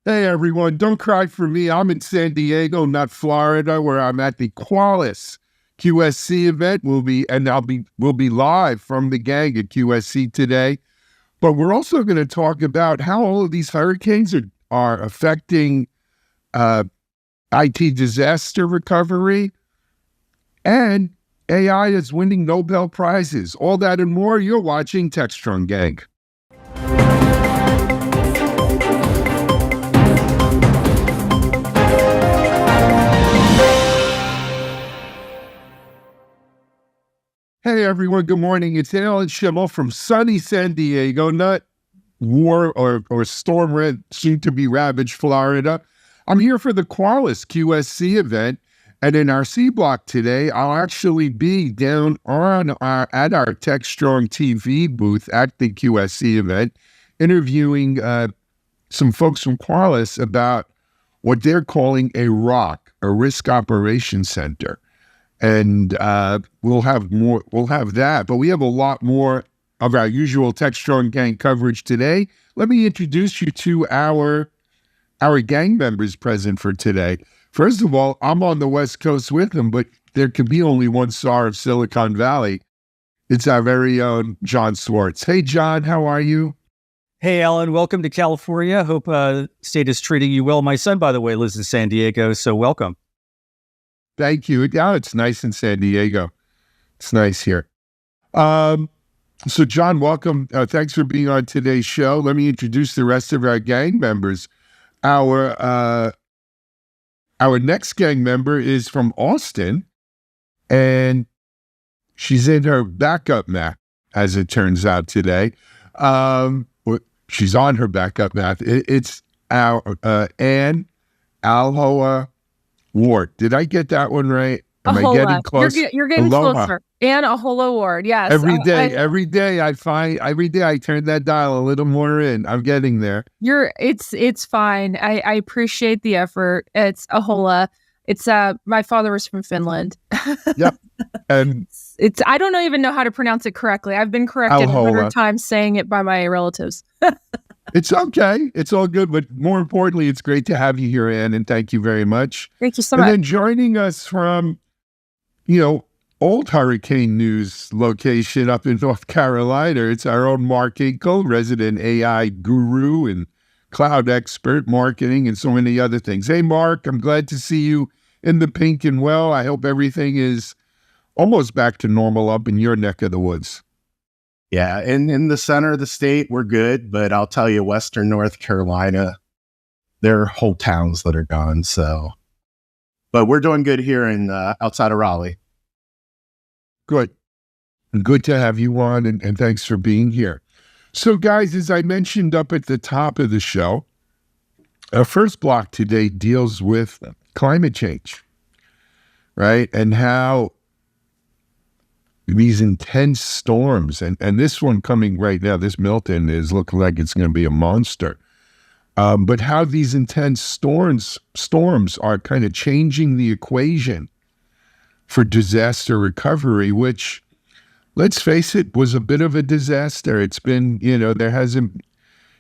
Hey everyone, don't cry for me. I'm in San Diego, not Florida, where I'm at the Qualis QSC event. We'll be live from the gang at QSC today. But we're also going to talk about how all of these hurricanes are affecting IT disaster recovery, and AI is winning Nobel Prizes. All that and more. You're watching Techstrong Gang. Hey everyone, good morning. It's Alan Schimmel from sunny San Diego, not war or storm soon to be ravaged Florida. I'm here for the Qualis QSC event, and in our C block today, I'll actually be down at our Techstrong TV booth at the QSC event, interviewing some folks from Qualis about what they're calling a ROC, a Risk Operations Center. And we'll have that, but we have a lot more of our usual Techstrong Gang coverage today. Let me introduce you to our gang members present for today. First of all, I'm on the West Coast with them, but there can be only one star of Silicon Valley. It's our very own John Swartz. Hey, John, how are you? Hey, Alan, welcome to California. Hope state is treating you well. My son, by the way, lives in San Diego, so welcome. Thank you. Yeah, it's nice in San Diego. It's nice here. So, John, welcome. Thanks for being on today's show. Let me introduce the rest of our gang members. Our next gang member is from Austin, and she's in her backup map, as it turns out today. She's on her backup map. It's our Ann Alhoa Ward. Did I get that one right? Am I getting close? You're getting closer. And Ahola Ward, yes. Every day I turn that dial a little more in. I'm getting there. It's fine. I appreciate the effort. It's Ahola. It's my father was from Finland. Yep. And it's I don't even know how to pronounce it correctly. I've been corrected 100 times saying it by my relatives. It's okay. It's all good. But more importantly, it's great to have you here, Ann, and thank you very much. Thank you so much. And then joining us from, old hurricane news location up in North Carolina, it's our own Mark Inkle, resident AI guru and cloud expert, marketing, and so many other things. Hey, Mark, I'm glad to see you in the pink and well. I hope everything is almost back to normal up in your neck of the woods. Yeah, in the center of the state, we're good, but I'll tell you, Western North Carolina, there are whole towns that are gone. So, but we're doing good here in outside of Raleigh. Good. Good to have you on, and thanks for being here. So, guys, as I mentioned up at the top of the show, our first block today deals with climate change, right? And how these intense storms, and this one coming right now, this Milton is looking like it's going to be a monster. But how these intense storms are kind of changing the equation for disaster recovery, which, let's face it, was a bit of a disaster. It's been, there hasn't,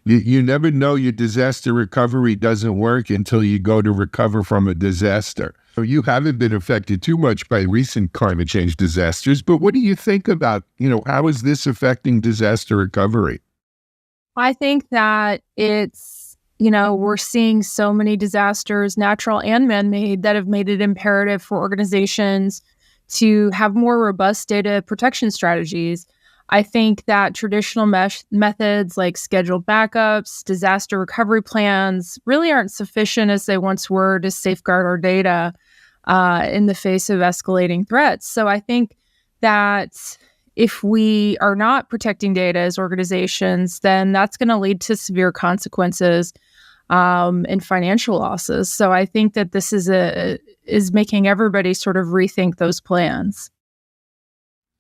you never know your disaster recovery doesn't work until you go to recover from a disaster. You haven't been affected too much by recent climate change disasters, but what do you think about, how is this affecting disaster recovery? I think that it's, we're seeing so many disasters, natural and man-made, that have made it imperative for organizations to have more robust data protection strategies. I think that traditional methods like scheduled backups, disaster recovery plans really aren't sufficient as they once were to safeguard our data in the face of escalating threats. So I think that if we are not protecting data as organizations, then that's going to lead to severe consequences and financial losses. So I think that this is making everybody sort of rethink those plans.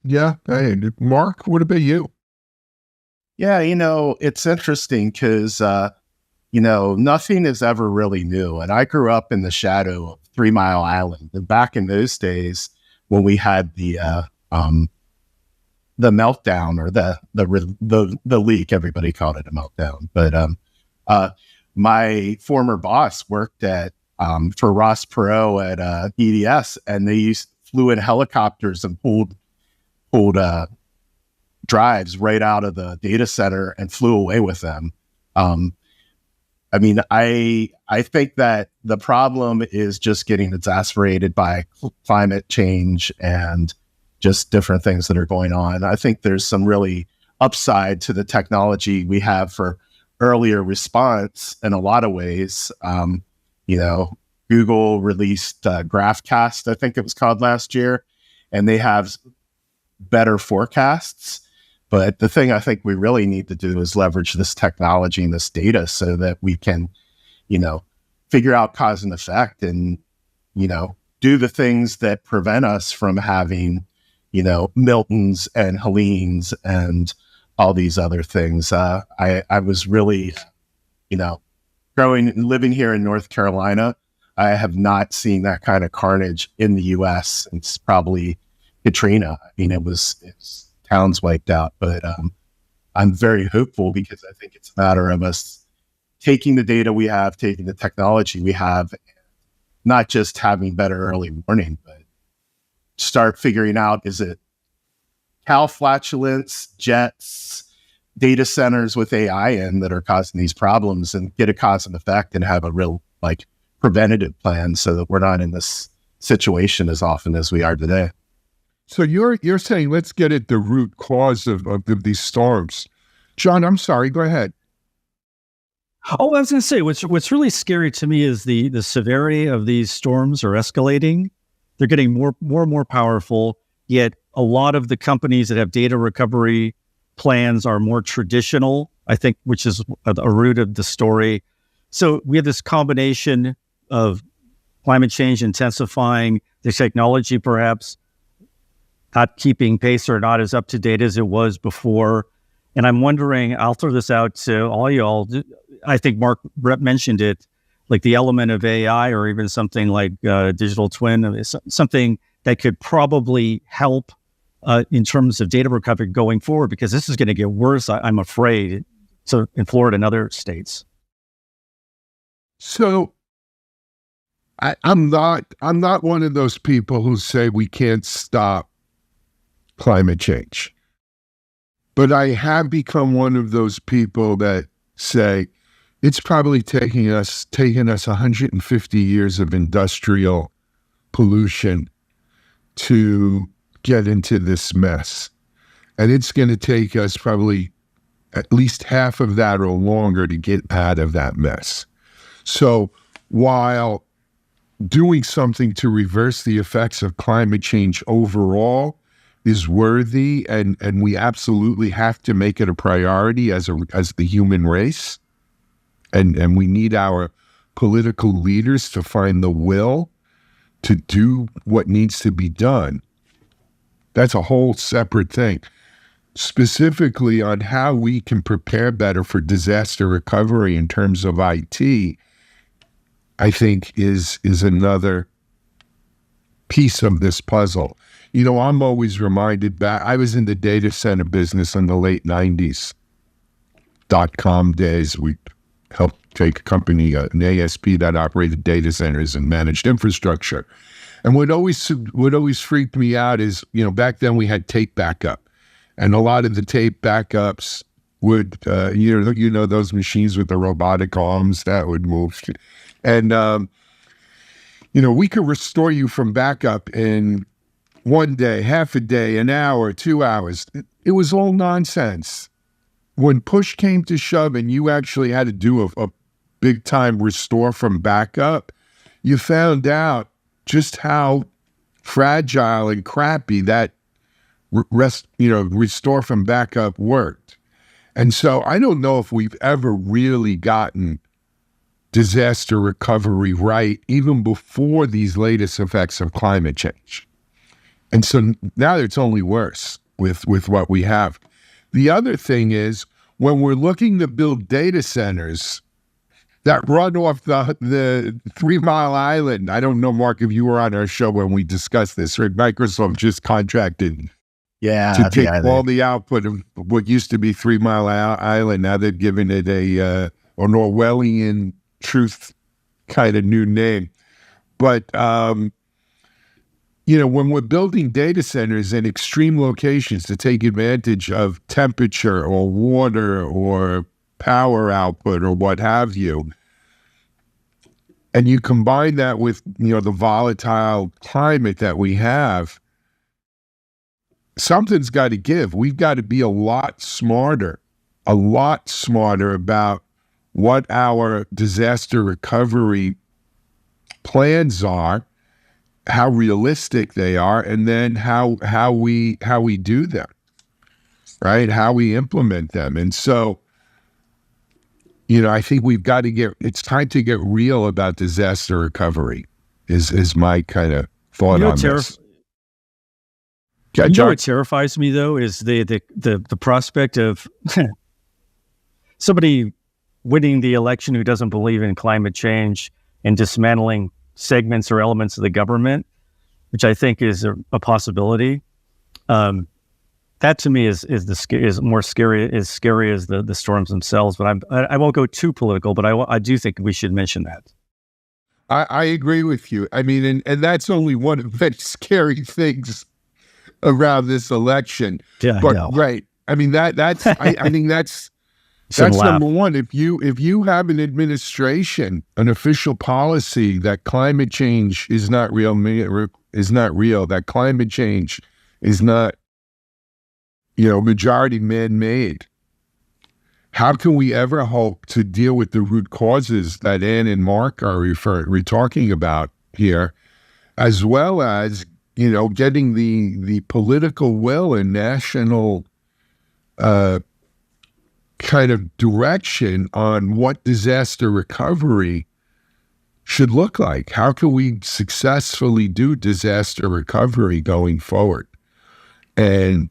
Yeah. Hey, Mark, what about you? Yeah, it's interesting because, nothing is ever really new. And I grew up in the shadow of 3 Mile Island. And back in those days when we had the meltdown or the leak, everybody called it a meltdown. But my former boss worked at for Ross Perot at EDS, and they flew in helicopters and pulled drives right out of the data center and flew away with them. I mean, I think that the problem is just getting exacerbated by climate change and just different things that are going on. I think there's some really upside to the technology we have for earlier response in a lot of ways. Google released GraphCast, I think it was called last year, and they have better forecasts. But the thing I think we really need to do is leverage this technology and this data so that we can, figure out cause and effect and, do the things that prevent us from having, Miltons and Helenes and all these other things. I was really, living here in North Carolina, I have not seen that kind of carnage in the U.S. It's probably Katrina. I mean, it's towns wiped out, but I'm very hopeful because I think it's a matter of us taking the data we have, taking the technology we have, not just having better early warning, but start figuring out, is it cow flatulence, jets, data centers with AI in that are causing these problems, and get a cause and effect and have a real preventative plan so that we're not in this situation as often as we are today. So you're saying let's get at the root cause of these storms. John, I'm sorry, go ahead. Oh, I was going to say, what's really scary to me is the severity of these storms are escalating. They're getting more and more powerful, yet a lot of the companies that have data recovery plans are more traditional, I think, which is a root of the story. So we have this combination of climate change intensifying, the technology perhaps not keeping pace or not as up to date as it was before. And I'm wondering, I'll throw this out to all y'all. I think Mark mentioned it, like the element of AI or even something like digital twin, something that could probably help in terms of data recovery going forward, because this is going to get worse, I'm afraid, so in Florida and other states. So I'm not one of those people who say we can't stop climate change. But I have become one of those people that say it's probably taking us 150 years of industrial pollution to get into this mess. And it's going to take us probably at least half of that or longer to get out of that mess. So while doing something to reverse the effects of climate change overall is worthy, and we absolutely have to make it a priority as the human race, and we need our political leaders to find the will to do what needs to be done. That's a whole separate thing. Specifically on how we can prepare better for disaster recovery in terms of IT, I think is another piece of this puzzle. I'm always reminded back, I was in the data center business in the late 90s, .com days. We helped take a company, an ASP that operated data centers and managed infrastructure. And what always freaked me out is, back then we had tape backup. And a lot of the tape backups would, those machines with the robotic arms that would move. And, we could restore you from backup in 1 day, half a day, an hour, 2 hours. It was all nonsense. When push came to shove and you actually had to do a big time restore from backup, you found out just how fragile and crappy that restore from backup worked. And so I don't know if we've ever really gotten disaster recovery right, even before these latest effects of climate change. And so now it's only worse with what we have. The other thing is, when we're looking to build data centers that run off the 3 Mile Island, I don't know, Mark, if you were on our show when we discussed this, right? Microsoft just contracted to take all the output of what used to be 3 Mile Island. Now they've given it a Orwellian truth kind of new name. But, when we're building data centers in extreme locations to take advantage of temperature or water or power output or what have you, and you combine that with, the volatile climate that we have, something's got to give. We've got to be a lot smarter about what our disaster recovery plans are, how realistic they are, and then how we do them, right? How we implement them. And so, I think it's time to get real about disaster recovery is my kind of thought on this. What terrifies me though is the prospect of somebody winning the election who doesn't believe in climate change and dismantling segments or elements of the government, which I think is a possibility. That to me is more scary as the storms themselves. But I won't go too political, but I do think we should mention that. I agree with you. I mean, and that's only one of many scary things around this election. Yeah, but I know. Right. I mean that's I think that's number one. If you have an administration, an official policy that climate change is not real, that climate change is not, majority man-made, how can we ever hope to deal with the root causes that Ann and Mark are talking about here, as well as, getting the political will and national kind of direction on what disaster recovery should look like? How can we successfully do disaster recovery going forward? And,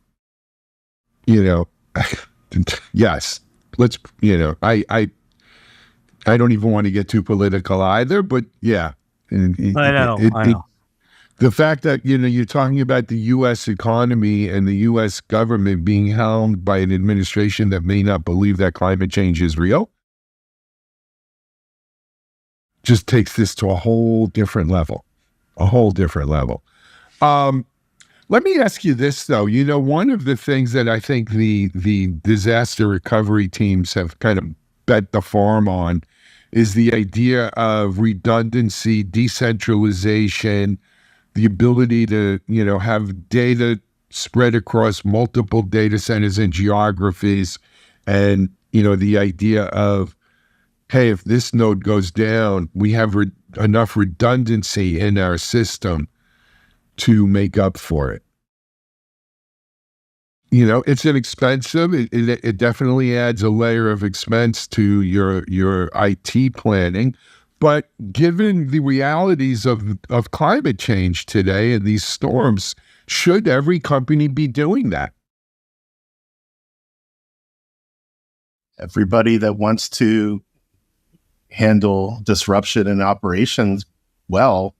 yes, let's, I don't even want to get too political either, but yeah. I know. The fact that, you're talking about the U.S. economy and the U.S. government being helmed by an administration that may not believe that climate change is real just takes this to a whole different level. Let me ask you this, though. One of the things that I think the disaster recovery teams have kind of bet the farm on is the idea of redundancy, decentralization, the ability to, have data spread across multiple data centers and geographies. And, the idea of, hey, if this node goes down, we have enough redundancy in our system to make up for it. It's inexpensive. It definitely adds a layer of expense to your IT planning. But given the realities of climate change today and these storms, should every company be doing that? Everybody that wants to handle disruption in operations well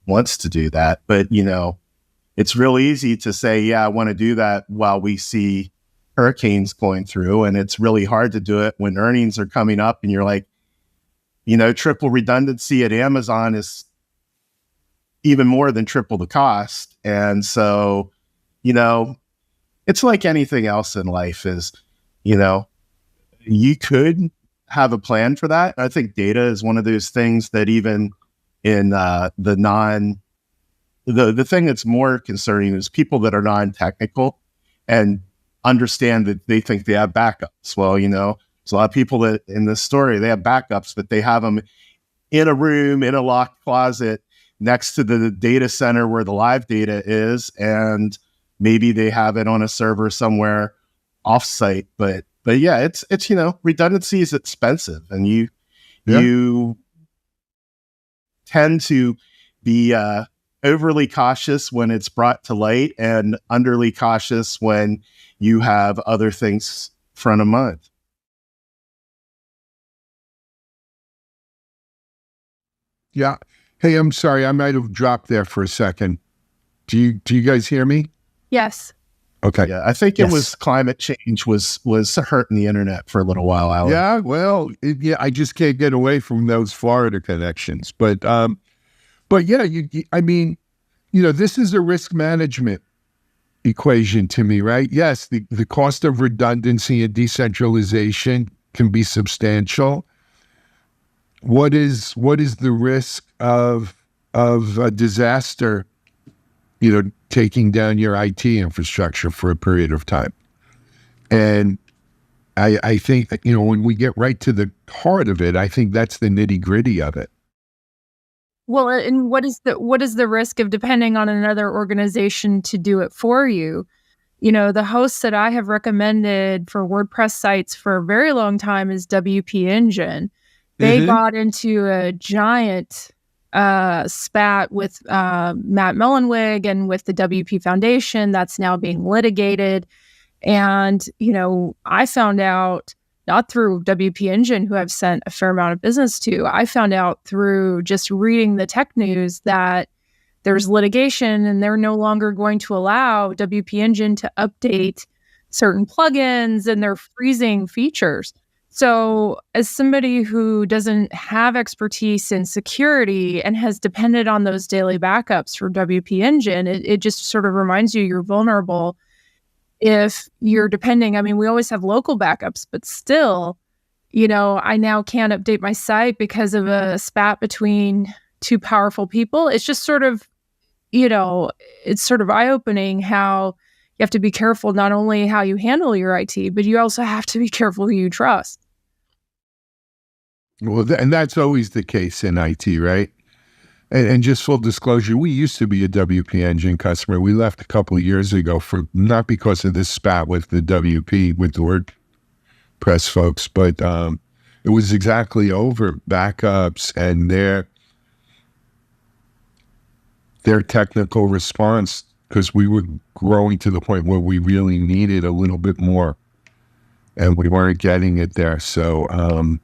wants to do that. But, it's real easy to say, yeah, I want to do that while we see hurricanes going through. And it's really hard to do it when earnings are coming up and you're like, triple redundancy at Amazon is even more than triple the cost. And so, it's like anything else in life is, you could have a plan for that. I think data is one of those things that even in the thing that's more concerning is people that are non-technical and understand that they think they have backups. Well, there's a lot of people that in this story, they have backups, but they have them in a room, in a locked closet next to the data center where the live data is. And maybe they have it on a server somewhere offsite. But yeah, it's redundancy is expensive, and you tend to be overly cautious when it's brought to light and underly cautious when you have other things front of mind. Yeah. Hey, I'm sorry. I might have dropped there for a second. Do you guys hear me? Yes. Okay. Yeah, I think it was climate change was hurting the internet for a little while, Alan. Yeah, well, I just can't get away from those Florida connections. But yeah, I mean, this is a risk management equation to me, right? Yes, the cost of redundancy and decentralization can be substantial. What is the risk of a disaster, taking down your IT infrastructure for a period of time? And I think that, when we get right to the heart of it, I think that's the nitty gritty of it. Well, and what is the risk of depending on another organization to do it for you? The hosts that I have recommended for WordPress sites for a very long time is WP Engine. They got into a giant spat with Matt Mullenweg and with the WP Foundation that's now being litigated. And, I found out, not through WP Engine, who I've sent a fair amount of business to, I found out through just reading the tech news that there's litigation and they're no longer going to allow WP Engine to update certain plugins and they're freezing features. So as somebody who doesn't have expertise in security and has depended on those daily backups for WP Engine, it just sort of reminds you you're vulnerable if you're depending. I mean, we always have local backups, but still, I now can't update my site because of a spat between two powerful people. It's just sort of, it's sort of eye-opening how you have to be careful not only how you handle your IT, but you also have to be careful who you trust. Well, and that's always the case in IT, right? And just full disclosure, we used to be a WP Engine customer. We left a couple of years ago not because of this spat with the WP, with the WordPress folks, but it was exactly over backups and their technical response, because we were growing to the point where we really needed a little bit more and we weren't getting it there. So,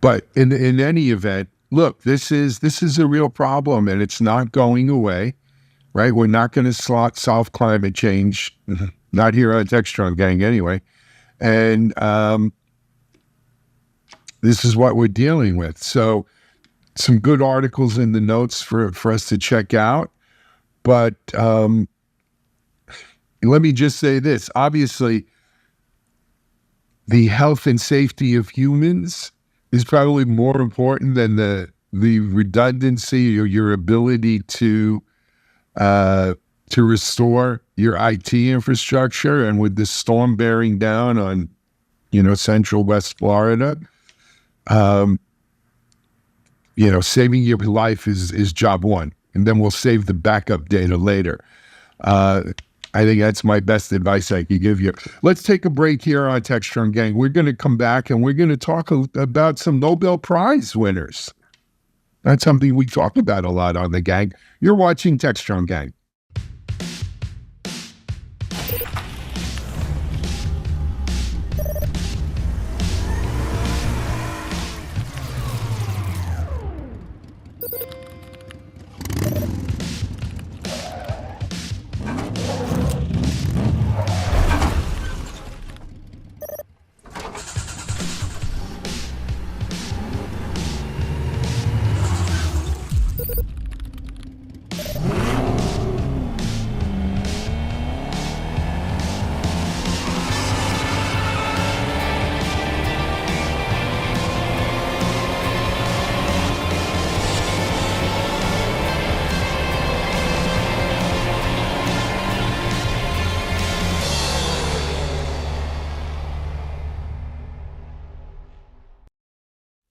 but in any event, look, this is a real problem and it's not going away, right? We're not going to solve climate change, not here on Techstrong Gang anyway. And this is what we're dealing with. So some good articles in the notes for us to check out. But let me just say this. Obviously, the health and safety of humans is probably more important than the redundancy or your ability to restore your IT infrastructure. And with the storm bearing down on, central West Florida, saving your life is job one. And then we'll save the backup data later. I think that's my best advice I could give you. Let's take a break here on Techstrong Gang. We're going to come back and we're going to talk about some Nobel Prize winners. That's something we talk about a lot on the gang. You're watching Techstrong Gang.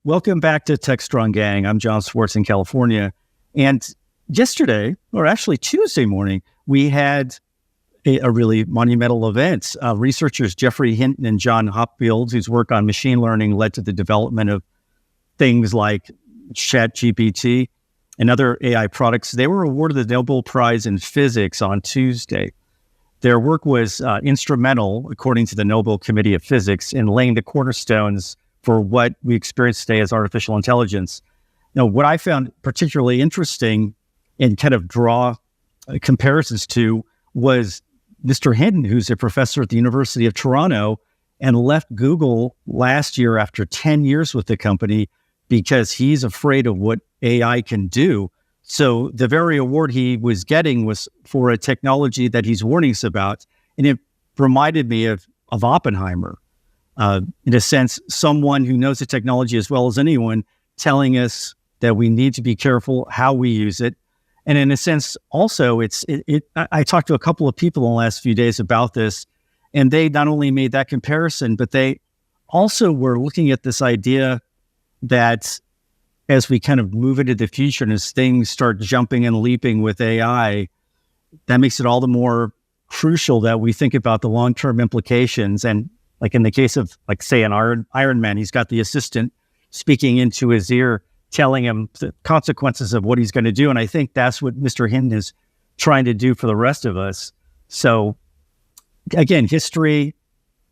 Welcome back to Techstrong Gang. I'm John Swartz in California. And yesterday, or actually Tuesday morning, we had a really monumental event. Researchers Jeffrey Hinton and John Hopfield, whose work on machine learning led to the development of things like ChatGPT and other AI products, they were awarded the Nobel Prize in Physics on Tuesday. Their work was instrumental, according to the Nobel Committee of Physics, in laying the cornerstones for what we experience today as artificial intelligence. Now, what I found particularly interesting and kind of draw comparisons to was Mr. Hinton, who's a professor at the University of Toronto and left Google last year after 10 years with the company because he's afraid of what AI can do. So the very award he was getting was for a technology that he's warning us about. And it reminded me of Oppenheimer. In a sense, someone who knows the technology as well as anyone telling us that we need to be careful how we use it. And in a sense, also, I talked to a couple of people in the last few days about this, and they not only made that comparison, but they also were looking at this idea that as we kind of move into the future and as things start jumping and leaping with AI, that makes it all the more crucial that we think about the long-term implications. And like in the case of, like, say, an Iron Man, he's got the assistant speaking into his ear, telling him the consequences of what he's going to do. And I think that's what Mr. Hinton is trying to do for the rest of us. So again, history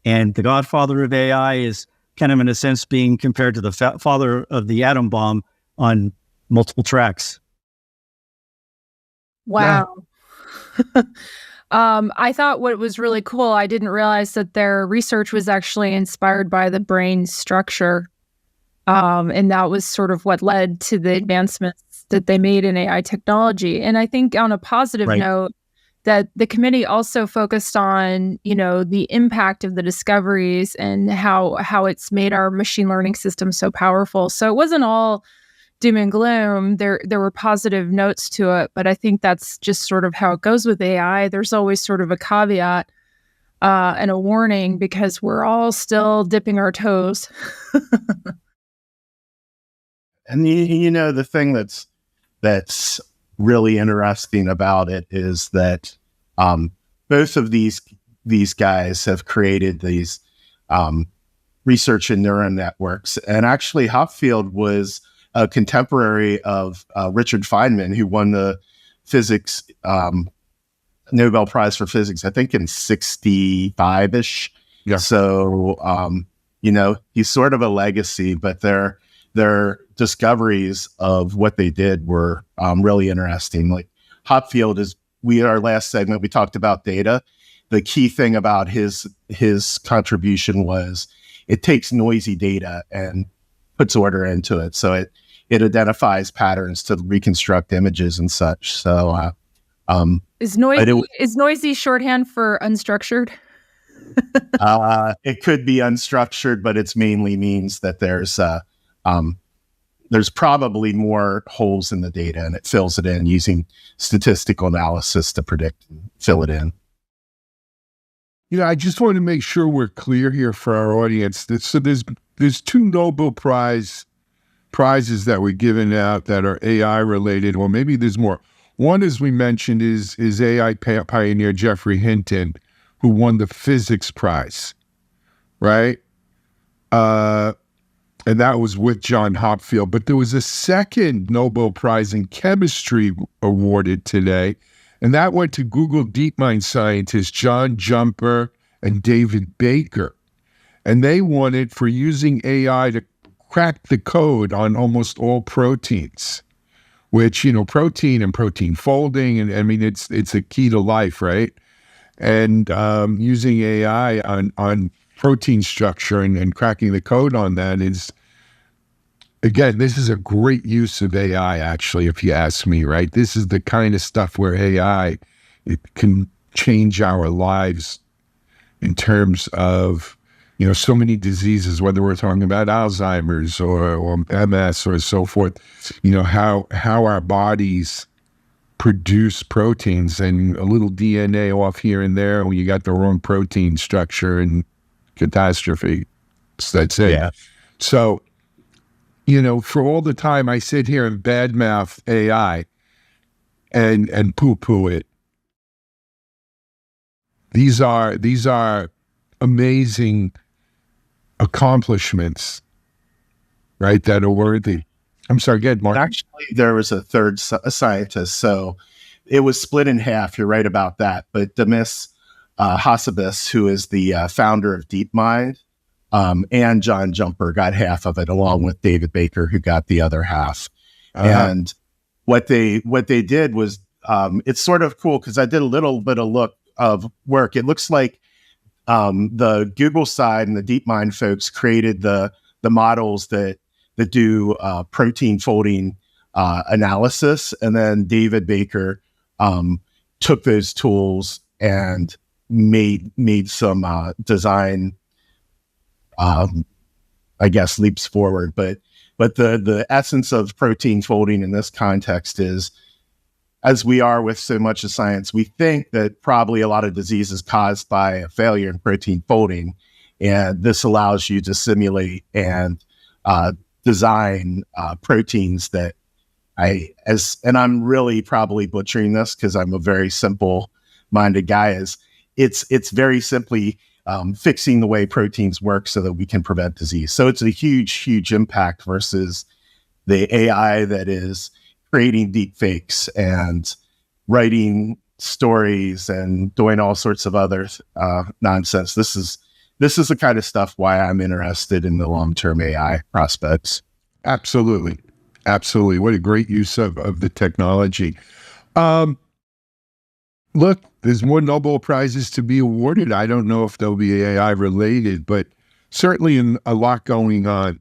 and the godfather of AI is kind of, in a sense, being compared to the father of the atom bomb on multiple tracks. Wow. Yeah. I thought what was really cool, I didn't realize that their research was actually inspired by the brain structure. And that was sort of what led to the advancements that they made in AI technology. And I think on a positive note, that the committee also focused on, the impact of the discoveries and how it's made our machine learning system so powerful. So it wasn't all doom and gloom. There were positive notes to it, but I think that's just sort of how it goes with AI. There's always sort of a caveat and a warning, because we're all still dipping our toes. And the thing that's really interesting about it is that both of these guys have created these research in neural networks. And actually, Hopfield was a contemporary of Richard Feynman, who won the physics Nobel Prize for Physics, I think in 65-ish. Yeah. So, he's sort of a legacy, but their discoveries of what they did were really interesting. Like Hopfield our last segment, we talked about data. The key thing about his contribution was it takes noisy data and puts order into it. So it identifies patterns to reconstruct images and such. So is noisy shorthand for unstructured? It could be unstructured, but it's mainly means that there's probably more holes in the data, and it fills it in using statistical analysis to predict and fill it in. I just want to make sure we're clear here for our audience. So there's two Nobel prizes that were given out that are AI related, or maybe there's more. One, as we mentioned, is AI pioneer Geoffrey Hinton, who won the physics prize, right? And that was with John Hopfield. But there was a second Nobel Prize in chemistry awarded today, and that went to Google DeepMind scientists John Jumper and David Baker. And they won it for using AI to crack the code on almost all proteins, which, protein and protein folding, and I mean, it's a key to life, right? And using AI on protein structure and cracking the code on that is, again, this is a great use of AI, actually, if you ask me, right? This is the kind of stuff where AI, it can change our lives in terms of, so many diseases, whether we're talking about Alzheimer's or MS or so forth, how our bodies produce proteins, and a little DNA off here and there when you got the wrong protein structure, and catastrophe. That's it. Yeah. So, for all the time I sit here and badmouth AI and poo-poo it, these are amazing accomplishments, right, that are worthy. I'm sorry, go ahead, Mark. Actually, there was a third scientist, so it was split in half. You're right about that. But Demis Hassabis, who is the founder of DeepMind, and John Jumper got half of it, along with David Baker, who got the other half. And what they did was, it's sort of cool, because I did a little bit of look of work. It looks like the Google side and the DeepMind folks created the models that do protein folding analysis, and then David Baker took those tools and made some design, I guess, leaps forward. But the essence of protein folding in this context is, as we are with so much of science, we think that probably a lot of disease is caused by a failure in protein folding, and this allows you to simulate and design proteins that and I'm really probably butchering this because I'm a very simple-minded guy. It's very simply fixing the way proteins work so that we can prevent disease. So it's a huge impact versus the AI that is creating deep fakes and writing stories and doing all sorts of other nonsense. This is the kind of stuff why I'm interested in the long-term AI prospects. Absolutely. What a great use of the technology. Look, there's more Nobel Prizes to be awarded. I don't know if they'll be AI related, but certainly a lot going on.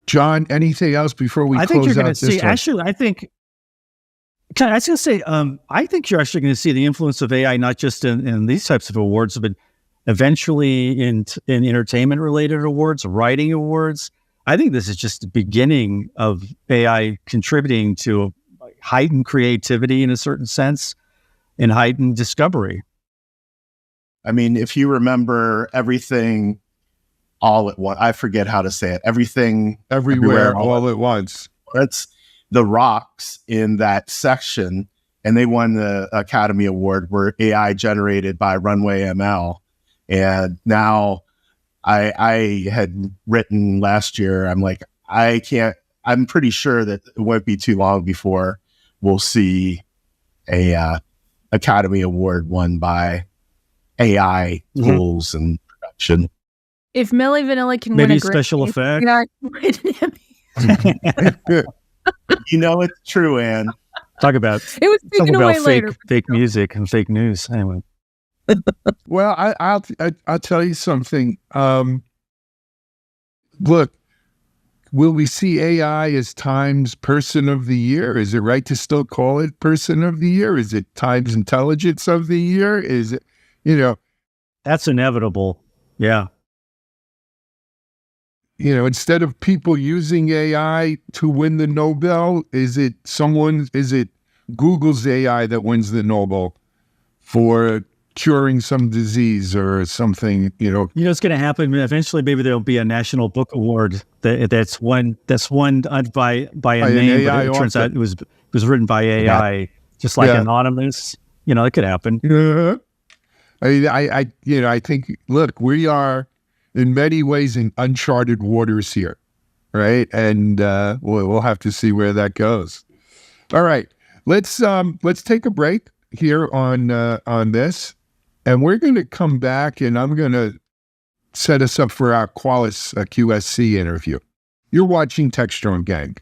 John, anything else before we close you're out going to this see, one? actually, I think you're actually going to see the influence of AI, not just in these types of awards, but eventually in entertainment related awards, writing awards. I think this is just the beginning of AI contributing to heightened creativity in a certain sense and heightened discovery. I mean, if you remember Everything All at Once, I forget how to say it. Everything Everywhere all at once. That's the rocks in that section, and they won the Academy Award, were AI generated by Runway ML. And now I had written last year, I'm like, I'm pretty sure that it won't be too long before we'll see a Academy Award won by AI tools and production. If Milli Vanilli can Maybe win a special effect. You know it's true, Anne. Talk about It was taken away later. Fake music and fake news. Anyway. Well, I'll tell you something. Look, will we see AI as Times Person of the Year? Is it right to still call it Person of the Year? Is it Times Intelligence of the Year? Is it, That's inevitable. Yeah. Instead of people using AI to win the Nobel, is it Google's AI that wins the Nobel for curing some disease or something, what's going to happen eventually? Maybe there'll be a National Book Award that's won by a name, but it turns out it was written by AI, just like Anonymous. It could happen. Yeah. I think, look, we are in many ways in uncharted waters here, right? And we'll have to see where that goes. All right, let's take a break here on this. And we're going to come back, and I'm going to set us up for our Qualys QSC interview. You're watching Techstrong, gang.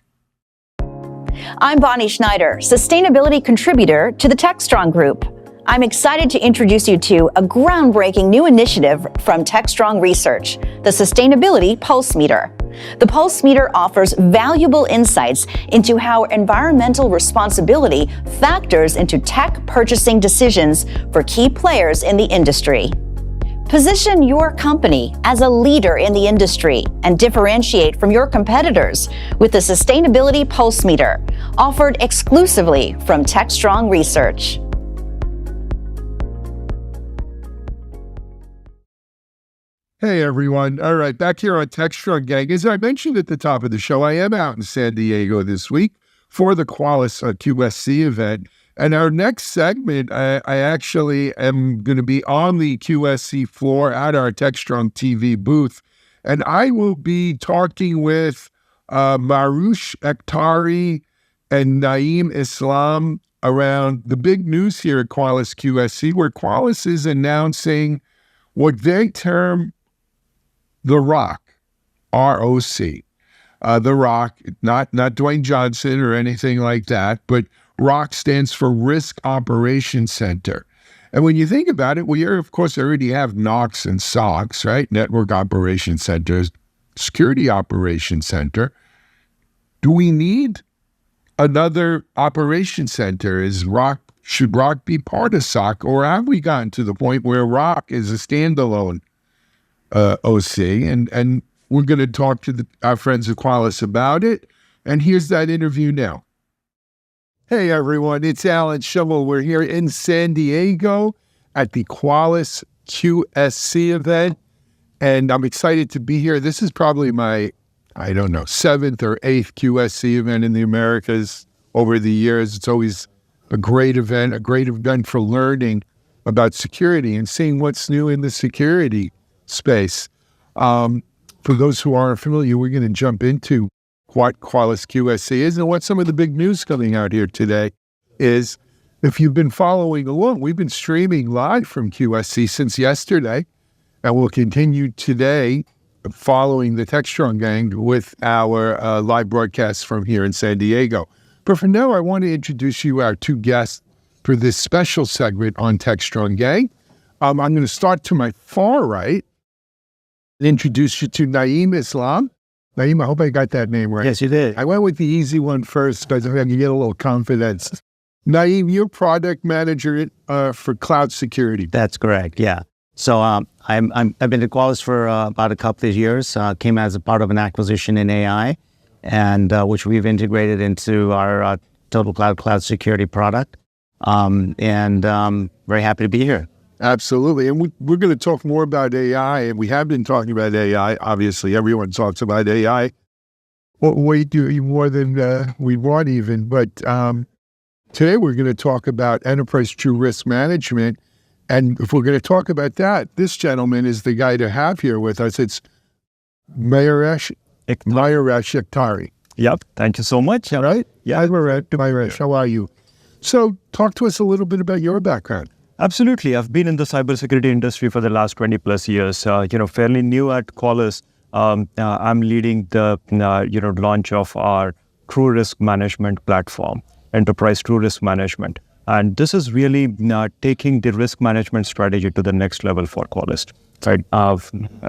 I'm Bonnie Schneider, sustainability contributor to the Techstrong Group. I'm excited to introduce you to a groundbreaking new initiative from Techstrong Research, the Sustainability Pulse Meter. The Pulse Meter offers valuable insights into how environmental responsibility factors into tech purchasing decisions for key players in the industry. Position your company as a leader in the industry and differentiate from your competitors with the Sustainability Pulse Meter, offered exclusively from Techstrong Research. Hey, everyone. All right, back here on Techstrong, gang. As I mentioned at the top of the show, I am out in San Diego this week for the Qualys QSC event. And our next segment, I actually am going to be on the QSC floor at our Techstrong TV booth. And I will be talking with Marouche Akhtari and Naeem Islam around the big news here at Qualys QSC, where Qualys is announcing what they term the ROC, R-O-C. The ROC, not Dwayne Johnson or anything like that, but ROC stands for Risk Operations Center. And when you think about it, we, of course, already have NOCs and SOCs, right? Network Operations Centers, Security Operations Center. Do we need another operations center? Should ROC be part of SOC, or have we gotten to the point where ROC is a standalone OC? And we're going to talk to our friends at Qualys about it. And here's that interview now. Hey, everyone, it's Alan Schimmel. We're here in San Diego at the Qualys QSC event, and I'm excited to be here. This is probably my, 7th or 8th QSC event in the Americas over the years. It's always a great event for learning about security and seeing what's new in the security space. For those who aren't familiar, we're going to jump into what Qualys QSC is and what some of the big news coming out here today is. If you've been following along, we've been streaming live from QSC since yesterday, and we'll continue today following the Techstrong gang with our live broadcasts from here in San Diego. But for now, I want to introduce you our two guests for this special segment on Techstrong gang. I'm going to start to my far right and introduce you to Naeem Islam. Naeem, I hope I got that name right. Yes, you did. I went with the easy one first, but I can get a little confidence. Naeem, you're product manager for cloud security. That's correct. Yeah. So I've been at Qualys for about a couple of years. Came as a part of an acquisition in AI, and which we've integrated into our total cloud security product. And very happy to be here. Absolutely. And we're going to talk more about AI, and we have been talking about AI. Obviously, everyone talks about AI. Way more than we want even. But today we're going to talk about enterprise true risk management. And if we're going to talk about that, this gentleman is the guy to have here with us. It's Mahesh Ikhtari. Yep. Thank you so much. All right? Yeah. Mahesh, how are you? So talk to us a little bit about your background. Absolutely. I've been in the cybersecurity industry for the last 20 plus years. Fairly new at Qualys. I'm leading the launch of our True Risk Management platform, Enterprise True Risk Management. And this is really taking the risk management strategy to the next level for Qualys. Right?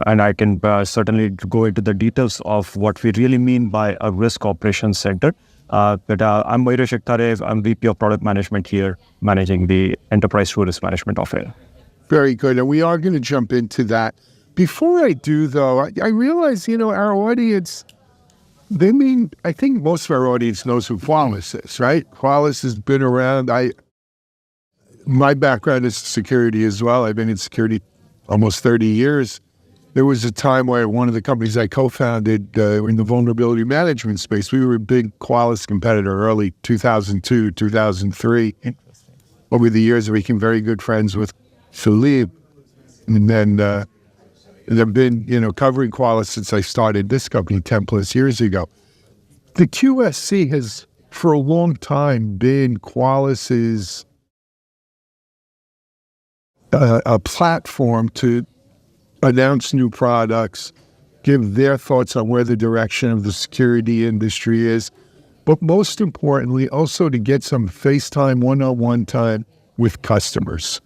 And I can certainly go into the details of what we really mean by a risk operations center. But I'm Mahesh Ikhtari. I'm VP of Product Management here, managing the Enterprise True Risk Management offer. Very good. And we are going to jump into that. Before I do, though, I realize, our audience, I think most of our audience knows who Qualys is, right? Qualys has been around. My background is security as well. I've been in security almost 30 years. There was a time where one of the companies I co-founded in the vulnerability management space, we were a big Qualys competitor early 2002, 2003. Interesting. Over the years, I became very good friends with Philippe. And then I've been, covering Qualys since I started this company 10 plus years ago. The QSC has, for a long time, been Qualys's a platform to announce new products, give their thoughts on where the direction of the security industry is, but most importantly, also to get some FaceTime one-on-one time with customers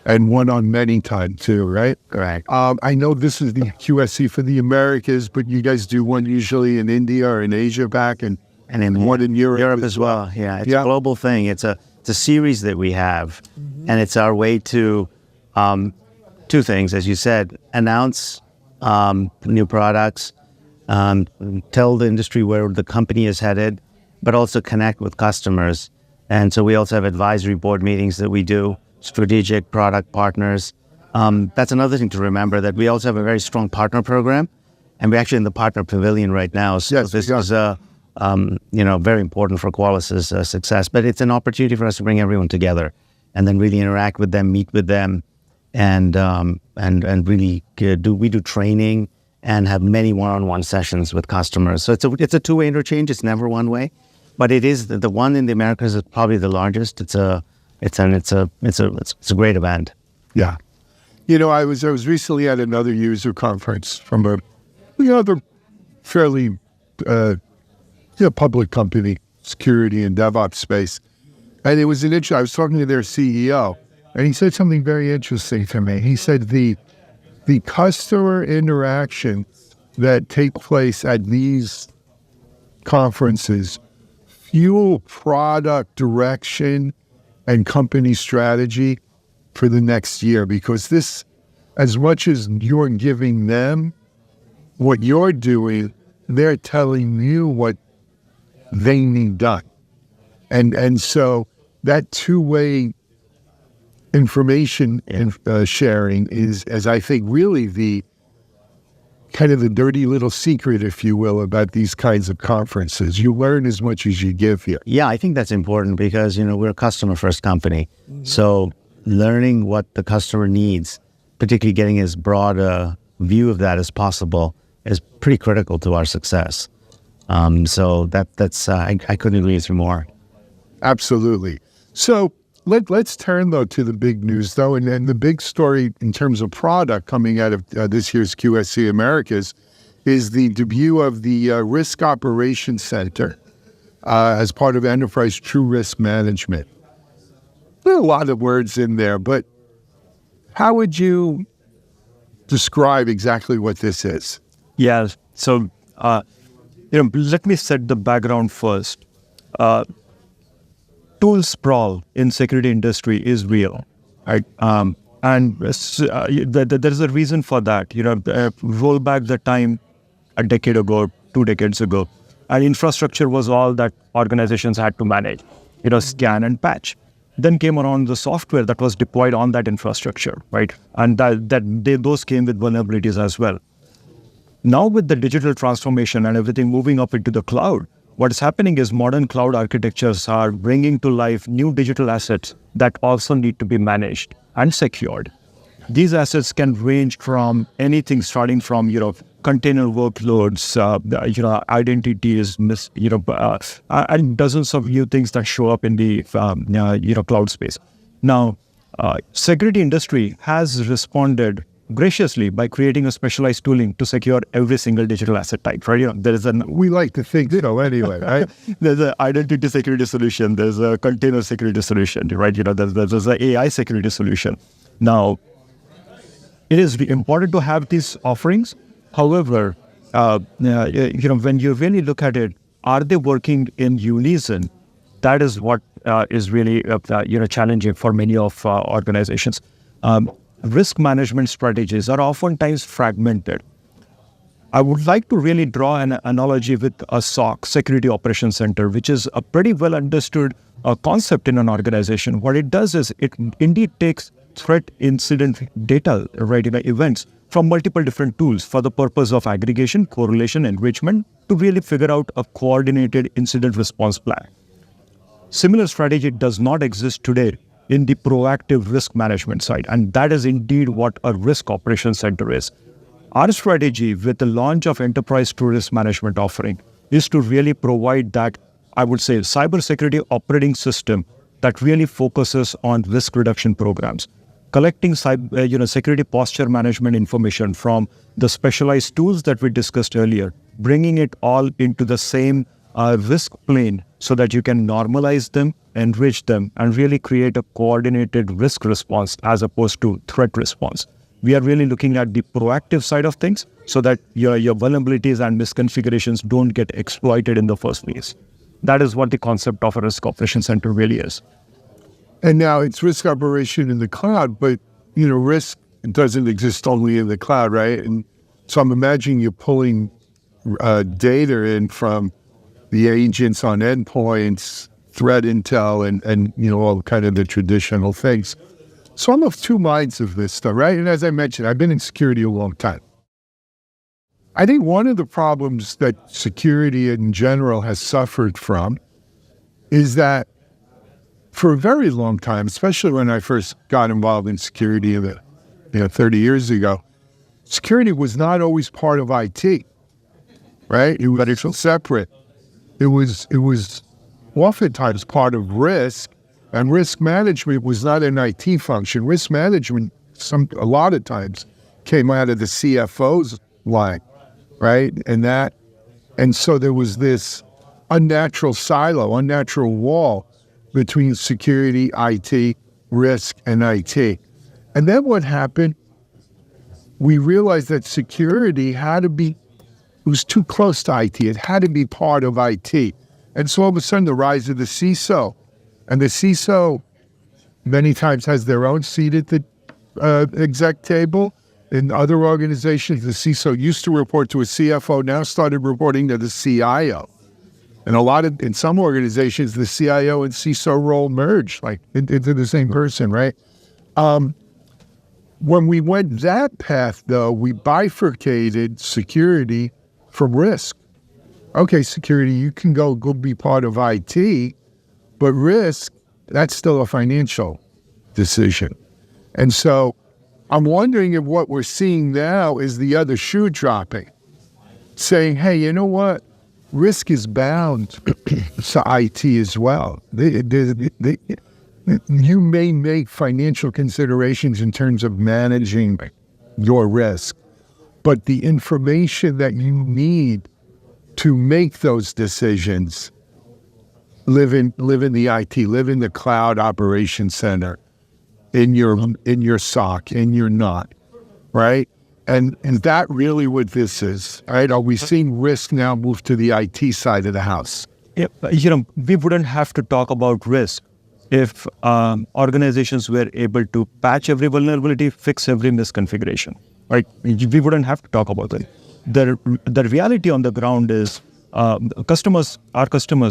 and one-on-many time too, right? Correct. I know this is the QSC for the Americas, but you guys do one usually in India or in Asia back and in one in Europe. Europe as well. Yeah, it's a global thing. It's a series that we have, and it's our way to two things, as you said: announce new products, tell the industry where the company is headed, but also connect with customers. And so we also have advisory board meetings that we do, strategic product partners. That's another thing to remember, that we also have a very strong partner program, and we're actually in the partner pavilion right now. So yes, this is very important for Qualys' success. But it's an opportunity for us to bring everyone together and then really interact with them, meet with them, and really do training and have many one-on-one sessions with customers. So it's a two-way interchange. It's never one way, but it is the one in the Americas is probably the largest. It's a great event. Yeah. I was recently at another user conference from another fairly public company, security and DevOps space. And it was an I was talking to their CEO, and he said something very interesting to me. He said the customer interaction that take place at these conferences fuel product direction and company strategy for the next year, because this, as much as you're giving them what you're doing, they're telling you what they need done. And so that two-way information sharing is, as I think, really the kind of the dirty little secret, if you will, about these kinds of conferences. You learn as much as you give here. Yeah, I think that's important because, we're a customer-first company. So learning what the customer needs, particularly getting as broad a view of that as possible, is pretty critical to our success. So that's I couldn't agree with you more. Absolutely. So let's turn, though, to the big news, though, and the big story in terms of product coming out of this year's QSC Americas is the debut of the Risk Operations Center as part of Enterprise True Risk Management. There are a lot of words in there, but how would you describe exactly what this is? Yeah. So, let me set the background first. Tool sprawl in security industry is real, right? And there's a reason for that. Roll back the time a decade ago, 2 decades ago, and infrastructure was all that organizations had to manage, scan and patch. Then came around the software that was deployed on that infrastructure, right? And those came with vulnerabilities as well. Now with the digital transformation and everything moving up into the cloud, what is happening is modern cloud architectures are bringing to life new digital assets that also need to be managed and secured. These assets can range from anything starting from, container workloads, identities, and dozens of new things that show up in the, cloud space. Now, security industry has responded graciously by creating a specialized tooling to secure every single digital asset type, right? We like to think so anyway, right? There's an identity security solution. There's a container security solution, right? There's an AI security solution. Now, it is important to have these offerings. However, when you really look at it, are they working in unison? That is what is really challenging for many of organizations. Risk management strategies are oftentimes fragmented. I would like to really draw an analogy with a SOC, Security Operations Center, which is a pretty well understood concept in an organization. What it does is it indeed takes threat incident data, right, events from multiple different tools for the purpose of aggregation, correlation, enrichment to really figure out a coordinated incident response plan. Similar strategy does not exist today in the proactive risk management side. And that is indeed what a risk operations center is. Our strategy with the launch of Enterprise True Risk Management offering is to really provide that, I would say, cybersecurity operating system that really focuses on risk reduction programs, collecting security posture management information from the specialized tools that we discussed earlier, bringing it all into the same risk plane so that you can normalize them, enrich them, and really create a coordinated risk response as opposed to threat response. We are really looking at the proactive side of things so that your vulnerabilities and misconfigurations don't get exploited in the first place. That is what the concept of a risk operations center really is. And now it's risk operation in the cloud, but risk doesn't exist only in the cloud, right? And so I'm imagining you're pulling data in from the agents on endpoints, threat intel, and all kind of the traditional things. So I'm of two minds of this stuff, right? And as I mentioned, I've been in security a long time. I think one of the problems that security in general has suffered from is that for a very long time, especially when I first got involved in security 30 years ago, security was not always part of IT, right? It was separate. It was oftentimes part of risk, and risk management was not an IT function. Risk management, a lot of times, came out of the CFO's line, right? And so there was this unnatural silo, unnatural wall between security, IT, risk, and IT. And then what happened, we realized that security had to be, it was too close to IT. It had to be part of IT. And so all of a sudden, the rise of the CISO. And the CISO many times has their own seat at the exec table. In other organizations, the CISO used to report to a CFO, now started reporting to the CIO. And in some organizations, the CIO and CISO role merge, like into the same person, right? When we went that path, though, we bifurcated security from risk. Okay, security, you can go be part of IT, but risk, that's still a financial decision. And so I'm wondering if what we're seeing now is the other shoe dropping, saying, hey, you know what? Risk is bound to IT as well. You may make financial considerations in terms of managing your risk, but the information that you need to make those decisions live in the IT, live in the cloud operations center, in your SOC, in your NOC, right? And that really what this is, right? Are we seeing risk now move to the IT side of the house? Yeah, we wouldn't have to talk about risk if organizations were able to patch every vulnerability, fix every misconfiguration, right? We wouldn't have to talk about it. The reality on the ground is our customers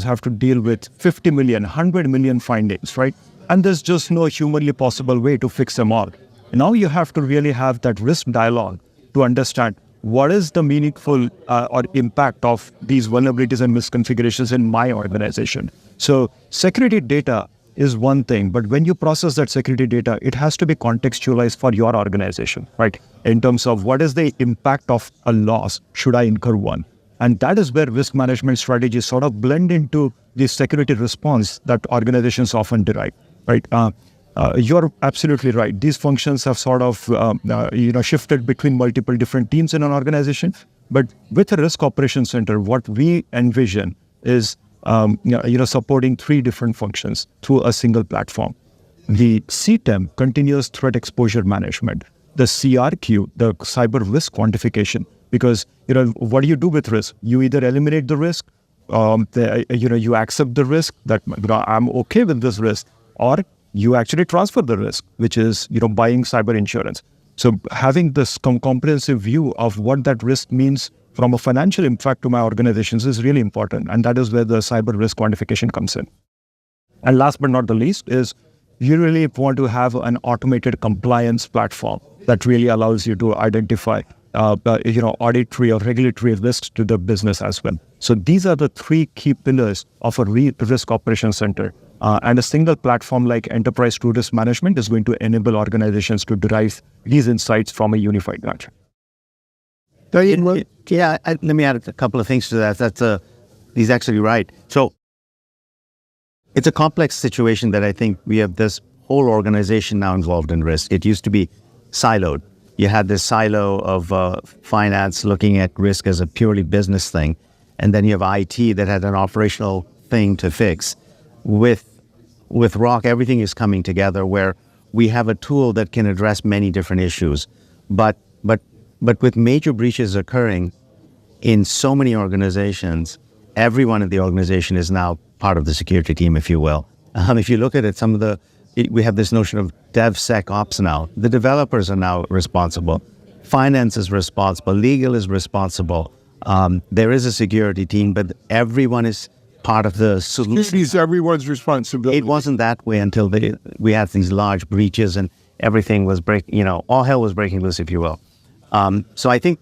have to deal with 50 million, 100 million findings, right? And there's just no humanly possible way to fix them all. Now you have to really have that risk dialogue to understand what is the meaningful or impact of these vulnerabilities and misconfigurations in my organization. So security data is one thing, but when you process that security data, it has to be contextualized for your organization, right? In terms of what is the impact of a loss, should I incur one? And that is where risk management strategies sort of blend into the security response that organizations often derive, right? You're absolutely right. These functions have sort of shifted between multiple different teams in an organization. But with a risk operations center, what we envision is supporting three different functions through a single platform. The CTEM, continuous threat exposure management, the CRQ, the cyber risk quantification. Because what do you do with risk? You either eliminate the risk, you accept the risk that I'm okay with this risk, or you actually transfer the risk, which is buying cyber insurance. So having this comprehensive view of what that risk means from a financial impact to my organizations is really important, and that is where the cyber risk quantification comes in. And last but not the least is you really want to have an automated compliance platform that really allows you to identify auditory or regulatory risks to the business as well. So these are the three key pillars of a risk operations center. And a single platform like Enterprise True Risk Management is going to enable organizations to derive these insights from a unified manner. Let me add a couple of things to that. He's actually right. So it's a complex situation that I think we have this whole organization now involved in risk. It used to be siloed. You had this silo of finance looking at risk as a purely business thing. And then you have IT that had an operational thing to fix. With ROC, everything is coming together where we have a tool that can address many different issues. But with major breaches occurring in so many organizations, everyone in the organization is now part of the security team, if you will. If you look at it, we have this notion of DevSecOps now. The developers are now responsible. Finance is responsible. Legal is responsible. There is a security team, but everyone is part of the solution. Security is everyone's responsibility. It wasn't that way until we had these large breaches and everything was all hell was breaking loose, if you will. So I think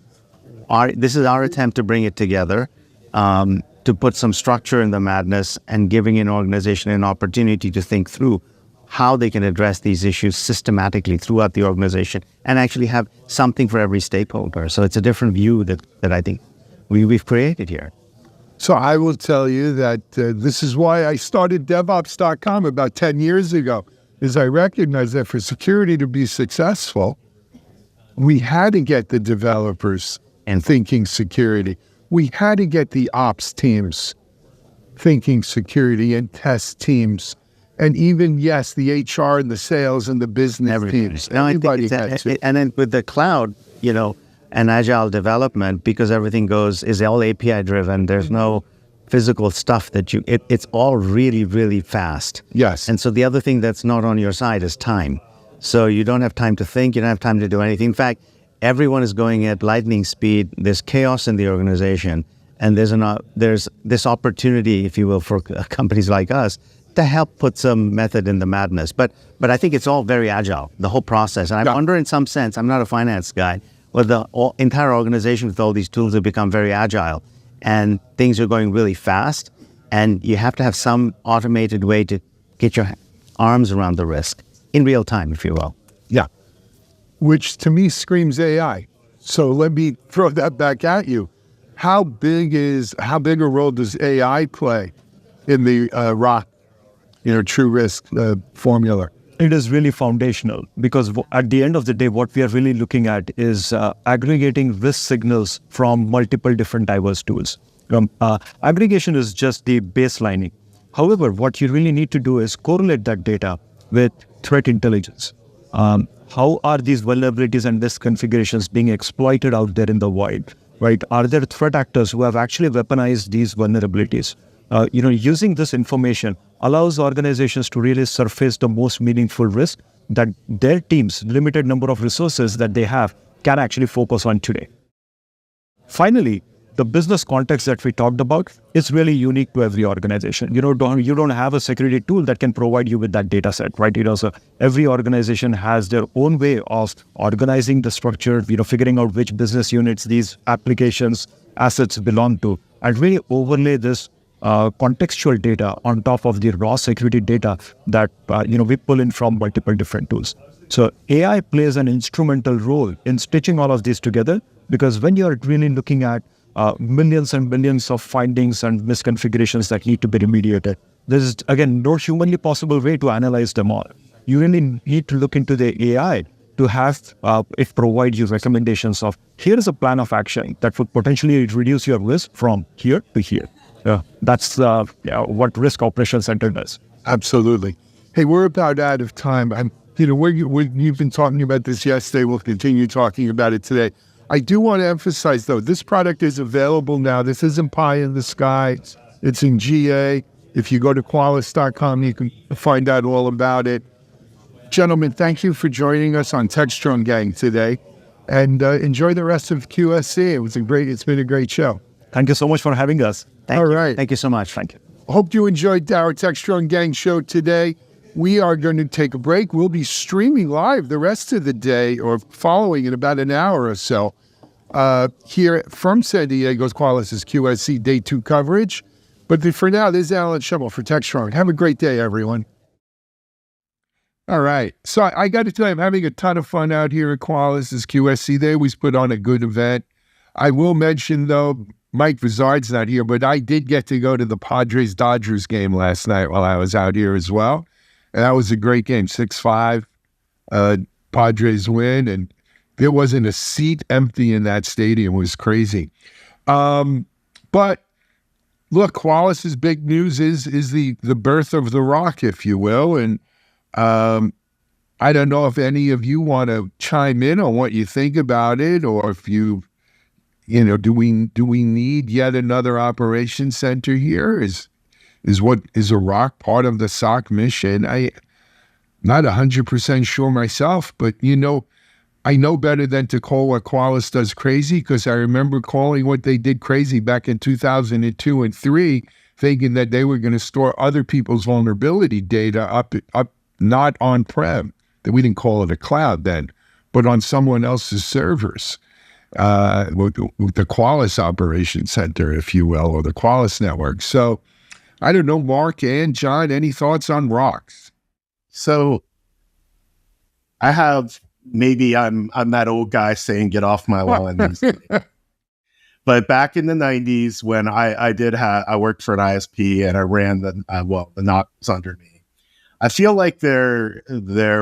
this is our attempt to bring it together, to put some structure in the madness and giving an organization an opportunity to think through how they can address these issues systematically throughout the organization and actually have something for every stakeholder. So it's a different view that I think we've created here. So I will tell you that this is why I started DevOps.com about 10 years ago, is I recognized that for security to be successful, we had to get the developers thinking security. We had to get the ops teams thinking security and test teams And even, yes, the HR and the sales and the business teams. No, I think Everybody it's had to. and then with the cloud, and agile development, because everything is all API driven. There's no physical stuff that it's all really, really fast. Yes. And so the other thing that's not on your side is time. So you don't have time to think. You don't have time to do anything. In fact, everyone is going at lightning speed. There's chaos in the organization, and there's this opportunity, if you will, for companies like us to help put some method in the madness. But I think it's all very agile, the whole process. And I wonder, in some sense, I'm not a finance guy, but the entire organization with all these tools have become very agile, and things are going really fast, and you have to have some automated way to get your arms around the risk in real time, if you will. Yeah. Which to me screams AI. So let me throw that back at you. How big a role does AI play in the ROC, true risk formula? It is really foundational, because at the end of the day, what we are really looking at is aggregating risk signals from multiple different diverse tools. Aggregation is just the baselining. However, what you really need to do is correlate that data with threat intelligence. How are these vulnerabilities and misconfigurations being exploited out there in the wild? Right? Are there threat actors who have actually weaponized these vulnerabilities? Using this information allows organizations to really surface the most meaningful risk that their teams, limited number of resources that they have, can actually focus on today. Finally, the business context that we talked about is really unique to every organization. You don't have a security tool that can provide you with that data set, right? So every organization has their own way of organizing the structure, figuring out which business units these applications, assets belong to, and really overlay this contextual data on top of the raw security data that we pull in from multiple different tools. So AI plays an instrumental role in stitching all of these together, because when you're really looking at millions and millions of findings and misconfigurations that need to be remediated, there is, again, no humanly possible way to analyze them all. You really need to look into the AI to have it provide you recommendations of, here is a plan of action that would potentially reduce your risk from here to here. That's what Risk Operations Center does. Absolutely. Hey, we're about out of time. You've been talking about this yesterday. We'll continue talking about it today. I do want to emphasize, though, this product is available now. This isn't pie in the sky. It's in GA. If you go to Qualys.com, you can find out all about it. Gentlemen, thank you for joining us on Techstrong Gang today, and enjoy the rest of QSC. It's been a great show. Thank you so much for having us. Thank you. Thank you so much. Thank you. Hope you enjoyed our Techstrong Gang show today. We are going to take a break. We'll be streaming live the rest of the day, or following in about an hour or so, here from San Diego's Qualys' QSC Day 2 coverage. But for now, this is Alan Schimmel for Techstrong. Have a great day, everyone. All right. So I got to tell you, I'm having a ton of fun out here at Qualys' QSC. They always put on a good event. I will mention, though, Mike Vizard's not here, but I did get to go to the Padres-Dodgers game last night while I was out here as well. And that was a great game, 6-5. Padres win, and there wasn't a seat empty in that stadium. It was crazy. But look, Qualys' big news is the birth of the ROC, if you will. And I don't know if any of you want to chime in on what you think about it, or if do we need yet another operations center here? Is a ROC part of the SOC mission? I'm not 100% sure myself, but I know better than to call what Qualys does crazy, because I remember calling what they did crazy back in 2002 and 2003, thinking that they were going to store other people's vulnerability data up not on-prem. That we didn't call it a cloud then, but on someone else's servers. With the Qualys Operations Center, if you will, or the Qualys network. So I don't know, Mark and John, any thoughts on ROCs? So I have, maybe I'm that old guy saying get off my lawn. But back in the 90s, when I worked for an ISP and I ran the NOC was under me. I feel like there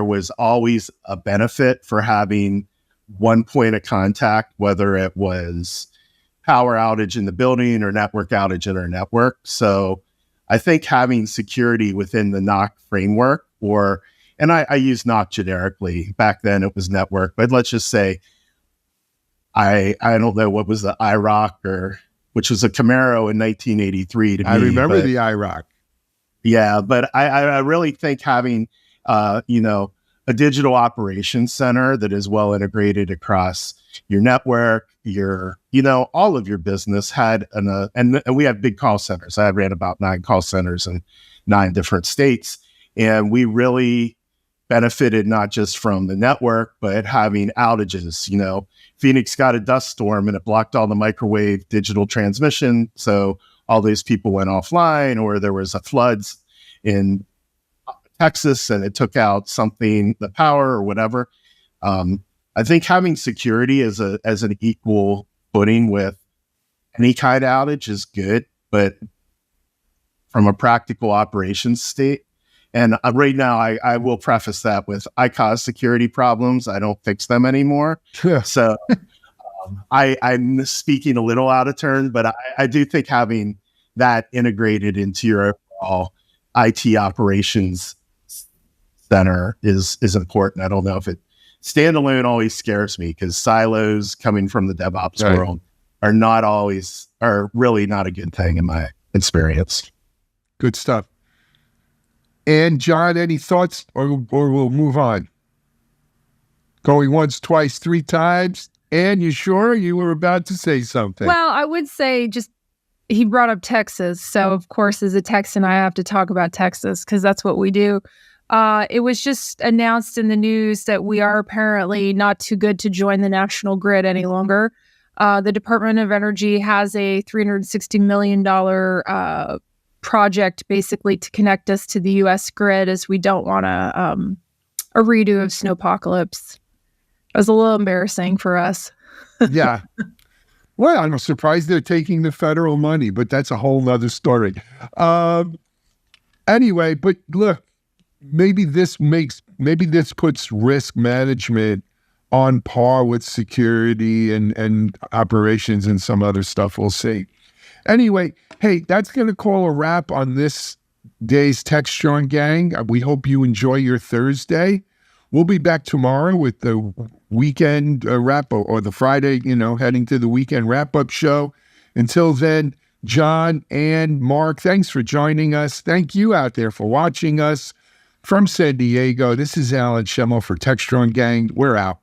was always a benefit for having one point of contact, whether it was power outage in the building or network outage in our network. So I think having security within the NOC framework, and I use NOC generically. Back then it was network, but let's just say I don't know what was the IROC, which was a Camaro in 1983 to me. I remember the IROC. Yeah, but I really think having a digital operations center that is well integrated across your network, all of your business and we have big call centers. I ran about 9 call centers in 9 different states, and we really benefited not just from the network, but having outages. Phoenix got a dust storm and it blocked all the microwave digital transmission. So all those people went offline, or there was a floods in Texas and it took out the power or whatever. I think having security as an equal footing with any kind of outage is good, but from a practical operations state, and right now I will preface that with I cause security problems. I don't fix them anymore. So I'm speaking a little out of turn, but I do think having that integrated into your overall IT operations center is important. I don't know if standalone always scares me, because silos coming from the DevOps world are really not a good thing in my experience. Good stuff. And John, any thoughts, or we'll move on? Going once, twice, 3 times. And you sure you were about to say something? Well, I would say he brought up Texas. So, of course, as a Texan, I have to talk about Texas because that's what we do. It was just announced in the news that we are apparently not too good to join the national grid any longer. The Department of Energy has a $360 million project basically to connect us to the U.S. grid, as we don't want a redo of Snowpocalypse. It was a little embarrassing for us. Yeah. Well, I'm surprised they're taking the federal money, but that's a whole nother story. Anyway, but look, maybe this puts risk management on par with security and operations and some other stuff. We'll see. Anyway, hey, that's going to call a wrap on this day's Techstrong Gang. We hope you enjoy your Thursday. We'll be back tomorrow with the weekend wrap, or the Friday, heading to the weekend wrap-up show. Until then, John and Mark, thanks for joining us. Thank you out there for watching us. From San Diego, this is Alan Schemmel for Techstrong Gang. We're out.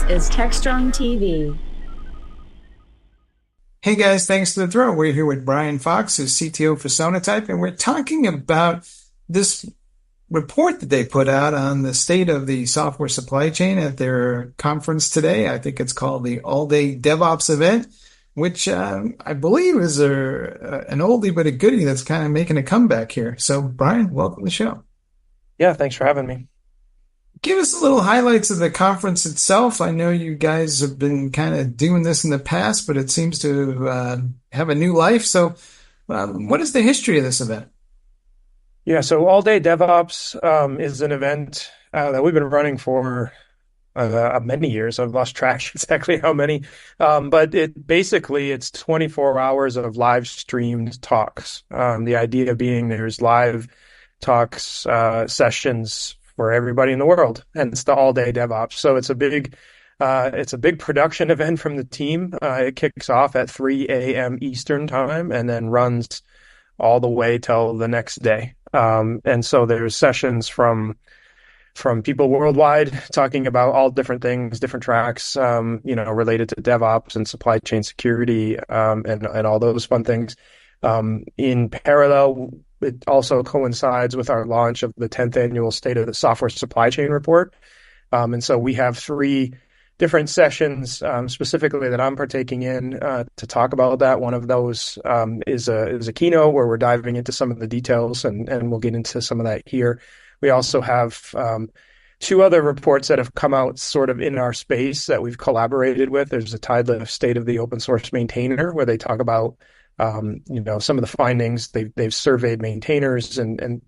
Is Techstrong TV. Hey guys, thanks for the throw. We're here with Brian Fox, who's CTO for Sonatype, and we're talking about this report that they put out on the state of the software supply chain at their conference today. I think it's called the All-Day DevOps event, which I believe is an oldie but a goodie that's kind of making a comeback here. So Brian, welcome to the show. Yeah, thanks for having me. Give us a little highlights of the conference itself. I know you guys have been kind of doing this in the past, but it seems to have a new life. So what is the history of this event? Yeah, so All Day DevOps is an event that we've been running for many years. I've lost track exactly how many. But it's 24 hours of live streamed talks. The idea being there's live talks, sessions for everybody in the world, and it's the All-Day DevOps. So it's a big production event from the team. It kicks off at 3 a.m. Eastern time and then runs all the way till the next day. And so there's sessions from people worldwide talking about all different things, different tracks, related to DevOps and supply chain security, and all those fun things. In parallel, it also coincides with our launch of the 10th annual State of the Software Supply Chain report. And so we have 3 different sessions, specifically that I'm partaking in to talk about that. One of those is a keynote where we're diving into some of the details, and we'll get into some of that here. We also have two other reports that have come out sort of in our space that we've collaborated with. There's a Tidelift State of the Open Source Maintainer, where they talk about some of the findings. They've surveyed maintainers and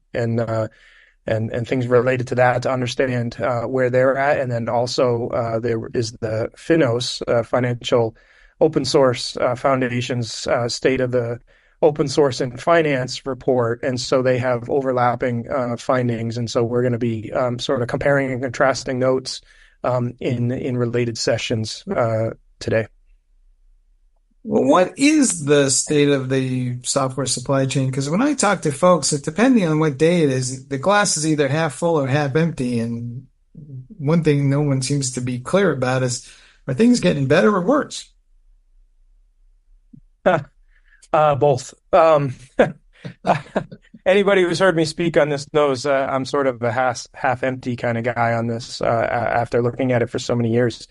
things related to that to understand where they're at. And then also there is the FINOS, Financial Open Source Foundation's State of the Open Source and Finance report. And so they have overlapping findings. And so we're going to be sort of comparing and contrasting notes in related sessions today. Well, what is the state of the software supply chain? Because when I talk to folks, depending on what day it is, the glass is either half full or half empty. And one thing no one seems to be clear about is, are things getting better or worse? Both. Anybody who's heard me speak on this knows I'm sort of a half empty kind of guy on this after looking at it for so many years.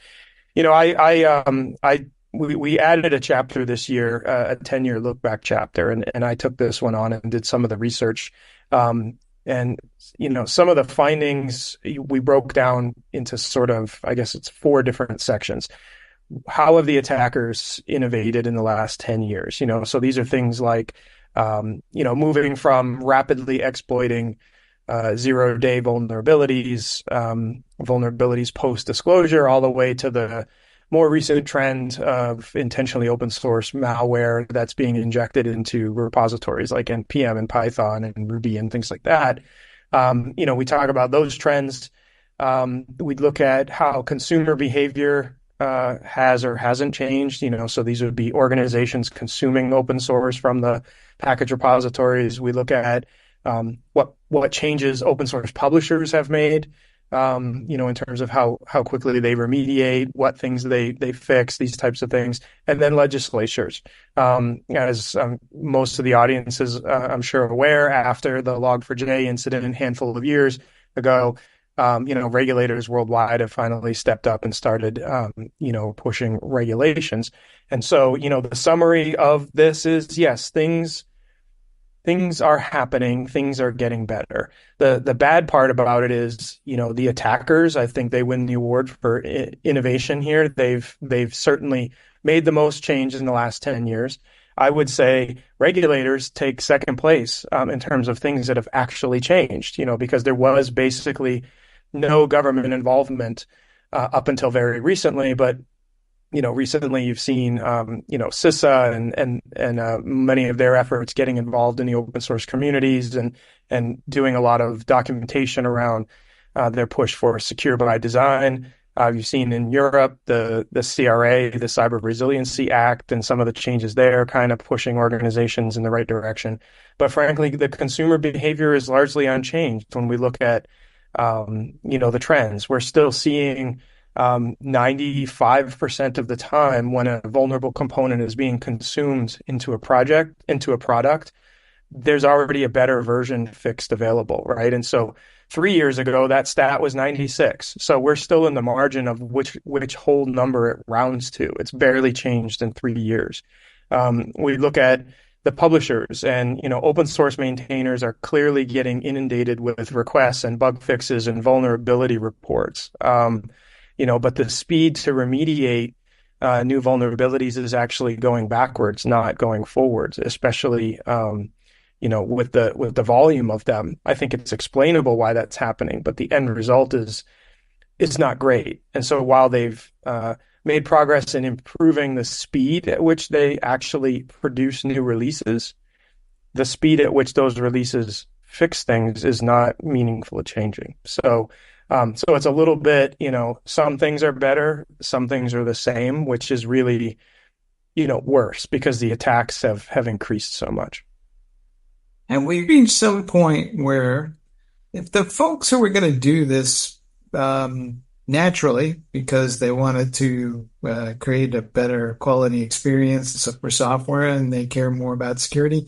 We added a chapter this year, a 10-year look back chapter, and I took this one on and did some of the research. And some of the findings we broke down into sort of, I guess it's 4 different sections. How have the attackers innovated in the last 10 years? So these are things like, moving from rapidly exploiting zero-day vulnerabilities, vulnerabilities post-disclosure, all the way to the more recent trend of intentionally open source malware that's being injected into repositories like NPM and Python and Ruby and things like that. We talk about those trends. We look at how consumer behavior has or hasn't changed. So these would be organizations consuming open source from the package repositories. We look at what changes open source publishers have made. In terms of how quickly they remediate, what things they fix, these types of things, and then legislatures. As most of the audience is, I'm sure, aware, after the Log4j incident a handful of years ago, regulators worldwide have finally stepped up and started, pushing regulations. And so, the summary of this is, yes, things are happening, things are getting better. The bad part about it is, the attackers, I think they win the award for innovation here. They've certainly made the most change in the last 10 years. I would say regulators take second place in terms of things that have actually changed, because there was basically no government involvement up until very recently. But recently you've seen, CISA and many of their efforts getting involved in the open source communities and doing a lot of documentation around their push for secure by design. You've seen in Europe the CRA, the Cyber Resiliency Act, and some of the changes there kind of pushing organizations in the right direction. But frankly, the consumer behavior is largely unchanged when we look at the trends. We're still seeing 95% of the time when a vulnerable component is being consumed into a product, there's already a better version fixed available, right? And so 3 years ago, that stat was 96. So we're still in the margin of which whole number it rounds to. It's barely changed in 3 years. We look at the publishers, and open source maintainers are clearly getting inundated with requests and bug fixes and vulnerability reports. But the speed to remediate new vulnerabilities is actually going backwards, not going forwards, especially with the volume of them. I think it's explainable why that's happening, but the end result is not great. And so while they've made progress in improving the speed at which they actually produce new releases, the speed at which those releases fix things is not meaningfully changing. So it's a little bit, some things are better, some things are the same, which is really, worse because the attacks have increased so much. And we reached some point where if the folks who were going to do this naturally, because they wanted to create a better quality experience for software and they care more about security,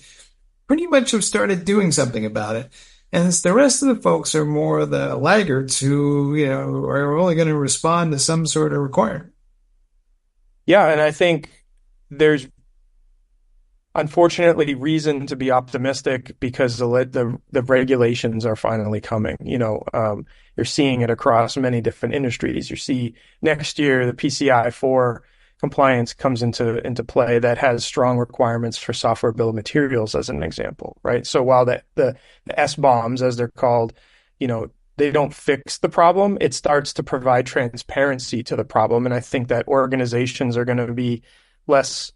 pretty much have started doing something about it. And it's the rest of the folks are more the laggards who, are only going to respond to some sort of requirement. Yeah, and I think there's unfortunately reason to be optimistic because the regulations are finally coming. You're seeing it across many different industries. You see next year the PCI 4 compliance comes into play that has strong requirements for software bill of materials as an example, right? So while the SBOMs, as they're called, they don't fix the problem, it starts to provide transparency to the problem. And I think that organizations are going to be less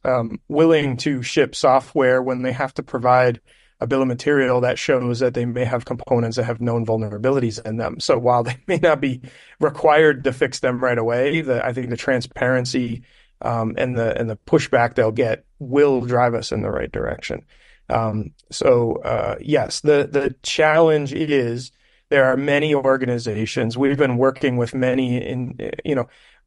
willing to ship software when they have to provide a bill of material that shows that they may have components that have known vulnerabilities in them. So while they may not be required to fix them right away, I think the transparency and the pushback they'll get will drive us in the right direction. Yes, the challenge is there are many organizations. We've been working with many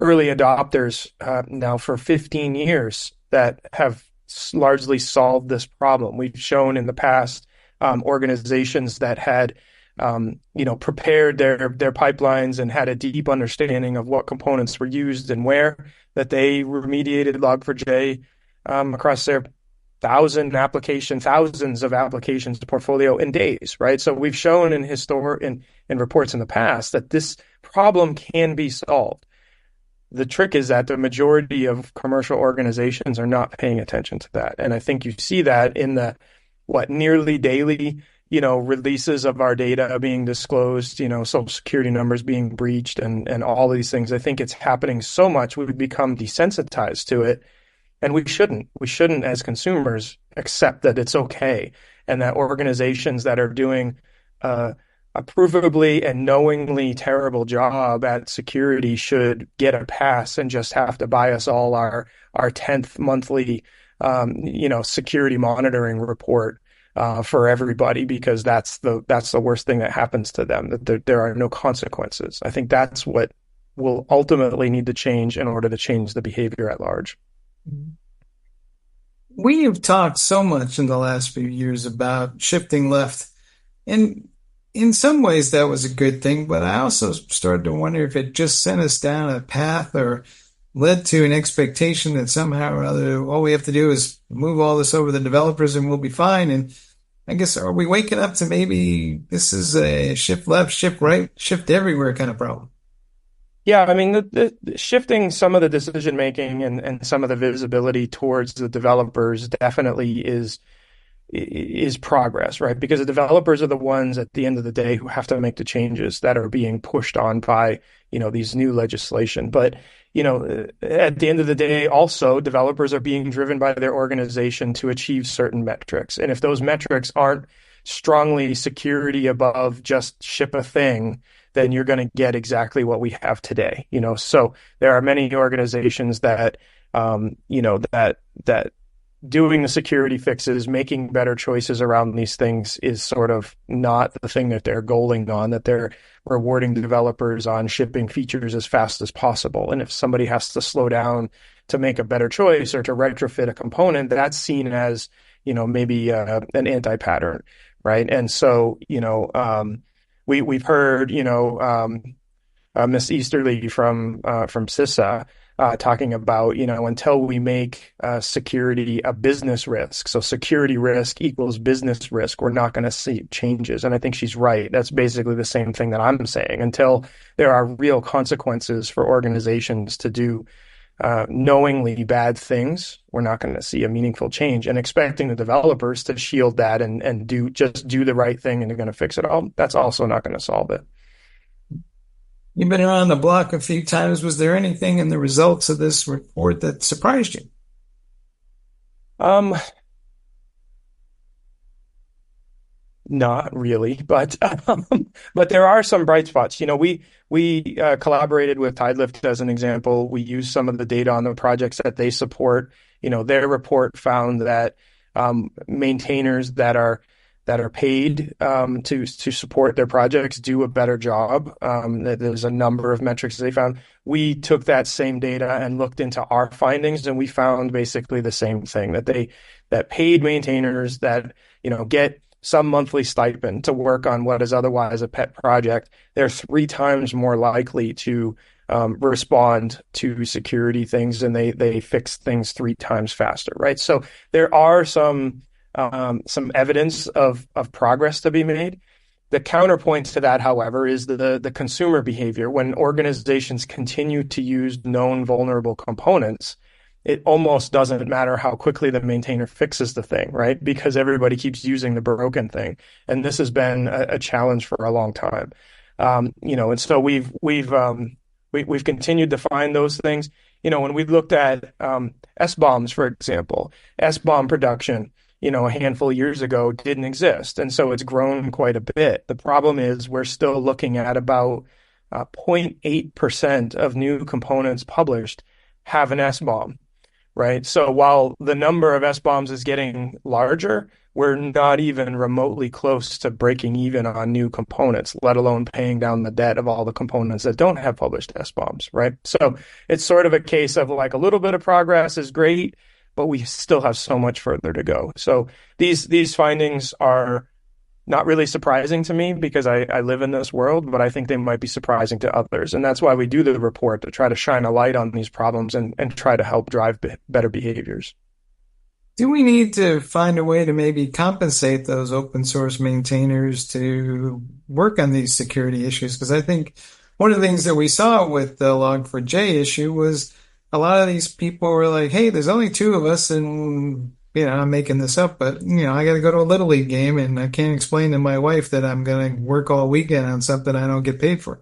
early adopters now for 15 years that have largely solved this problem. We've shown in the past organizations that had prepared their pipelines and had a deep understanding of what components were used and where, that they remediated Log4j across their thousands of applications portfolio in days, right? So we've shown in reports in the past that this problem can be solved. The trick is that the majority of commercial organizations are not paying attention to that. And I think you see that in the nearly daily releases of our data being disclosed, social security numbers being breached and all these things. I think it's happening so much we've become desensitized to it. And we shouldn't as consumers accept that it's okay, and that organizations that are doing a provably and knowingly terrible job at security should get a pass and just have to buy us all our 10th monthly security monitoring report for everybody, because that's the worst thing that happens to them, that there are no consequences. I think that's what will ultimately need to change in order to change the behavior at large. We have talked so much in the last few years about shifting left, and in some ways that was a good thing, but I also started to wonder if it just sent us down a path or led to an expectation that somehow or other all we have to do is move all this over to the developers and we'll be fine. And I guess, are we waking up to maybe this is a shift left, shift right, shift everywhere kind of problem? Yeah, I mean, the shifting some of the decision making and some of the visibility towards the developers definitely is progress, right? Because the developers are the ones at the end of the day who have to make the changes that are being pushed on by these new legislation. But at the end of the day, also developers are being driven by their organization to achieve certain metrics, and if those metrics aren't strongly security above just ship a thing, then you're going to get exactly what we have today. So there are many organizations that, that doing the security fixes, making better choices around these things is sort of not the thing that they're goaling on, that they're rewarding developers on shipping features as fast as possible. And if somebody has to slow down to make a better choice or to retrofit a component, that's seen as, maybe an anti-pattern, right? And so, we've heard, Miss Easterly from CISA talking about, until we make security a business risk, so security risk equals business risk, we're not going to see changes. And I think she's right. That's basically the same thing that I'm saying. Until there are real consequences for organizations to do knowingly bad things, we're not going to see a meaningful change. And expecting the developers to shield that and do the right thing and they're going to fix it all, that's also not going to solve it. You've been around the block a few times. Was there anything in the results of this report that surprised you? Not really, but there are some bright spots. We collaborated with Tidelift as an example. We used some of the data on the projects that they support. Their report found that maintainers that are paid to support their projects do a better job. There's a number of metrics they found. We took that same data and looked into our findings, and we found basically the same thing, that paid maintainers that get some monthly stipend to work on what is otherwise a pet project, they're 3 times more likely to respond to security things, and they fix things 3 times faster, right? So there are some evidence of progress to be made. The counterpoint to that, however, is the consumer behavior. When organizations continue to use known vulnerable components, it almost doesn't matter how quickly the maintainer fixes the thing, right? Because everybody keeps using the broken thing, and this has been a challenge for a long time. And so we've continued to find those things. When we looked at S-bombs, for example, S-bomb production, a handful of years ago didn't exist. And so it's grown quite a bit. The problem is we're still looking at about 0.8% of new components published have an S-bomb, right? So while the number of S-bombs is getting larger, we're not even remotely close to breaking even on new components, let alone paying down the debt of all the components that don't have published S-bombs, right? So it's sort of a case of like a little bit of progress is great, but we still have so much further to go. So these findings are not really surprising to me because I live in this world, but I think they might be surprising to others. And that's why we do the report, to try to shine a light on these problems and try to help drive better behaviors. Do we need to find a way to maybe compensate those open source maintainers to work on these security issues? Because I think one of the things that we saw with the Log4j issue was a lot of these people were like, hey, there's only 2 of us, and, I'm making this up, but, I got to go to a Little League game, and I can't explain to my wife that I'm going to work all weekend on something I don't get paid for.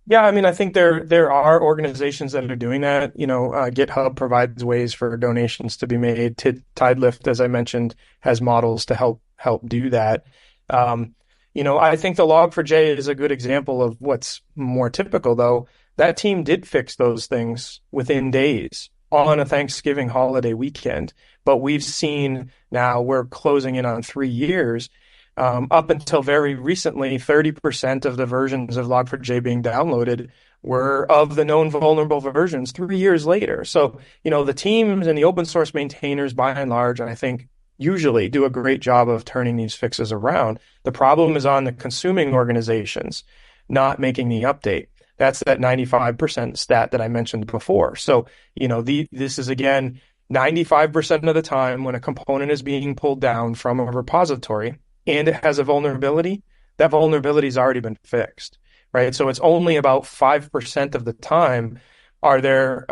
Yeah, I mean, I think there are organizations that are doing that. GitHub provides ways for donations to be made. Tidelift, as I mentioned, has models to help do that. I think the Log4j is a good example of what's more typical, though. That team did fix those things within days on a Thanksgiving holiday weekend. But we've seen now we're closing in on 3 years. Up until very recently, 30% of the versions of Log4j being downloaded were of the known vulnerable versions 3 years later. So, the teams and the open source maintainers, by and large, I think, usually do a great job of turning these fixes around. The problem is on the consuming organizations not making the update. That's that 95% stat that I mentioned before. So, this is, again, 95% of the time when a component is being pulled down from a repository and it has a vulnerability, that vulnerability has already been fixed, right? So it's only about 5% of the time are there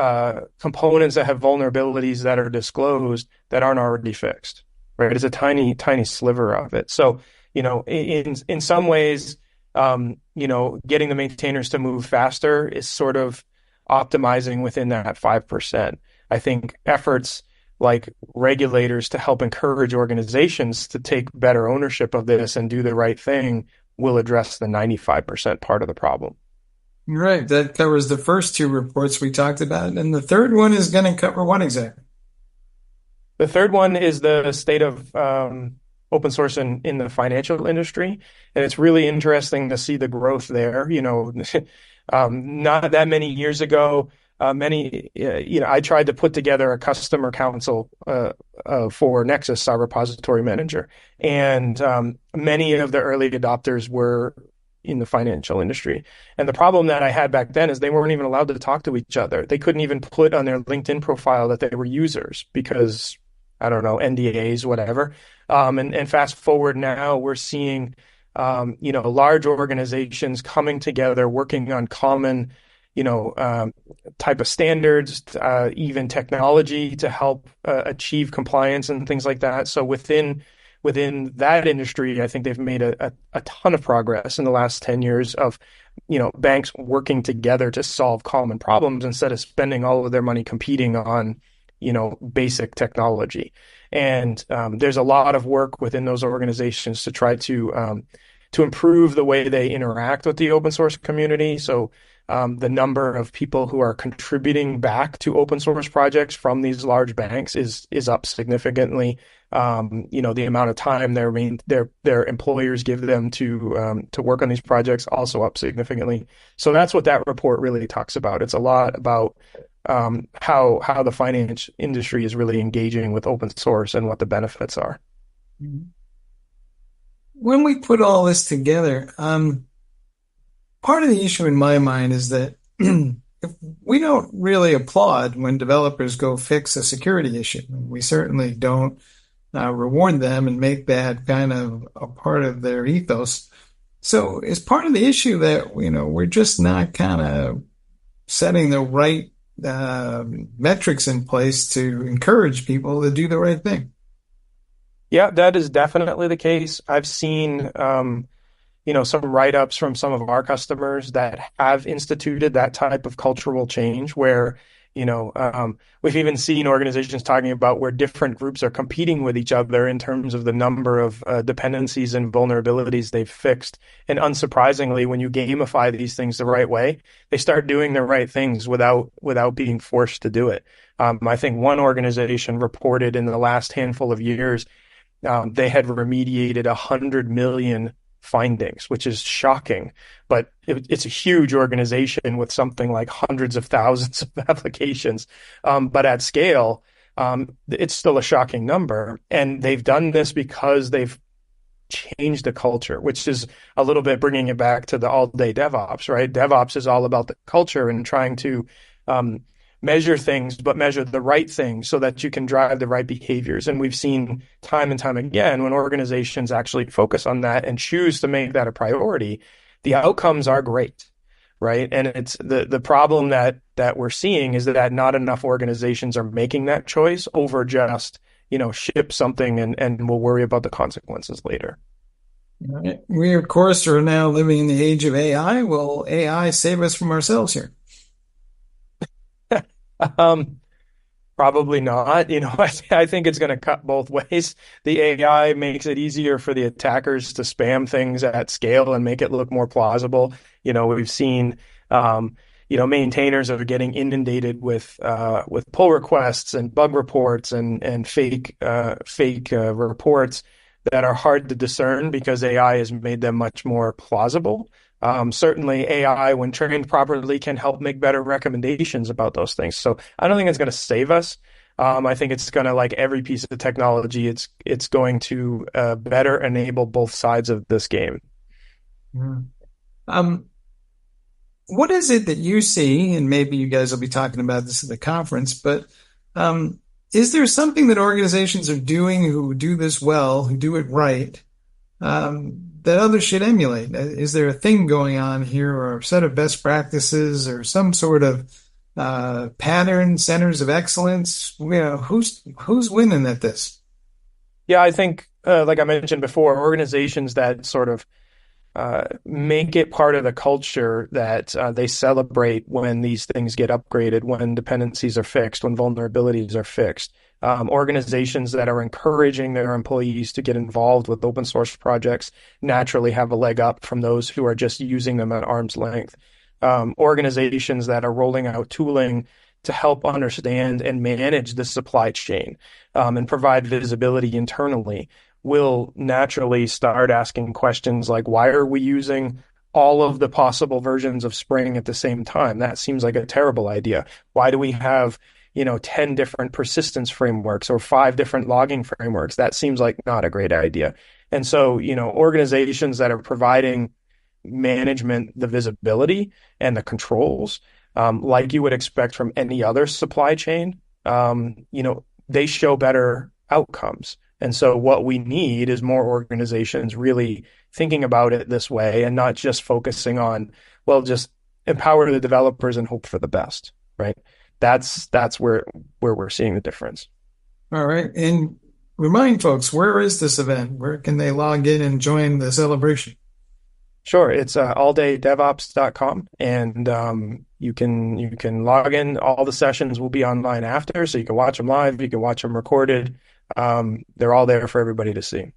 components that have vulnerabilities that are disclosed that aren't already fixed, right? It's a tiny, tiny sliver of it. So, in some ways, getting the maintainers to move faster is sort of optimizing within that 5%. I think efforts like regulators to help encourage organizations to take better ownership of this and do the right thing will address the 95% part of the problem. Right. That covers the first 2 reports we talked about. And the third one is going to cover what exactly? The third one is the state of open source in the financial industry. And it's really interesting to see the growth there. Not that many years ago, I tried to put together a customer council for Nexus, our repository manager. And many of the early adopters were in the financial industry. And the problem that I had back then is they weren't even allowed to talk to each other. They couldn't even put on their LinkedIn profile that they were users because, I don't know, NDAs, whatever. And fast forward now, we're seeing, large organizations coming together, working on common, type of standards, even technology to help achieve compliance and things like that. So within that industry, I think they've made a ton of progress in the last 10 years of, banks working together to solve common problems instead of spending all of their money competing on, basic technology. And there's a lot of work within those organizations to try to improve the way they interact with the open source community. So the number of people who are contributing back to open source projects from these large banks is up significantly. The amount of time their employers give them to work on these projects also up significantly. So that's what that report really talks about. It's a lot about how the finance industry is really engaging with open source and what the benefits are. when we put all this together, part of the issue in my mind is that if we don't really applaud when developers go fix a security issue. We certainly don't reward them and make that kind of a part of their ethos. So is part of the issue that, we're just not kind of setting the right metrics in place to encourage people to do the right thing? Yeah, that is definitely the case. I've seen, some write-ups from some of our customers that have instituted that type of cultural change where, we've even seen organizations talking about where different groups are competing with each other in terms of the number of dependencies and vulnerabilities they've fixed. And unsurprisingly, when you gamify these things the right way, they start doing the right things without being forced to do it. I think one organization reported in the last handful of years, they had remediated 100 million findings, which is shocking, but it's a huge organization with something like hundreds of thousands of applications. But at scale, it's still a shocking number. And they've done this because they've changed the culture, which is a little bit bringing it back to the all-day DevOps, right? DevOps is all about the culture and trying to measure things, but measure the right things so that you can drive the right behaviors. And we've seen time and time again when organizations actually focus on that and choose to make that a priority, the outcomes are great, right? And it's the problem that we're seeing is that not enough organizations are making that choice over just, ship something and we'll worry about the consequences later. Right. We, of course, are now living in the age of AI. Will AI save us from ourselves here? Probably not. I think it's going to cut both ways. The AI makes it easier for the attackers to spam things at scale and make it look more plausible. We've seen, maintainers are getting inundated with pull requests and bug reports and fake reports that are hard to discern because AI has made them much more plausible. Certainly AI, when trained properly, can help make better recommendations about those things. So I don't think it's going to save us. I think it's going to, like every piece of technology, it's going to better enable both sides of this game. What is it that you see, and maybe you guys will be talking about this at the conference, but is there something that organizations are doing who do this well, who do it right, that others should emulate? Is there a thing going on here, or a set of best practices, or some sort of pattern, centers of excellence? Who's winning at this? Yeah, I think, like I mentioned before, organizations that sort of make it part of the culture that they celebrate when these things get upgraded, when dependencies are fixed, when vulnerabilities are fixed. Organizations that are encouraging their employees to get involved with open source projects naturally have a leg up from those who are just using them at arm's length. Organizations that are rolling out tooling to help understand and manage the supply chain and provide visibility internally will naturally start asking questions like, why are we using all of the possible versions of Spring at the same time? That seems like a terrible idea. Why do we have 10 different persistence frameworks or 5 different logging frameworks? That seems like not a great idea. And so, organizations that are providing management, the visibility and the controls, like you would expect from any other supply chain, they show better outcomes. And so what we need is more organizations really thinking about it this way and not just focusing on, just empower the developers and hope for the best, right? That's where we're seeing the difference. All right. And remind folks, where is this event? Where can they log in and join the celebration? Sure. It's alldaydevops.com, and you can log in. All the sessions will be online after, so you can watch them live, you can watch them recorded. They're all there for everybody to see.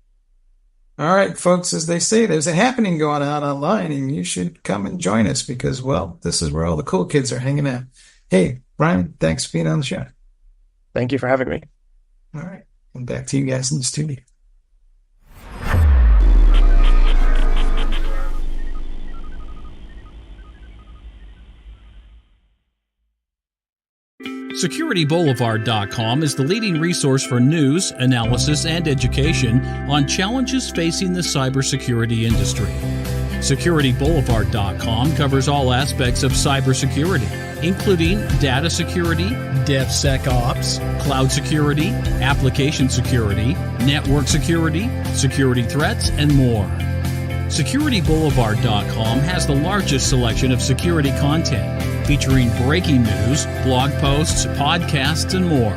All right, folks, as they say, there's a happening going on online, and you should come and join us because, this is where all the cool kids are hanging out. Hey, Brian, thanks for being on the show. Thank you for having me. All right. And back to you guys in the studio. SecurityBoulevard.com is the leading resource for news, analysis, and education on challenges facing the cybersecurity industry. SecurityBoulevard.com covers all aspects of cybersecurity, including data security, DevSecOps, cloud security, application security, network security, security threats, and more. SecurityBoulevard.com has the largest selection of security content, featuring breaking news, blog posts, podcasts, and more.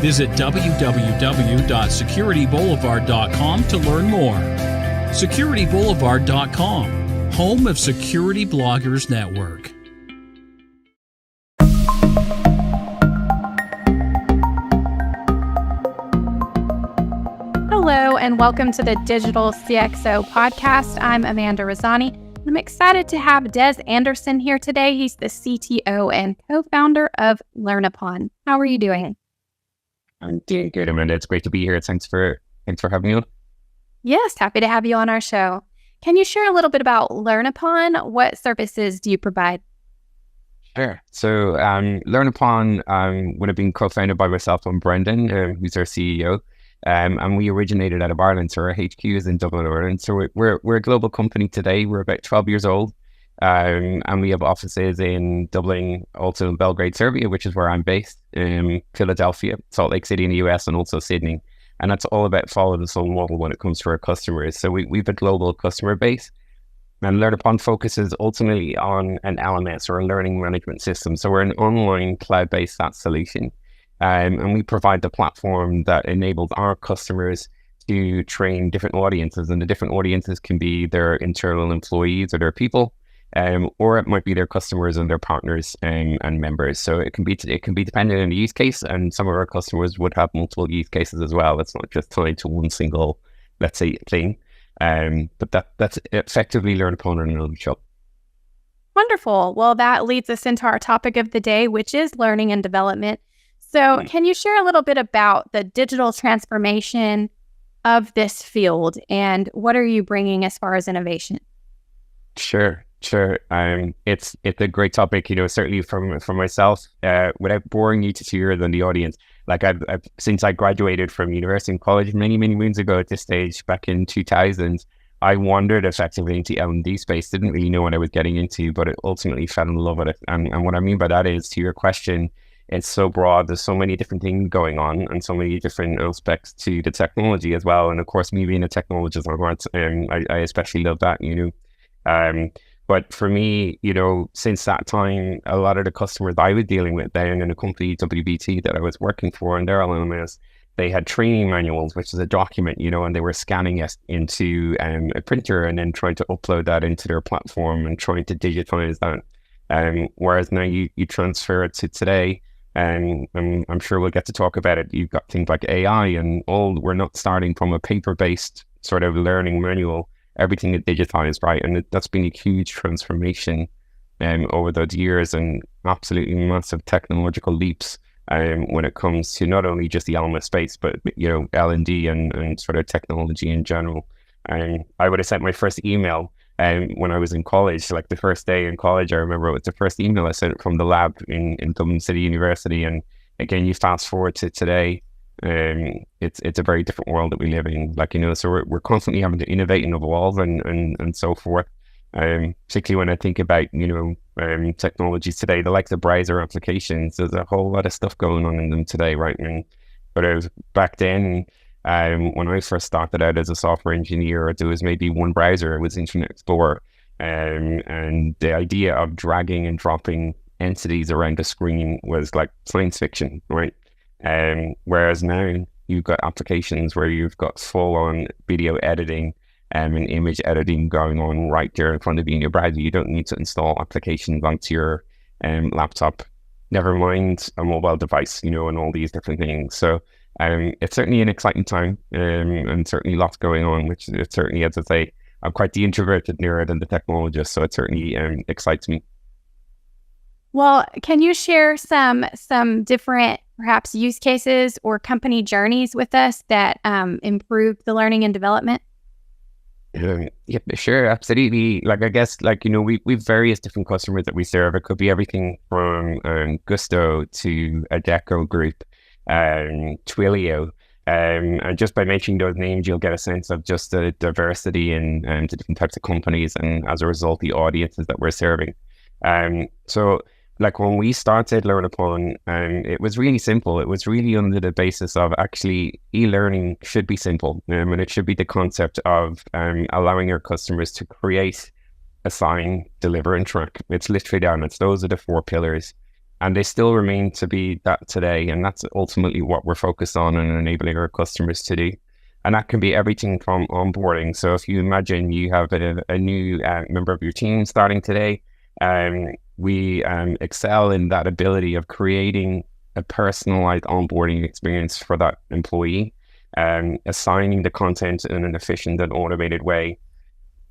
Visit www.securityboulevard.com to learn more. SecurityBoulevard.com, home of Security Bloggers Network. Hello, and welcome to the Digital CXO podcast. I'm Amanda Rosani. I'm excited to have Des Anderson here today. He's the CTO and co-founder of LearnUpon. How are you doing? I'm doing good, Amanda. It's great to be here. Thanks for having me on. Yes, happy to have you on our show. Can you share a little bit about LearnUpon? What services do you provide? Sure. So LearnUpon would have been co-founded by myself and Brendan, who's our CEO. And we originated out of Ireland, so our HQ is in Dublin, Ireland. So we're a global company today. We're about 12 years old, and we have offices in Dublin, also in Belgrade, Serbia, which is where I'm based, Philadelphia, Salt Lake City in the US, and also Sydney. And that's all about follow the sun model when it comes to our customers. So we've a global customer base, and LearnUpon focuses ultimately on an LMS, or a learning management system. So we're an online cloud-based SaaS solution. And we provide the platform that enables our customers to train different audiences, and the different audiences can be their internal employees or their people, or it might be their customers and their partners and members. So it can be dependent on the use case, and some of our customers would have multiple use cases as well. It's not just tied to one single, let's say, thing. But that's effectively LearnUpon in a nutshell. Wonderful. Well, that leads us into our topic of the day, which is learning and development. So can you share a little bit about the digital transformation of this field, and what are you bringing as far as innovation? Sure. It's a great topic, certainly for myself, without boring you to tears on the audience. Like I've since I graduated from university and college many moons ago at this stage, back in 2000, I wandered effectively into the L&D space, didn't really know what I was getting into, but it ultimately fell in love with it. And what I mean by that is, to your question, it's so broad. There's so many different things going on, and so many different aspects to the technology as well. And of course, me being a technologist at heart, I especially love that, But for me, since that time, a lot of the customers I was dealing with then in the company WBT that I was working for, and their LMS, they had training manuals, which is a document, and they were scanning it into a printer and then trying to upload that into their platform and trying to digitize that. Whereas now you transfer it to today, and I'm sure we'll get to talk about it. You've got things like AI and all. We're not starting from a paper-based sort of learning manual. Everything is digitized, right? And that's been a huge transformation over those years, and absolutely massive technological leaps when it comes to not only just the LMS space, but L&D and sort of technology in general. And I would have sent my first email when I was in college, like the first day in college. I remember it was the first email I sent from the lab in Dublin City University. And again, you fast forward to today, it's a very different world that we live in. So we're constantly having to innovate and evolve and so forth. Particularly when I think about technologies today, the likes of browser applications, there's a whole lot of stuff going on in them today, right? But back then, when I first started out as a software engineer, there was maybe one browser. It was Internet Explorer, and the idea of dragging and dropping entities around the screen was like science fiction, right? Whereas now you've got applications where you've got full-on video editing and image editing going on right there in front of you in your browser. You don't need to install applications onto your laptop, never mind a mobile device, and all these different things. So it's certainly an exciting time, and certainly lots going on, which it certainly, as I say, I'm quite the introverted nerd and the technologist, so it certainly excites me. Well, can you share some different perhaps use cases or company journeys with us that improve the learning and development? Yeah, sure, absolutely. Like I guess, like we've various different customers that we serve. It could be everything from Gusto to Adecco Group, Twilio, and just by mentioning those names, you'll get a sense of just the diversity in the different types of companies, and as a result, the audiences that we're serving. So like when we started Learn Upon, it was really simple. It was really under the basis of actually e-learning should be simple, and it should be the concept of allowing your customers to create, assign, deliver, and track. It's literally down. Those are the 4 pillars, and they still remain to be that today. And that's ultimately what we're focused on and enabling our customers to do. And that can be everything from onboarding. So if you imagine you have a new member of your team starting today, we excel in that ability of creating a personalized onboarding experience for that employee, assigning the content in an efficient and automated way,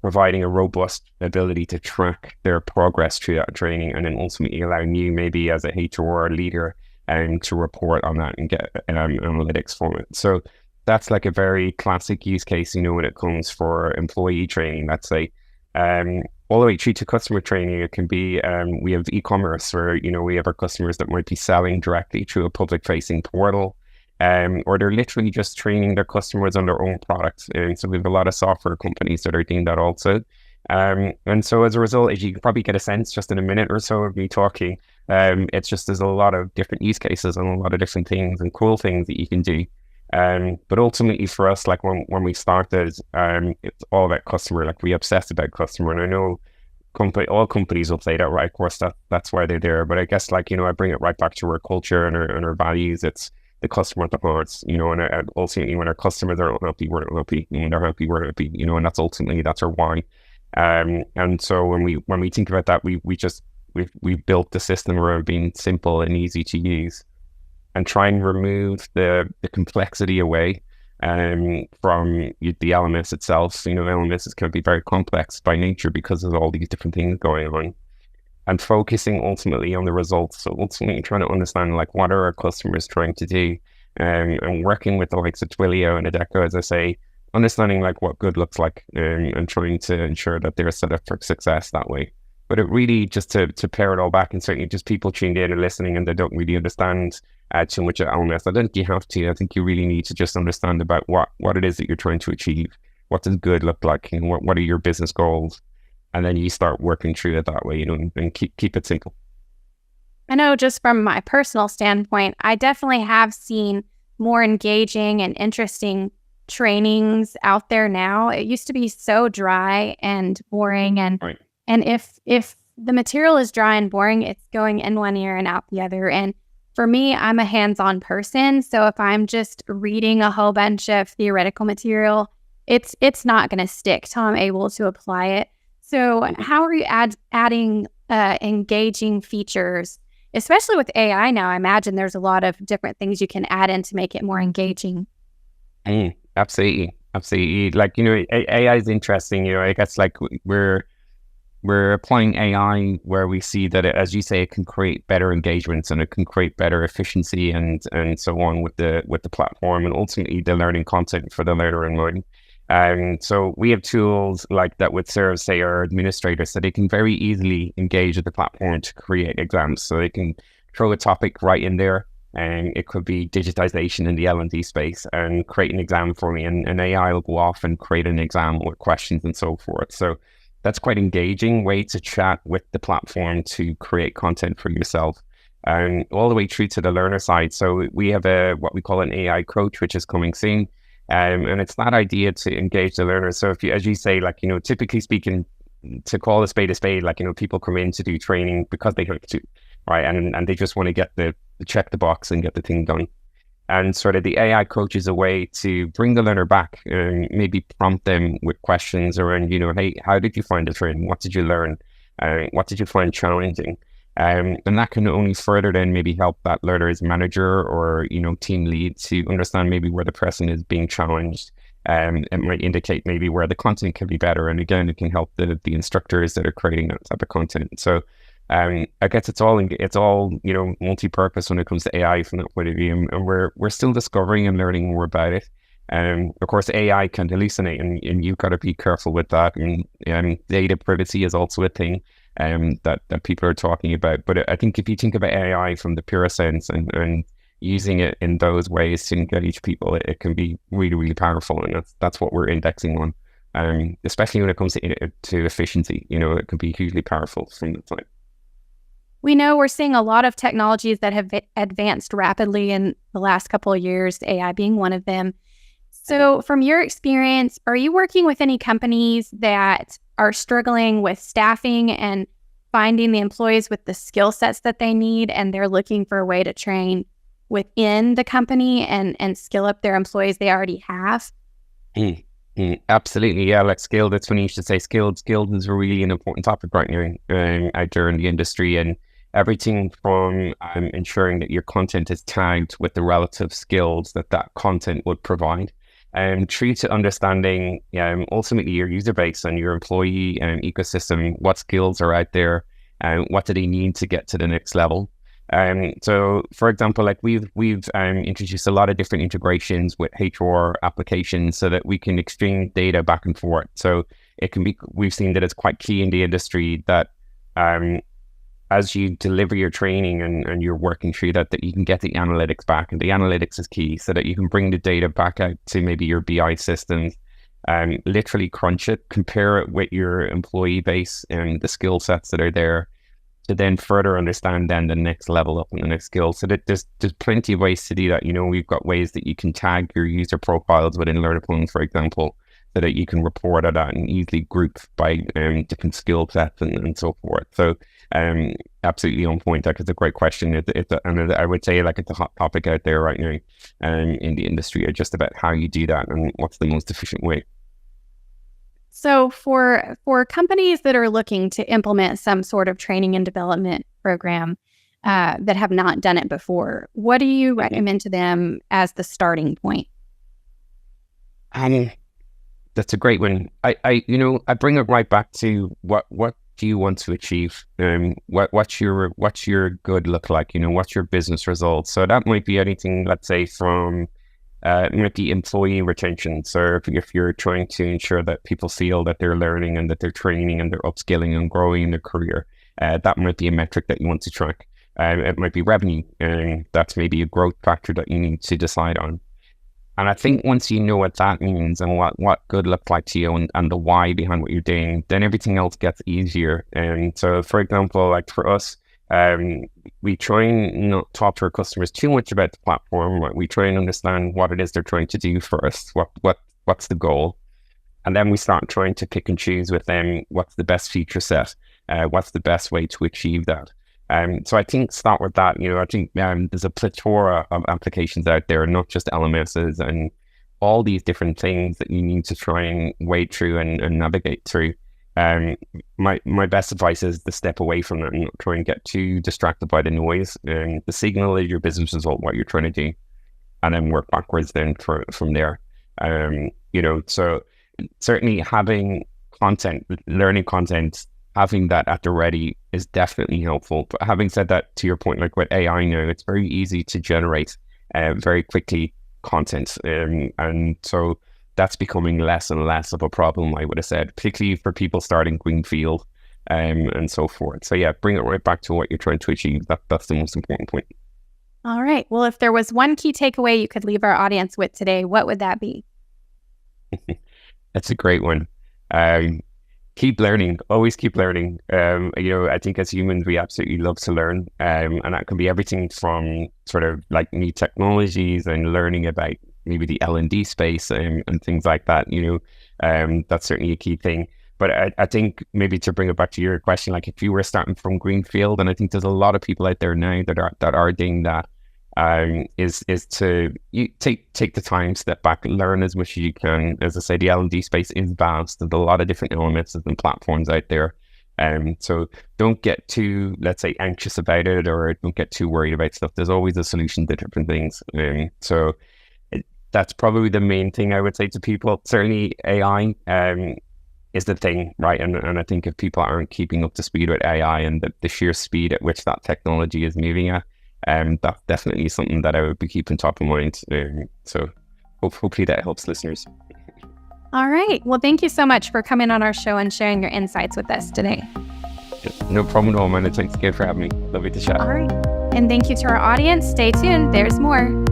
providing a robust ability to track their progress through that training, and then ultimately allowing you maybe as a HR leader to report on that and get analytics from it. So that's like a very classic use case, when it comes for employee training. That's like all the way through to customer training. It can be, we have e-commerce where, we have our customers that might be selling directly through a public facing portal, or they're literally just training their customers on their own products. And so we have a lot of software companies that are doing that also. And so as a result, as you can probably get a sense just in a minute or so of me talking, it's just, there's a lot of different use cases and a lot of different things and cool things that you can do. But ultimately for us, like when we started, it's all about customer. Like we obsess about customer, and I know all companies will play that, right? Of course, that's why they're there. But I guess I bring it right back to our culture and our values. It's the customer at the heart, and ultimately when our customers are unhappy, we're unhappy. When they're happy, we're happy, and that's our why. And so when we think about that, we built the system around being simple and easy to use, and try and remove the complexity away from the LMS itself. LMS can be very complex by nature because of all these different things going on, and focusing ultimately on the results. So ultimately trying to understand what are our customers trying to do, and working with the likes of Twilio and Adecco, as I say, understanding what good looks like, and trying to ensure that they're set up for success that way. But it really, just to pare it all back, and certainly just people tuned in and listening and they don't really understand too much of LMS, I don't think you have to. I think you really need to just understand about what it is that you're trying to achieve. What does good look like? What are your business goals? And then you start working through it that way, and keep it simple. I know just from my personal standpoint, I definitely have seen more engaging and interesting trainings out there now. It used to be so dry and boring, and right. And if the material is dry and boring, it's going in one ear and out the other. And for me, I'm a hands-on person. So if I'm just reading a whole bunch of theoretical material, it's not going to stick till I'm able to apply it. So how are you adding engaging features, especially with AI now? I imagine there's a lot of different things you can add in to make it more engaging. Absolutely. AI is interesting. I guess we're applying AI where we see that as you say, it can create better engagements and it can create better efficiency and so on with the platform, and ultimately the learning content for the learner in mind. So we have tools that would serve, say, our administrators, so they can very easily engage with the platform to create exams. So they can throw a topic right in there, and it could be digitization in the L&D space, and create an exam for me, and AI will go off and create an exam with questions and so forth. So that's quite engaging way to chat with the platform to create content for yourself, and all the way through to the learner side. So we have what we call an AI coach, which is coming soon. And it's that idea to engage the learner. So if you, as you say, typically speaking, to call a spade, people come in to do training because they have to, right? And they just want to get check the box and get the thing done. And sort of the AI coach is a way to bring the learner back and maybe prompt them with questions around, hey, how did you find the training? What did you learn? What did you find challenging? And that can only further then maybe help that learner's manager or, team lead to understand maybe where the person is being challenged. It might indicate maybe where the content can be better. And again, it can help the instructors that are creating that type of content. So I guess it's all multi-purpose when it comes to AI from that point of view, and we're still discovering and learning more about it. Of course, AI can hallucinate, and you've got to be careful with that. And data privacy is also a thing that people are talking about. But I think if you think about AI from the pure sense and using it in those ways to engage people, it can be really, really powerful, and that's what we're indexing on. Especially when it comes to efficiency, it can be hugely powerful from the time. We know we're seeing a lot of technologies that have advanced rapidly in the last couple of years, AI being one of them. So from your experience, are you working with any companies that are struggling with staffing and finding the employees with the skill sets that they need, and they're looking for a way to train within the company and skill up their employees they already have? Absolutely, yeah. Like skilled, it's funny you should say skilled. Skilled is really an important topic right now out there in the industry, and everything from ensuring that your content is tagged with the relative skills that content would provide, through to understanding ultimately your user base and your employee ecosystem, what skills are out there, and what do they need to get to the next level. So, for example, like we've introduced a lot of different integrations with HR applications so that we can exchange data back and forth. So it can be, we've seen that it's quite key in the industry that as you deliver your training and you're working through that you can get the analytics back, and the analytics is key so that you can bring the data back out to maybe your BI systems, literally crunch it, compare it with your employee base and the skill sets that are there, to then further understand then the next level up and the next skill. So that there's plenty of ways to do that. We've got ways that you can tag your user profiles within Learnathon, for example, so that you can report on that and easily group by different skill sets and so forth. So absolutely on point. Like, it's a great question. And I would say like it's a hot topic out there right now in the industry, just about how you do that and what's the most efficient way. So for companies that are looking to implement some sort of training and development program that have not done it before, what do you recommend to them as the starting point? That's a great one. I bring it right back to what do you want to achieve? What's your good look like? What's your business results? So that might be anything, let's say, from it might be employee retention. So if you're trying to ensure that people feel that they're learning and that they're training and they're upskilling and growing in their career, that might be a metric that you want to track. It might be revenue, and that's maybe a growth factor that you need to decide on. And I think once you know what that means and what good looks like to you and the why behind what you're doing, then everything else gets easier. And so, for example, like for us, we try and not talk to our customers too much about the platform. Right? We try and understand what it is they're trying to do first. What's the goal? And then we start trying to pick and choose with them what's the best feature set, what's the best way to achieve that. So I think start with that. I think there's a plethora of applications out there, not just LMSs and all these different things that you need to try and wade through and navigate through. My best advice is to step away from that and not try and get too distracted by the noise. The signal is your business result, what you're trying to do, and then work backwards then from there. So certainly having content, learning content, having that at the ready is definitely helpful. But having said that, to your point, like with AI now, it's very easy to generate very quickly content. And so that's becoming less and less of a problem, I would have said, particularly for people starting greenfield and so forth. So yeah, bring it right back to what you're trying to achieve. That's the most important point. All right. Well, if there was one key takeaway you could leave our audience with today, what would that be? That's a great one. Keep learning, always keep learning. I think as humans, we absolutely love to learn. And that can be everything from sort of like new technologies and learning about maybe the L&D space and things like that. That's certainly a key thing. But I think maybe to bring it back to your question, like if you were starting from greenfield, and I think there's a lot of people out there now that are doing that, is to you take the time, step back, learn as much as you can. As I say, the L&D space is vast. There's a lot of different elements and platforms out there. So don't get too, let's say, anxious about it, or don't get too worried about stuff. There's always a solution to different things. So that's probably the main thing I would say to people. Certainly AI is the thing, right? And I think if people aren't keeping up to speed with AI and the sheer speed at which that technology is moving at, that's definitely something that I would be keeping top of mind. So hopefully that helps listeners. All right. Well, thank you so much for coming on our show and sharing your insights with us today. No problem at all, man. Thanks again for having me. Lovely to chat. All right. And thank you to our audience. Stay tuned. There's more.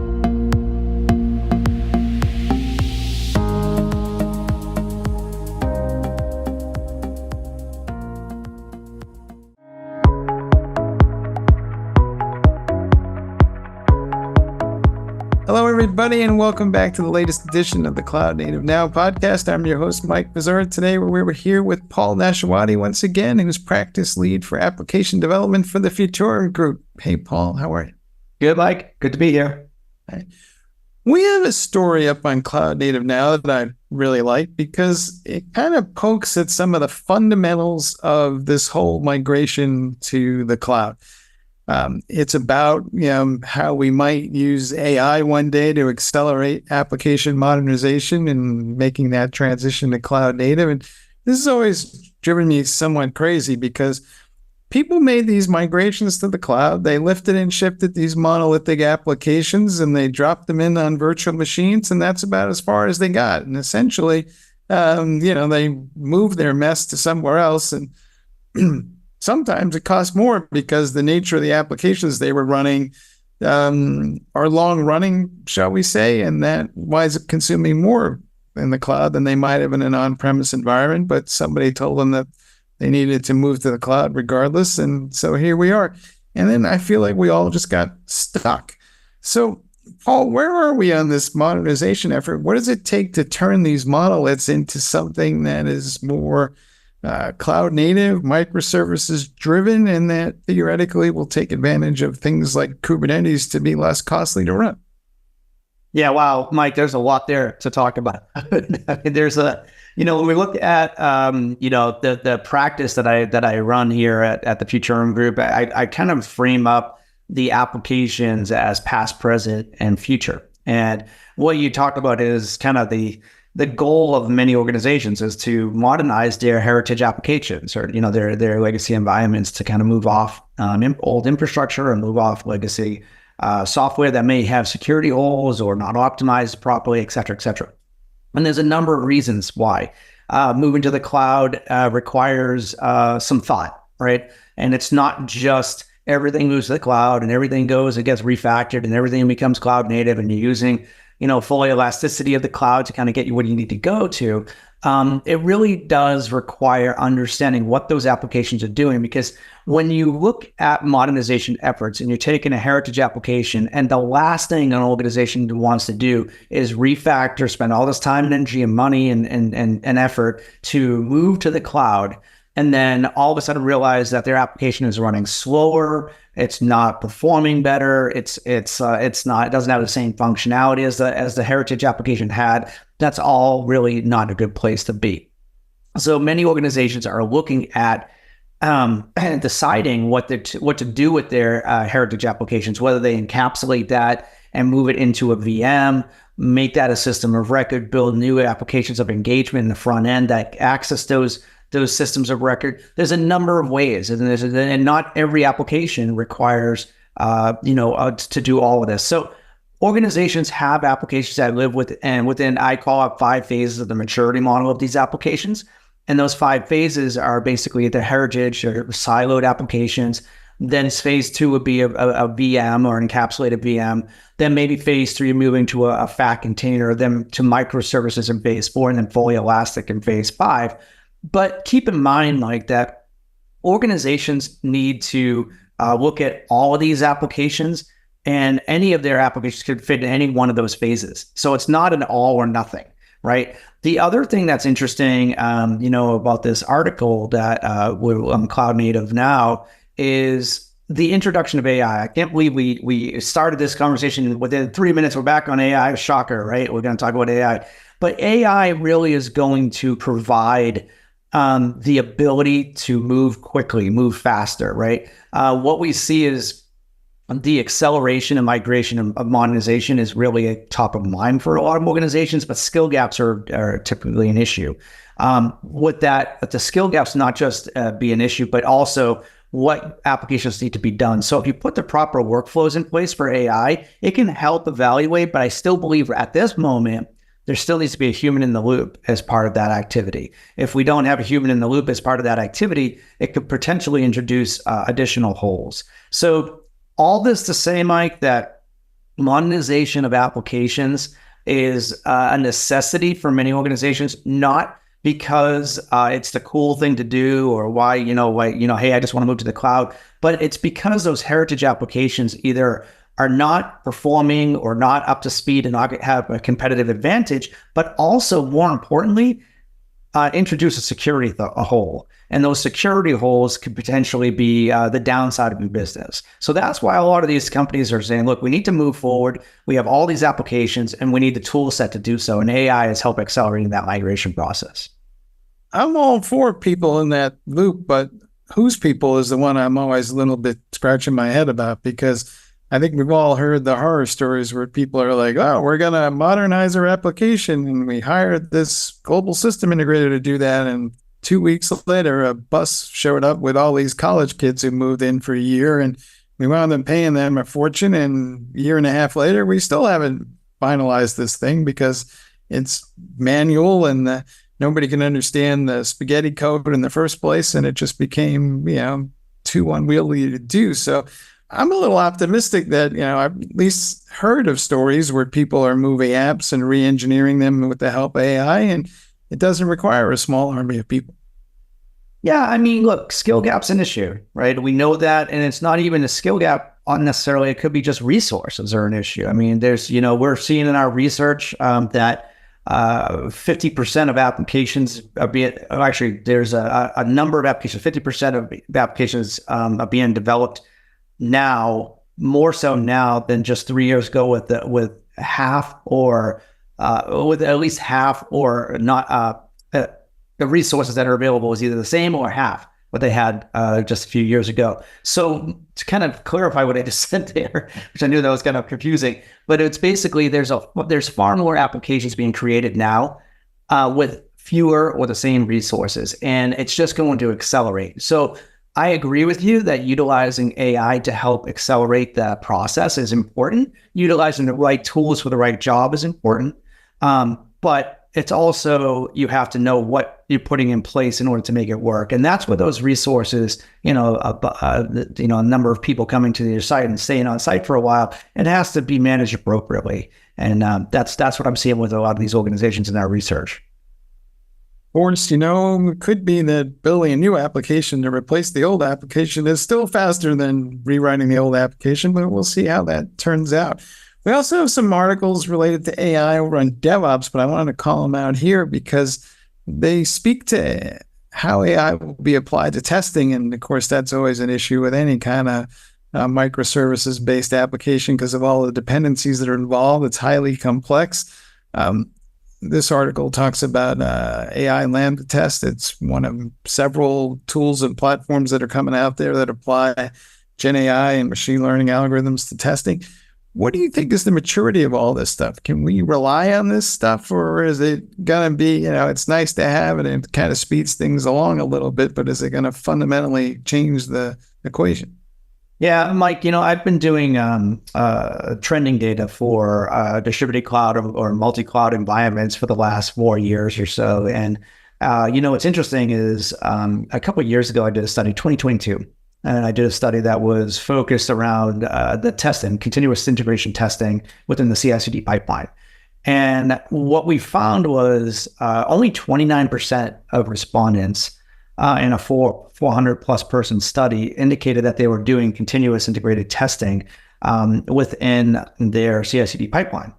Hello, everybody, and welcome back to the latest edition of the Cloud Native Now podcast. I'm your host, Mike Vizora. Today, we're here with Paul Nashawati once again, who's practice lead for application development for the Futura Group. Hey, Paul, how are you? Good, Mike. Good to be here. Hi. We have a story up on Cloud Native Now that I really like because it kind of pokes at some of the fundamentals of this whole migration to the cloud. It's about how we might use AI one day to accelerate application modernization and making that transition to cloud native. And this has always driven me somewhat crazy because people made these migrations to the cloud. They lifted and shifted these monolithic applications and they dropped them in on virtual machines, and that's about as far as they got. And essentially, they moved their mess to somewhere else, and sometimes it costs more because the nature of the applications they were running are long running, shall we say, and that winds up consuming more in the cloud than they might have in an on-premise environment. But somebody told them that they needed to move to the cloud regardless. And so here we are. And then I feel like we all just got stuck. So, Paul, where are we on this modernization effort? What does it take to turn these monoliths into something that is more cloud native, microservices driven, and that theoretically will take advantage of things like Kubernetes to be less costly to run? Yeah, wow, Mike, there's a lot there to talk about. There's when we look at, the practice that I run here at the Futura Group, I kind of frame up the applications as past, present, and future. And what you talk about is kind of the goal of many organizations is to modernize their heritage applications or, their legacy environments to kind of move off old infrastructure and move off legacy software that may have security holes or not optimized properly, et cetera, et cetera. And there's a number of reasons why moving to the cloud requires some thought, right? And it's not just everything moves to the cloud and everything it gets refactored and everything becomes cloud native and you're using full elasticity of the cloud to kind of get you what you need to go to. It really does require understanding what those applications are doing, because when you look at modernization efforts and you're taking a heritage application and the last thing an organization wants to do is refactor, spend all this time and energy and money and effort to move to the cloud, and then all of a sudden realize that their application is running slower, it's not performing better, it doesn't have the same functionality as the heritage application had. That's all really not a good place to be. So many organizations are looking at and deciding what to do with their heritage applications, whether they encapsulate that and move it into a VM, make that a system of record, build new applications of engagement in the front end that access those systems of record. There's a number of ways, and not every application requires, to do all of this. So organizations have applications that live within, I call it 5 phases of the maturity model of these applications. And those 5 phases are basically the heritage or siloed applications. Then phase 2 would be a VM or an encapsulated VM. Then maybe phase 3, moving to a fat container, then to microservices in phase 4, and then fully elastic in phase 5. But keep in mind, like, that organizations need to look at all of these applications, and any of their applications could fit in any one of those phases. So it's not an all or nothing, right? The other thing that's interesting, about this article that we're Cloud Native Now is the introduction of AI. I can't believe we started this conversation within 3 minutes. We're back on AI. Shocker, right? We're going to talk about AI. But AI really is going to provide the ability to move quickly, move faster, right? What we see is the acceleration and migration of modernization is really a top of mind for a lot of organizations, but skill gaps are typically an issue. With that, the skill gaps not just be an issue, but also what applications need to be done. So if you put the proper workflows in place for AI, it can help evaluate, but I still believe at this moment, there still needs to be a human in the loop as part of that activity. If we don't have a human in the loop as part of that activity, it could potentially introduce additional holes. So all this to say, Mike, that monetization of applications is a necessity for many organizations, not because it's the cool thing to do or why, hey, I just want to move to the cloud, but it's because those heritage applications either are not performing or not up to speed and not have a competitive advantage, but also more importantly, introduce a security hole. And those security holes could potentially be the downside of your business. So that's why a lot of these companies are saying, look, we need to move forward. We have all these applications and we need the tool set to do so. And AI is helping accelerating that migration process. I'm all for people in that loop, but whose people is the one I'm always a little bit scratching my head about, because I think we've all heard the horror stories where people are like, oh, we're going to modernize our application. And we hired this global system integrator to do that. And 2 weeks later, a bus showed up with all these college kids who moved in for a year. And we wound up paying them a fortune. And a year and a half later, we still haven't finalized this thing because it's manual and nobody can understand the spaghetti code in the first place. And it just became, too unwieldy to do. So I'm a little optimistic that, I've at least heard of stories where people are moving apps and re-engineering them with the help of AI, and it doesn't require a small army of people. Yeah, I mean, look, skill gap's an issue, right? We know that, and it's not even a skill gap unnecessarily. It could be just resources are an issue. I mean, there's, we're seeing in our research that 50% of applications are being, actually, there's a number of applications, 50% of applications are being developed now, more so now than just 3 years ago, with half or with at least half or not the resources that are available is either the same or half what they had just a few years ago. So to kind of clarify what I just said there, which I knew that was kind of confusing, but it's basically there's far more applications being created now with fewer or the same resources, and it's just going to accelerate. So I agree with you that utilizing AI to help accelerate the process is important. Utilizing the right tools for the right job is important. But it's also, you have to know what you're putting in place in order to make it work. And that's what those resources, a number of people coming to your site and staying on site for a while, it has to be managed appropriately. And that's what I'm seeing with a lot of these organizations in our research. Of course, it could be that building a new application to replace the old application is still faster than rewriting the old application, but we'll see how that turns out. We also have some articles related to AI over on DevOps, but I wanted to call them out here because they speak to how AI will be applied to testing. And of course, that's always an issue with any kind of microservices-based application because of all the dependencies that are involved. It's highly complex. This article talks about AI Lambda test. It's one of several tools and platforms that are coming out there that apply Gen AI and machine learning algorithms to testing. What do you think is the maturity of all this stuff? Can we rely on this stuff, or is it going to be, it's nice to have and it kind of speeds things along a little bit, but is it going to fundamentally change the equation? Yeah, Mike, I've been doing trending data for distributed cloud or multi-cloud environments for the last 4 years or so. And, what's interesting is a couple of years ago, I did a study, 2022, and I did a study that was focused around the testing, continuous integration testing within the CI/CD pipeline. And what we found was only 29% of respondents in a 400 plus person study indicated that they were doing continuous integrated testing within their CI/CD pipeline.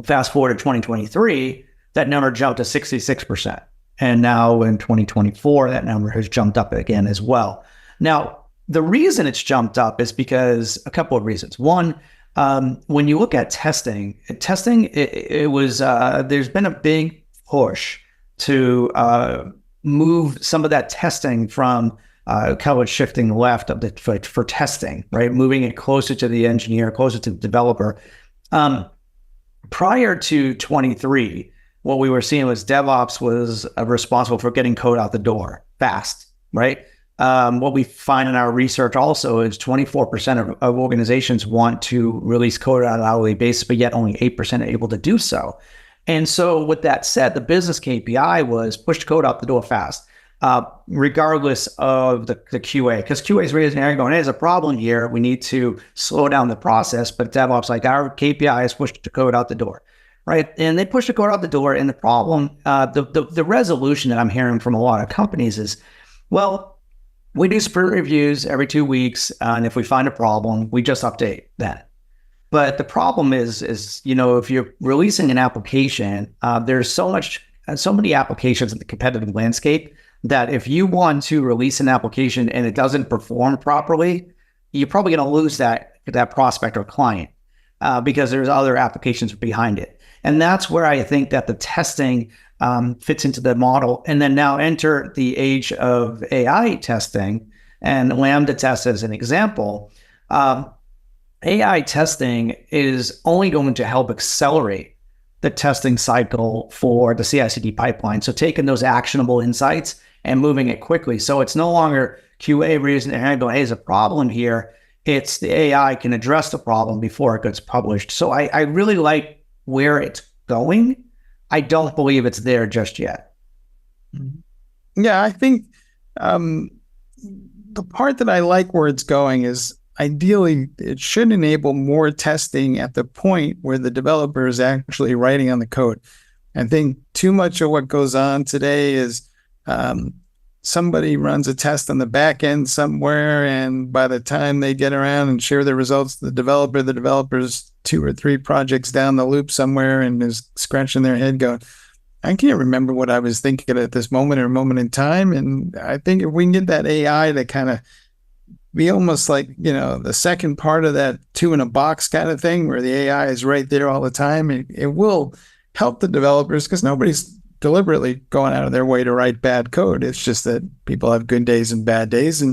Fast forward to 2023, that number jumped to 66%. And now in 2024, that number has jumped up again as well. Now, the reason it's jumped up is because a couple of reasons. One, when you look at testing, it was there's been a big push to move some of that testing from kind of shifting left of for testing, right? Moving it closer to the engineer, closer to the developer. Prior to 23, what we were seeing was DevOps was responsible for getting code out the door fast, right? what we find in our research also is 24% of organizations want to release code on an hourly basis, but yet only 8% are able to do so. And so with that said, the business KPI was push code out the door fast, regardless of the QA, because QA is raising their hand going, hey, there's a problem here. We need to slow down the process. But DevOps, like, our KPI is push the code out the door, right? And they push the code out the door. And the problem, the resolution that I'm hearing from a lot of companies is, well, we do sprint reviews every 2 weeks. And if we find a problem, we just update that. But the problem is, if you're releasing an application, there's so many applications in the competitive landscape that if you want to release an application and it doesn't perform properly, you're probably going to lose that prospect or client because there's other applications behind it. And that's where I think that the testing fits into the model. And then now enter the age of AI testing and Lambda test as an example. AI testing is only going to help accelerate the testing cycle for the CI/CD pipeline. So taking those actionable insights and moving it quickly. So it's no longer QA raising their hand going, hey, there's a problem here. It's the AI can address the problem before it gets published. So I really like where it's going. I don't believe it's there just yet. Yeah, I think the part that I like where it's going is ideally it should enable more testing at the point where the developer is actually writing on the code. I think too much of what goes on today is somebody runs a test on the back end somewhere, and by the time they get around and share the results to the developer's 2 or 3 projects down the loop somewhere and is scratching their head going, I can't remember what I was thinking at this moment in time. And I think if we can get that AI to kind of be almost like, the second part of that 2 in a box kind of thing where the AI is right there all the time, it will help the developers because nobody's deliberately going out of their way to write bad code. It's just that people have good days and bad days,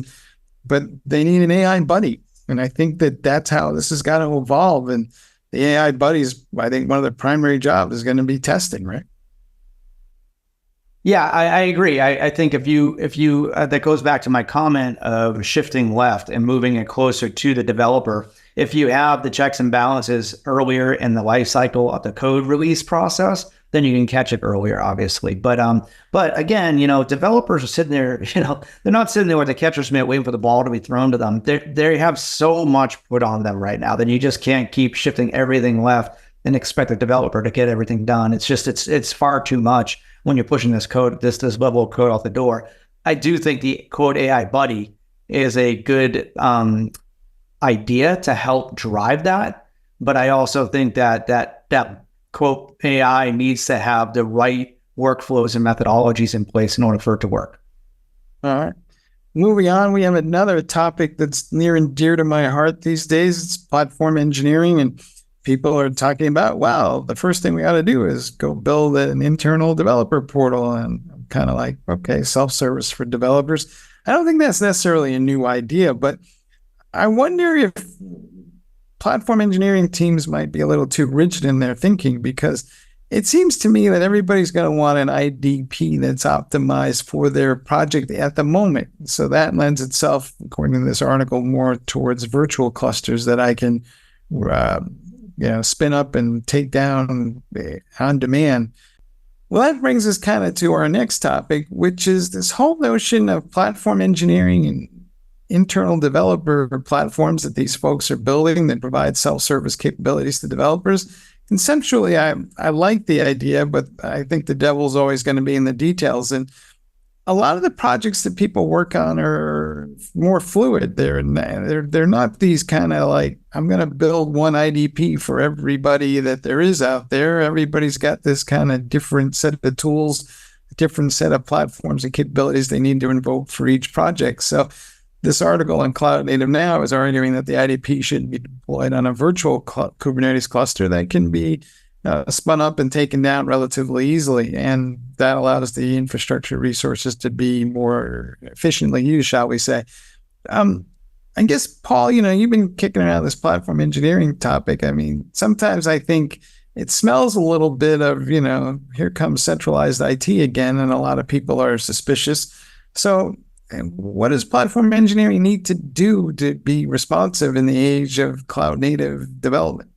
but they need an AI buddy. And I think that's how this has got to evolve. And the AI buddies, I think one of their primary jobs is going to be testing, right? Yeah, I agree. I think if you that goes back to my comment of shifting left and moving it closer to the developer. If you have the checks and balances earlier in the life cycle of the code release process, then you can catch it earlier, obviously. But again, developers are sitting there, they're not sitting there with the catcher's mitt waiting for the ball to be thrown to them. They have so much put on them right now that you just can't keep shifting everything left and expect the developer to get everything done. It's just, it's far too much when you're pushing this level of code out the door. I do think the quote AI buddy is a good idea to help drive that. But I also think that quote AI needs to have the right workflows and methodologies in place in order for it to work. All right. Moving on, we have another topic that's near and dear to my heart these days. It's platform engineering, and people are talking about, wow, the first thing we got to do is go build an internal developer portal. And I'm kind of like, okay, self-service for developers. I don't think that's necessarily a new idea, but I wonder if platform engineering teams might be a little too rigid in their thinking, because it seems to me that everybody's going to want an IDP that's optimized for their project at the moment. So that lends itself, according to this article, more towards virtual clusters that I can spin up and take down on demand. Well, that brings us kind of to our next topic, which is this whole notion of platform engineering and internal developer platforms that these folks are building that provide self-service capabilities to developers. Conceptually, I like the idea, but I think the devil's always going to be in the details. And a lot of the projects that people work on are more fluid. They're not these kind of like, I'm going to build one IDP for everybody that there is out there. Everybody's got this kind of different set of tools, different set of platforms and capabilities they need to invoke for each project. So this article on Cloud Native Now is arguing that the IDP should be deployed on a virtual Kubernetes cluster that can be spun up and taken down relatively easily. And that allows the infrastructure resources to be more efficiently used, shall we say. I guess, Paul, you've been kicking around this platform engineering topic. I mean, sometimes I think it smells a little bit of, here comes centralized IT again, and a lot of people are suspicious. So And what does platform engineering need to do to be responsive in the age of cloud native development?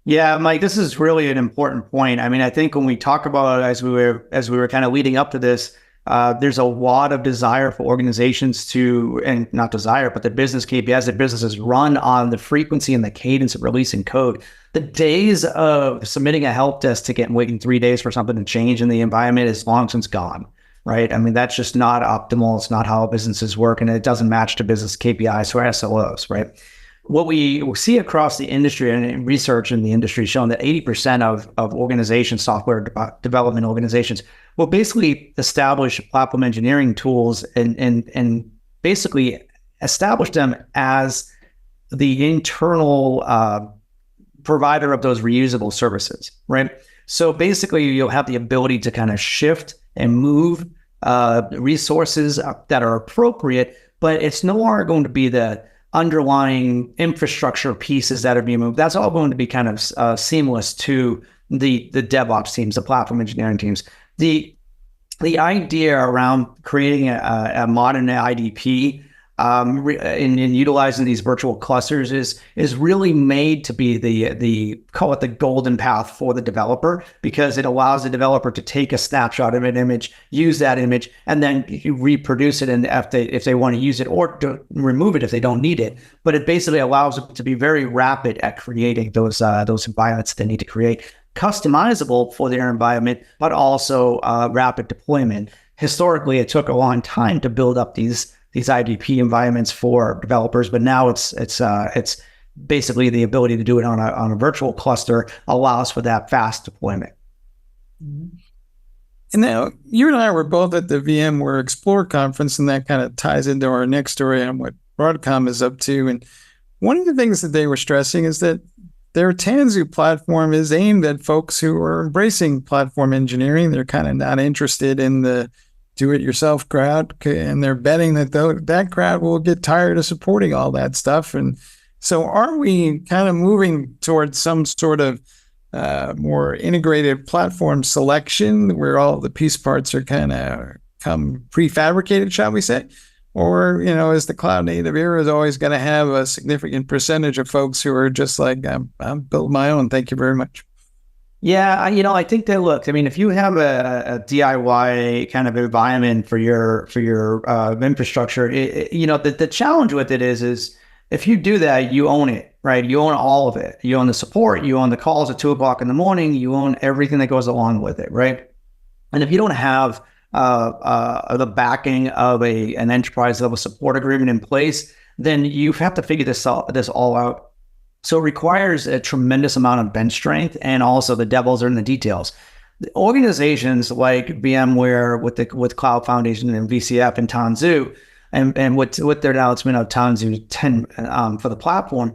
Yeah, Mike, this is really an important point. I mean, I think when we talk about it, as we were kind of leading up to this, there's a lot of desire for organizations to, and not desire, but the business KPIs that businesses run on the frequency and the cadence of releasing code. The days of submitting a help desk ticket and waiting 3 days for something to change in the environment is long since gone, right? I mean, that's just not optimal. It's not how businesses work, and it doesn't match to business KPIs or SLOs, right? What we see across the industry and research in the industry showing that 80% of organizations, software development organizations, will basically establish platform engineering tools and basically establish them as the internal provider of those reusable services, right? So basically, you'll have the ability to kind of shift and move resources that are appropriate, but it's no longer going to be the underlying infrastructure pieces that are being moved. That's all going to be kind of seamless to the DevOps teams, the platform engineering teams. The idea around creating a modern IDP in utilizing these virtual clusters is really made to be the call it the golden path for the developer, because it allows the developer to take a snapshot of an image, use that image, and then reproduce it, and if they want to use it, or to remove it if they don't need it. But it basically allows them to be very rapid at creating those environments they need to create, customizable for their environment, but also rapid deployment. Historically, it took a long time to build up these IDP environments for developers, but now it's basically the ability to do it on a virtual cluster allows for that fast deployment. And now you and I were both at the VMware Explore conference, and that kind of ties into our next story on what Broadcom is up to. And one of the things that they were stressing is that their Tanzu platform is aimed at folks who are embracing platform engineering. They're kind of not interested in the do-it-yourself crowd, and they're betting that that crowd will get tired of supporting all that stuff. And so are we kind of moving towards some sort of more integrated platform selection where all the piece parts are kind of come prefabricated, shall we say? Or, is the cloud native era is always going to have a significant percentage of folks who are just like, I'm built my own, thank you very much? Yeah, I think that, look, I mean, if you have a DIY kind of environment for your infrastructure, the challenge with it is if you do that, you own it, right? You own all of it. You own the support, you own the calls at 2:00 in the morning, you own everything that goes along with it, right? And if you don't have the backing of an enterprise level support agreement in place, then you have to figure this all out. So it requires a tremendous amount of bench strength, and also the devils are in the details. The organizations like VMware with Cloud Foundation and VCF and Tanzu, and with their announcement of Tanzu 10 for the platform,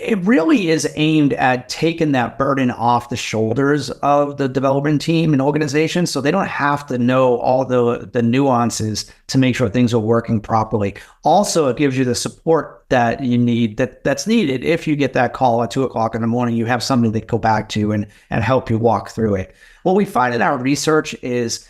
it really is aimed at taking that burden off the shoulders of the development team and organization, so they don't have to know all the nuances to make sure things are working properly. Also, it gives you the support that you need, that's needed. If you get that call at 2:00 in the morning, you have somebody to go back to and help you walk through it. What we find in our research is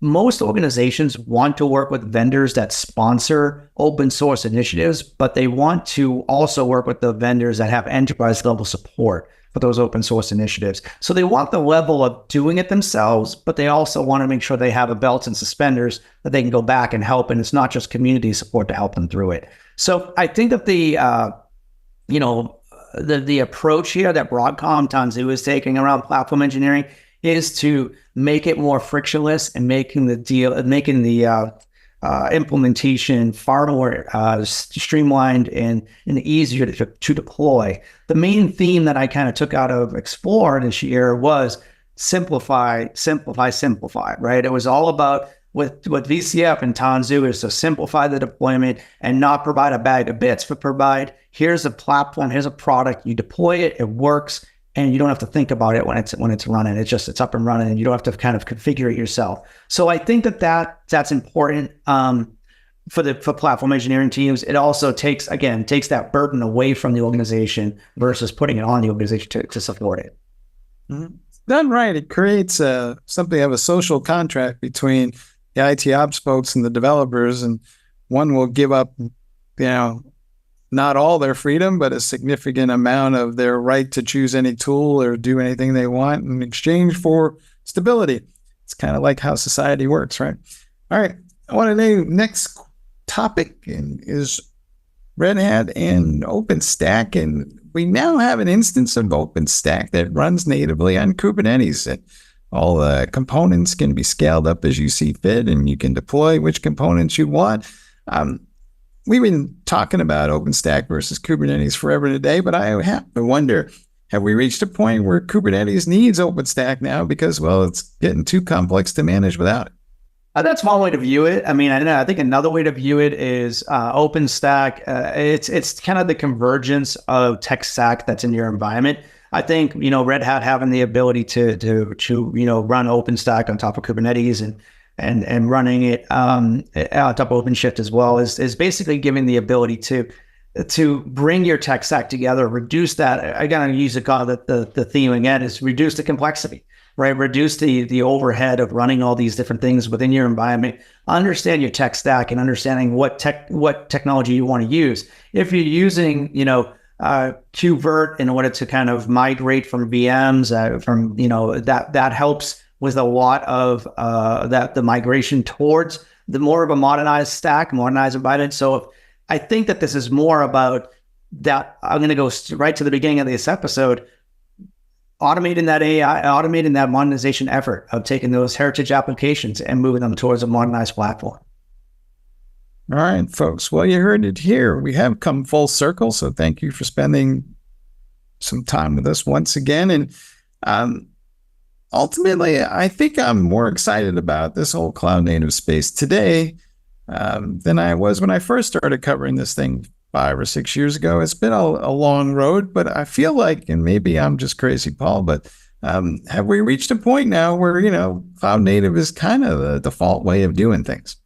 most organizations want to work with vendors that sponsor open source initiatives, but they want to also work with the vendors that have enterprise level support for those open source initiatives. So they want the level of doing it themselves, but they also want to make sure they have a belts and suspenders that they can go back and help. And it's not just community support to help them through it. So I think that the approach here that Broadcom Tanzu is taking around platform engineering is to make it more frictionless and making the implementation far more streamlined and easier to deploy. The main theme that I kind of took out of Explore this year was simplify, simplify, simplify, right? It was all about with VCF and Tanzu is to simplify the deployment and not provide a bag of bits, but provide, here's a platform, here's a product, you deploy it, it works, and you don't have to think about it when it's running. It's up and running, and you don't have to kind of configure it yourself. So I think that's important for platform engineering teams. It also takes that burden away from the organization versus putting it on the organization to support it. Mm-hmm. Done right, it creates something of a social contract between the IT ops folks and the developers, and one will give up, not all their freedom, but a significant amount of their right to choose any tool or do anything they want in exchange for stability. It's kind of like how society works, right? All right. I want to name next topic is Red Hat and OpenStack. And we now have an instance of OpenStack that runs natively on Kubernetes. And all the components can be scaled up as you see fit, and you can deploy which components you want. We've been talking about OpenStack versus Kubernetes forever today, but I have to wonder, have we reached a point where Kubernetes needs OpenStack now because, well, it's getting too complex to manage without it? That's one way to view it. I mean, I think another way to view it is OpenStack. It's kind of the convergence of tech stack that's in your environment. I think, Red Hat having the ability to run OpenStack on top of Kubernetes and running it on top of OpenShift as well is basically giving the ability to bring your tech stack together, reduce that. I gotta use the theme again is reduce the complexity, right? Reduce the overhead of running all these different things within your environment. Understand your tech stack and understanding what technology you want to use. If you're using, KubeVirt in order to kind of migrate from VMs, that helps with a lot of the migration towards the more of a modernized stack, modernized environment. So I think that this is more about that. I'm going to go right to the beginning of this episode, automating that AI, automating that modernization effort of taking those heritage applications and moving them towards a modernized platform. All right, folks. Well, you heard it here. We have come full circle. So thank you for spending some time with us once again. And ultimately, I think I'm more excited about this whole cloud native space today than I was when I first started covering this thing 5 or 6 years ago. It's been a long road, but I feel like, and maybe I'm just crazy, Paul, but have we reached a point now where, cloud native is kind of the default way of doing things?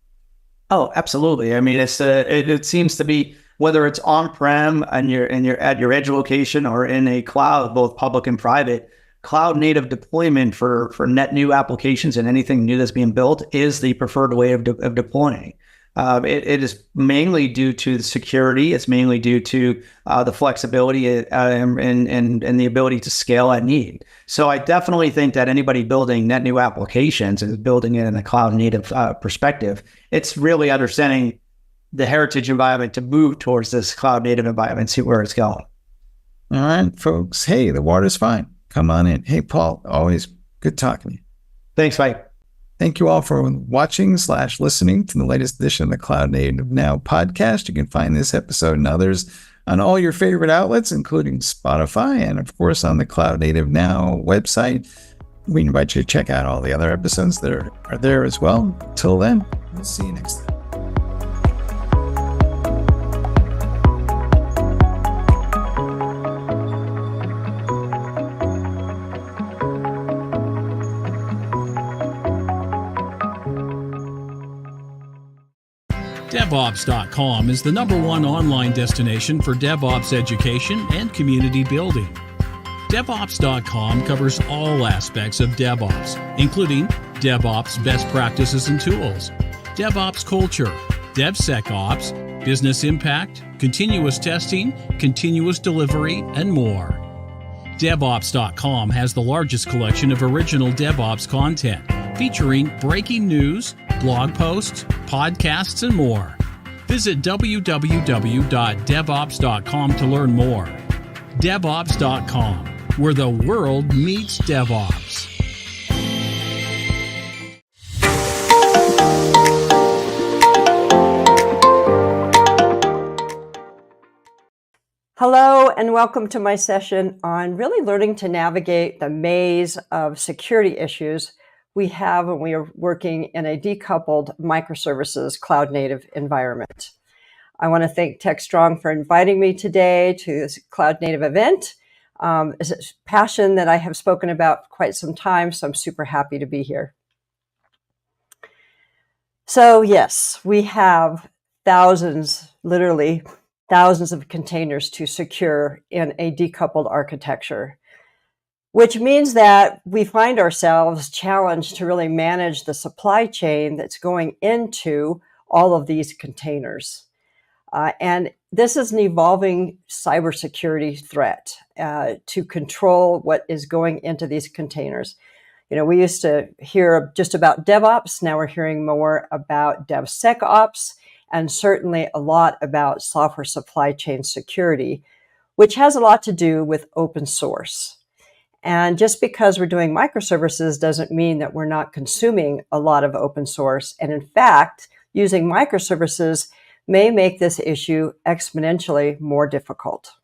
Oh, absolutely. I mean, it seems to be, whether it's on-prem and you're at your edge location or in a cloud, both public and private, cloud native deployment for net new applications and anything new that's being built is the preferred way of deploying. It is mainly due to the security. It's mainly due to the flexibility and the ability to scale at need. So I definitely think that anybody building net new applications is building it in a cloud native perspective. It's really understanding the heritage environment to move towards this cloud native environment, see where it's going. All right, folks. Hey, the water's fine. Come on in. Hey, Paul, always good talking to you. Thanks, Mike. Thank you all for watching/listening to the latest edition of the Cloud Native Now podcast. You can find this episode and others on all your favorite outlets, including Spotify and, of course, on the Cloud Native Now website. We invite you to check out all the other episodes that are there as well. Until then, we'll see you next time. DevOps.com is the #1 online destination for DevOps education and community building. DevOps.com covers all aspects of DevOps, including DevOps best practices and tools, DevOps culture, DevSecOps, business impact, continuous testing, continuous delivery, and more. DevOps.com has the largest collection of original DevOps content, featuring breaking news, blog posts, podcasts, and more. Visit www.devops.com to learn more. DevOps.com, where the world meets DevOps. Hello, and welcome to my session on really learning to navigate the maze of security issues we have when we are working in a decoupled microservices cloud native environment. I want to thank Techstrong for inviting me today to this cloud native event. It's a passion that I have spoken about for quite some time, so I'm super happy to be here. So yes, we have thousands, literally thousands of containers to secure in a decoupled architecture. which means that we find ourselves challenged to really manage the supply chain that's going into all of these containers. And this is an evolving cybersecurity threat to control what is going into these containers. You know, we used to hear just about DevOps. Now we're hearing more about DevSecOps, and certainly a lot about software supply chain security, which has a lot to do with open source. And just because we're doing microservices doesn't mean that we're not consuming a lot of open source. And in fact, using microservices may make this issue exponentially more difficult.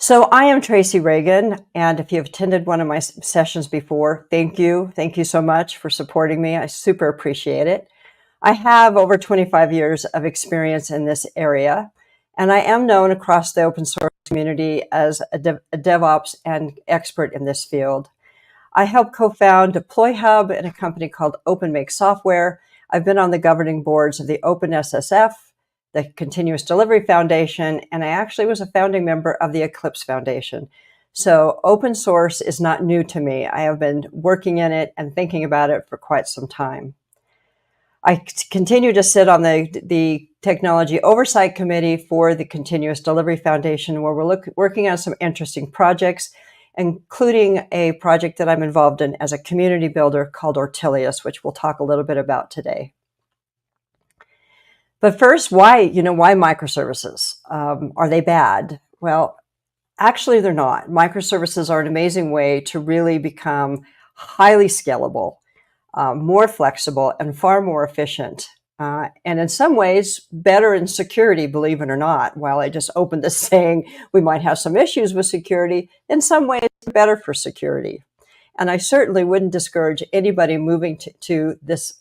So I am Tracy Reagan, and if you've attended one of my sessions before, thank you. Thank you so much for supporting me. I super appreciate it. I have over 25 years of experience in this area, and I am known across the open source community as a DevOps and expert in this field. I helped co-found Deploy Hub and a company called OpenMake Software. I've been on the governing boards of the OpenSSF, the Continuous Delivery Foundation, and I actually was a founding member of the Eclipse Foundation. So open source is not new to me. I have been working in it and thinking about it for quite some time. I continue to sit on the Technology Oversight Committee for the Continuous Delivery Foundation, where we're working on some interesting projects, including a project that I'm involved in as a community builder called Ortelius, which we'll talk a little bit about today. But first, why microservices? Are they bad? Well, actually, they're not. Microservices are an amazing way to really become highly scalable, more flexible, and far more efficient. And in some ways, better in security, believe it or not. While I just opened this saying we might have some issues with security, in some ways, better for security. And I certainly wouldn't discourage anybody moving to this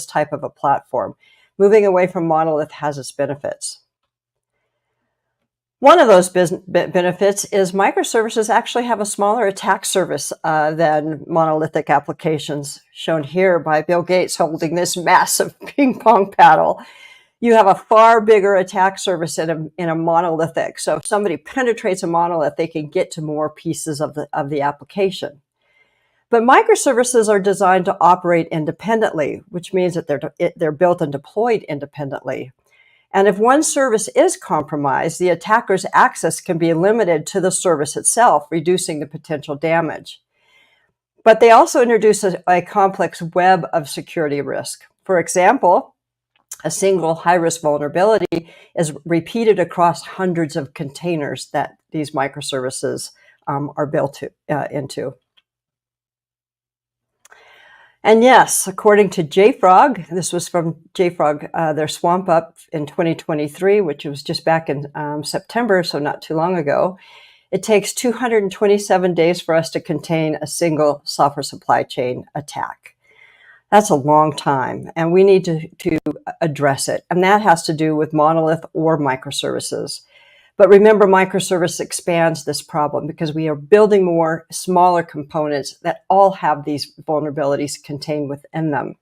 type of a platform. Moving away from monolith has its benefits. One of those benefits is microservices actually have a smaller attack surface than monolithic applications, shown here by Bill Gates holding this massive ping pong paddle. You have a far bigger attack surface in a monolithic. So if somebody penetrates a monolith, they can get to more pieces of the application. But microservices are designed to operate independently, which means that they're built and deployed independently. And if one service is compromised, the attacker's access can be limited to the service itself, reducing the potential damage. But they also introduce a complex web of security risk. For example, a single high-risk vulnerability is repeated across hundreds of containers that these microservices are built into. And yes, according to JFrog, this was from JFrog, their Swamp Up in 2023, which was just back in September, so not too long ago, it takes 227 days for us to contain a single software supply chain attack. That's a long time, and we need to address it. And that has to do with monolith or microservices. But remember, microservice expands this problem because we are building more smaller components that all have these vulnerabilities contained within them.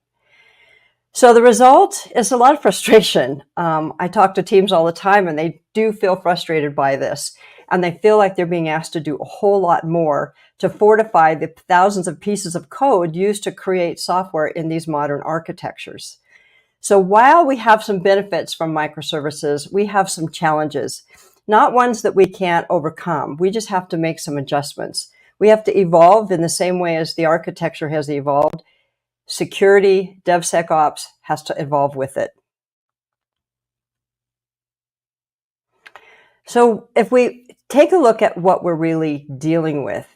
So the result is a lot of frustration. I talk to teams all the time, and they do feel frustrated by this. And they feel like they're being asked to do a whole lot more to fortify the thousands of pieces of code used to create software in these modern architectures. So while we have some benefits from microservices, we have some challenges. Not ones that we can't overcome. We just have to make some adjustments. We have to evolve in the same way as the architecture has evolved. Security, DevSecOps has to evolve with it. So if we take a look at what we're really dealing with,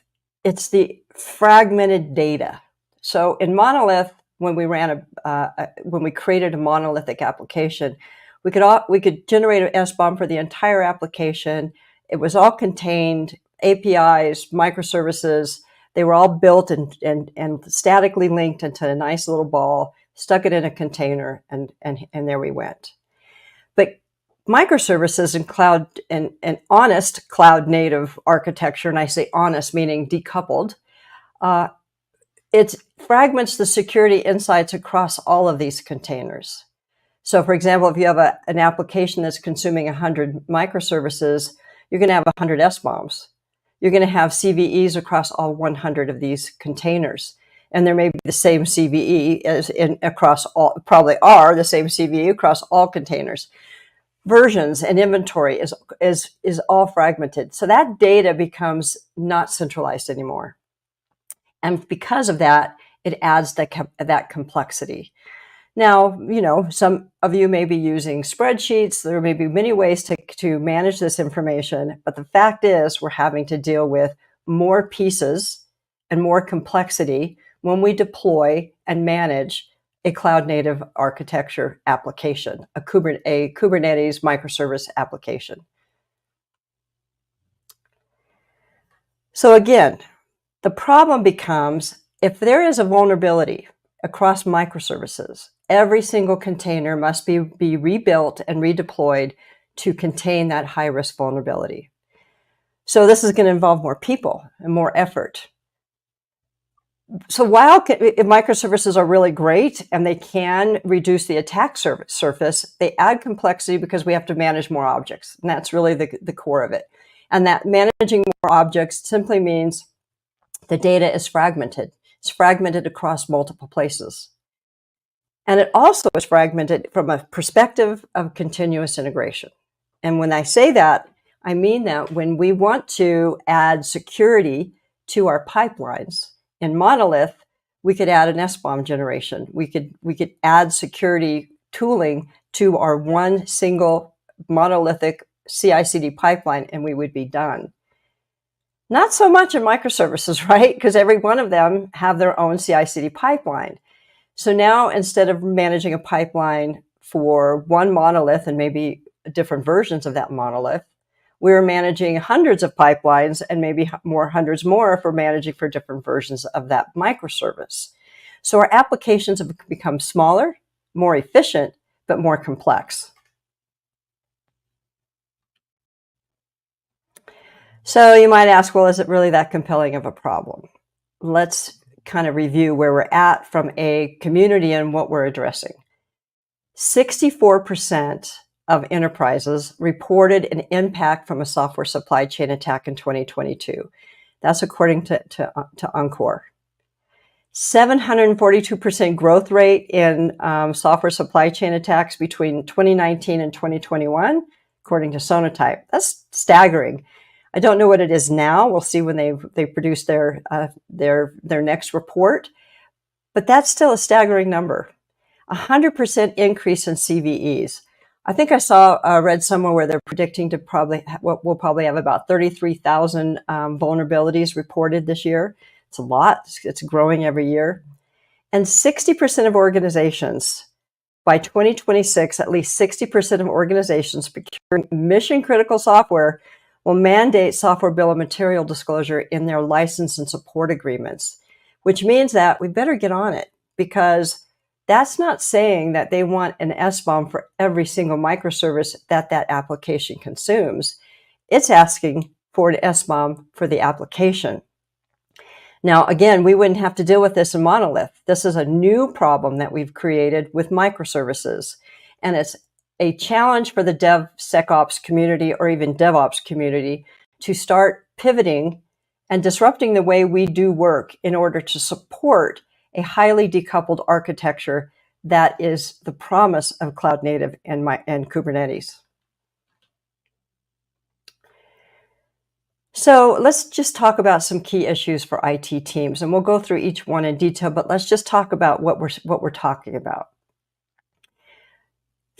it's the fragmented data. So in Monolith, when we created a monolithic application, we could generate an SBOM for the entire application. It was all contained, APIs, microservices. They were all built and statically linked into a nice little ball, stuck it in a container, and there we went. But microservices and cloud and honest cloud native architecture, and I say honest meaning decoupled, it fragments the security insights across all of these containers. So for example, if you have an application that's consuming 100 microservices, you're going to have 100 SBOMs. you're going to have CVEs across all 100 of these containers. And there may be the same CVE as across all, probably are the same CVE across all containers. Versions and inventory is all fragmented. So that data becomes not centralized anymore. And because of that, it adds that complexity. Now, some of you may be using spreadsheets. There may be many ways to manage this information, but the fact is we're having to deal with more pieces and more complexity when we deploy and manage a cloud-native architecture application, a Kubernetes microservice application. So again, the problem becomes if there is a vulnerability across microservices, every single container must be rebuilt and redeployed to contain that high-risk vulnerability. So this is going to involve more people and more effort. So while microservices are really great and they can reduce the attack surface, they add complexity because we have to manage more objects. And that's really the core of it. And that managing more objects simply means the data is fragmented. It's fragmented across multiple places. And it also is fragmented from a perspective of continuous integration. And when I say that, I mean that when we want to add security to our pipelines, in Monolith, we could add an SBOM generation. We could add security tooling to our one single monolithic CI/CD pipeline, and we would be done. Not so much in microservices, right? Because every one of them have their own CI/CD pipeline. So now instead of managing a pipeline for one monolith and maybe different versions of that monolith, we're managing hundreds of pipelines and maybe hundreds more if we're managing for different versions of that microservice. So our applications have become smaller, more efficient, but more complex. So you might ask, well, is it really that compelling of a problem? Let's kind of review where we're at from a community and what we're addressing. 64% of enterprises reported an impact from a software supply chain attack in 2022. That's according to Encore. 742% growth rate in software supply chain attacks between 2019 and 2021, according to Sonatype. That's staggering. I don't know what it is now. We'll see when they produce their next report, but that's still a staggering number. 100% increase in CVEs. I think I read somewhere where they're predicting to we'll probably have about 33,000 vulnerabilities reported this year. It's a lot. It's growing every year. And 60% of organizations, by 2026, at least 60% of organizations procuring mission-critical software will mandate software bill of material disclosure in their license and support agreements, which means that we better get on it, because that's not saying that they want an SBOM for every single microservice that application consumes. It's asking for an SBOM for the application. Now, again, we wouldn't have to deal with this in Monolith. This is a new problem that we've created with microservices. And it's a challenge for the DevSecOps community or even DevOps community to start pivoting and disrupting the way we do work in order to support a highly decoupled architecture that is the promise of cloud native and Kubernetes. So let's just talk about some key issues for IT teams, and we'll go through each one in detail, but let's just talk about what we're talking about.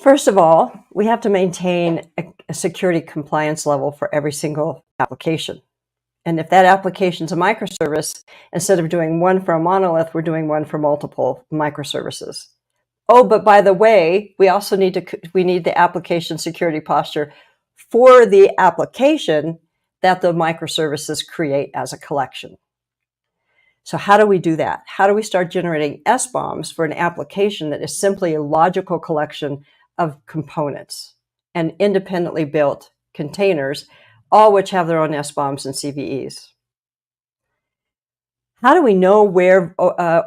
First of all, we have to maintain a security compliance level for every single application. And if that application is a microservice, instead of doing one for a monolith, we're doing one for multiple microservices. Oh, but by the way, we also need the application security posture for the application that the microservices create as a collection. So how do we do that? How do we start generating SBOMs for an application that is simply a logical collection of components and independently built containers, all which have their own SBOMs and CVEs? How do we know where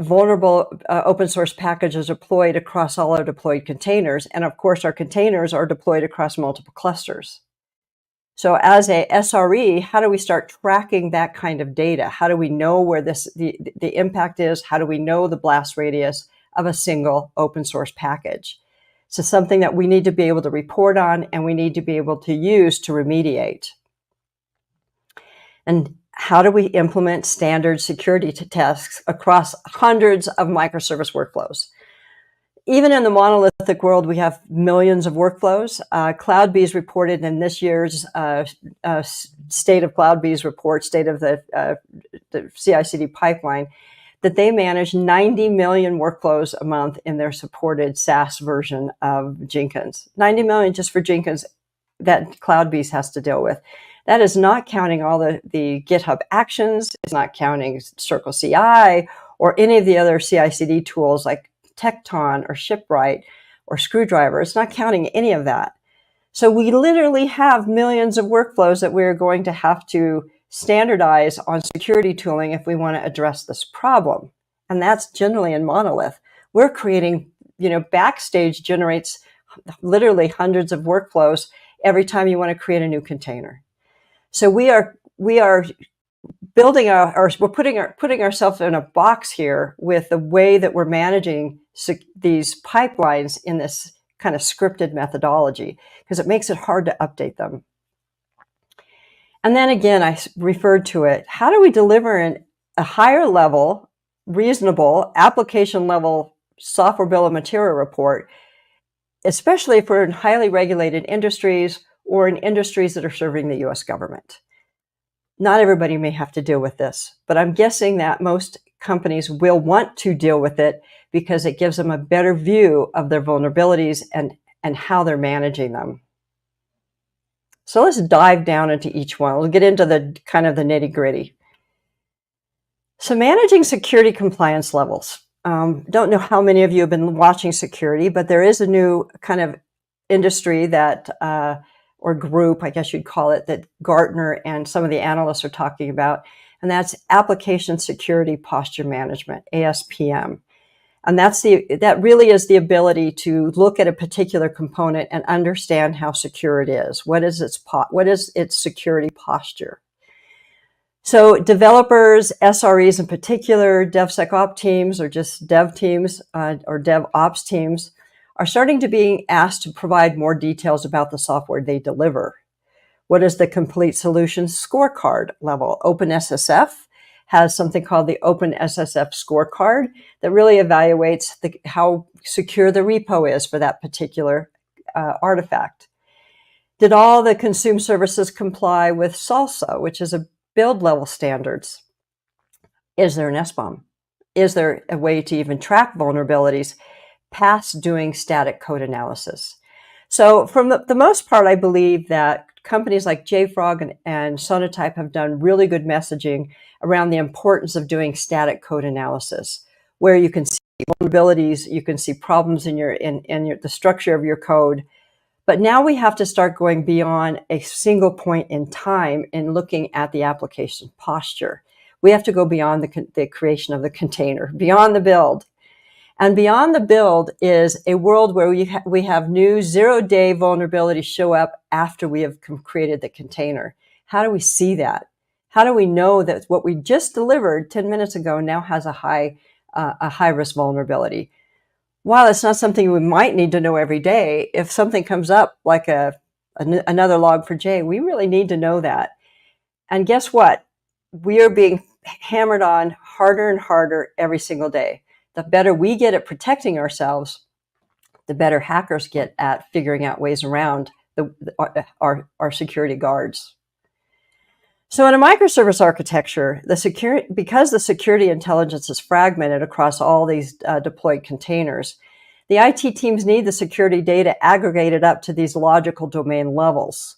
vulnerable open source packages are deployed across all our deployed containers? And of course, our containers are deployed across multiple clusters. So as a SRE, how do we start tracking that kind of data? How do we know where the impact is? How do we know the blast radius of a single open source package? So something that we need to be able to report on and we need to be able to use to remediate. And how do we implement standard security tests across hundreds of microservice workflows? Even in the monolithic world, we have millions of workflows. CloudBees reported in this year's State of CloudBees report, State of the CI/CD pipeline, that they manage 90 million workflows a month in their supported SaaS version of Jenkins. 90 million just for Jenkins that CloudBees has to deal with. That is not counting all the GitHub actions. It's not counting Circle CI or any of the other CI/CD tools like Tekton or Shipwright or Screwdriver. It's not counting any of that. So we literally have millions of workflows that we're going to have to standardize on security tooling if we want to address this problem. And that's generally in monolith. We're creating, Backstage generates literally hundreds of workflows every time you want to create a new container. So we are building we're putting ourselves in a box here with the way that we're managing these pipelines in this kind of scripted methodology, because it makes it hard to update them. And then again, I referred to it. How do we deliver a higher level, reasonable, application level software bill of material report, especially if we're in highly regulated industries or in industries that are serving the US government? Not everybody may have to deal with this, but I'm guessing that most companies will want to deal with it because it gives them a better view of their vulnerabilities and how they're managing them. So let's dive down into each one. We'll get into the kind of the nitty-gritty. So managing security compliance levels. Don't know how many of you have been watching security, but there is a new kind of industry that or group, I guess you'd call it, that Gartner and some of the analysts are talking about, and that's Application Security Posture Management, ASPM. And that really is the ability to look at a particular component and understand how secure it is. What is its security posture? So developers, SREs in particular, DevSecOps teams, or just dev teams or DevOps teams, are starting to be asked to provide more details about the software they deliver. What is the complete solution scorecard level? OpenSSF has something called the OpenSSF scorecard that really evaluates how secure the repo is for that particular artifact. Did all the consumed services comply with SALSA, which is a build level standards? Is there an SBOM? Is there a way to even track vulnerabilities past doing static code analysis? So from the most part, I believe that companies like JFrog and Sonatype have done really good messaging around the importance of doing static code analysis, where you can see vulnerabilities, you can see problems in the structure of your code. But now we have to start going beyond a single point in time and looking at the application posture. We have to go beyond the creation of the container, beyond the build. And beyond the build is a world where we have new zero-day vulnerabilities show up after we have created the container. How do we see that? How do we know that what we just delivered 10 minutes ago now has a high-risk vulnerability? While it's not something we might need to know every day, if something comes up like another log4j, we really need to know that. And guess what? We are being hammered on harder and harder every single day. The better we get at protecting ourselves, the better hackers get at figuring out ways around our security guards. So in a microservice architecture, because the security intelligence is fragmented across all these deployed containers, the IT teams need the security data aggregated up to these logical domain levels.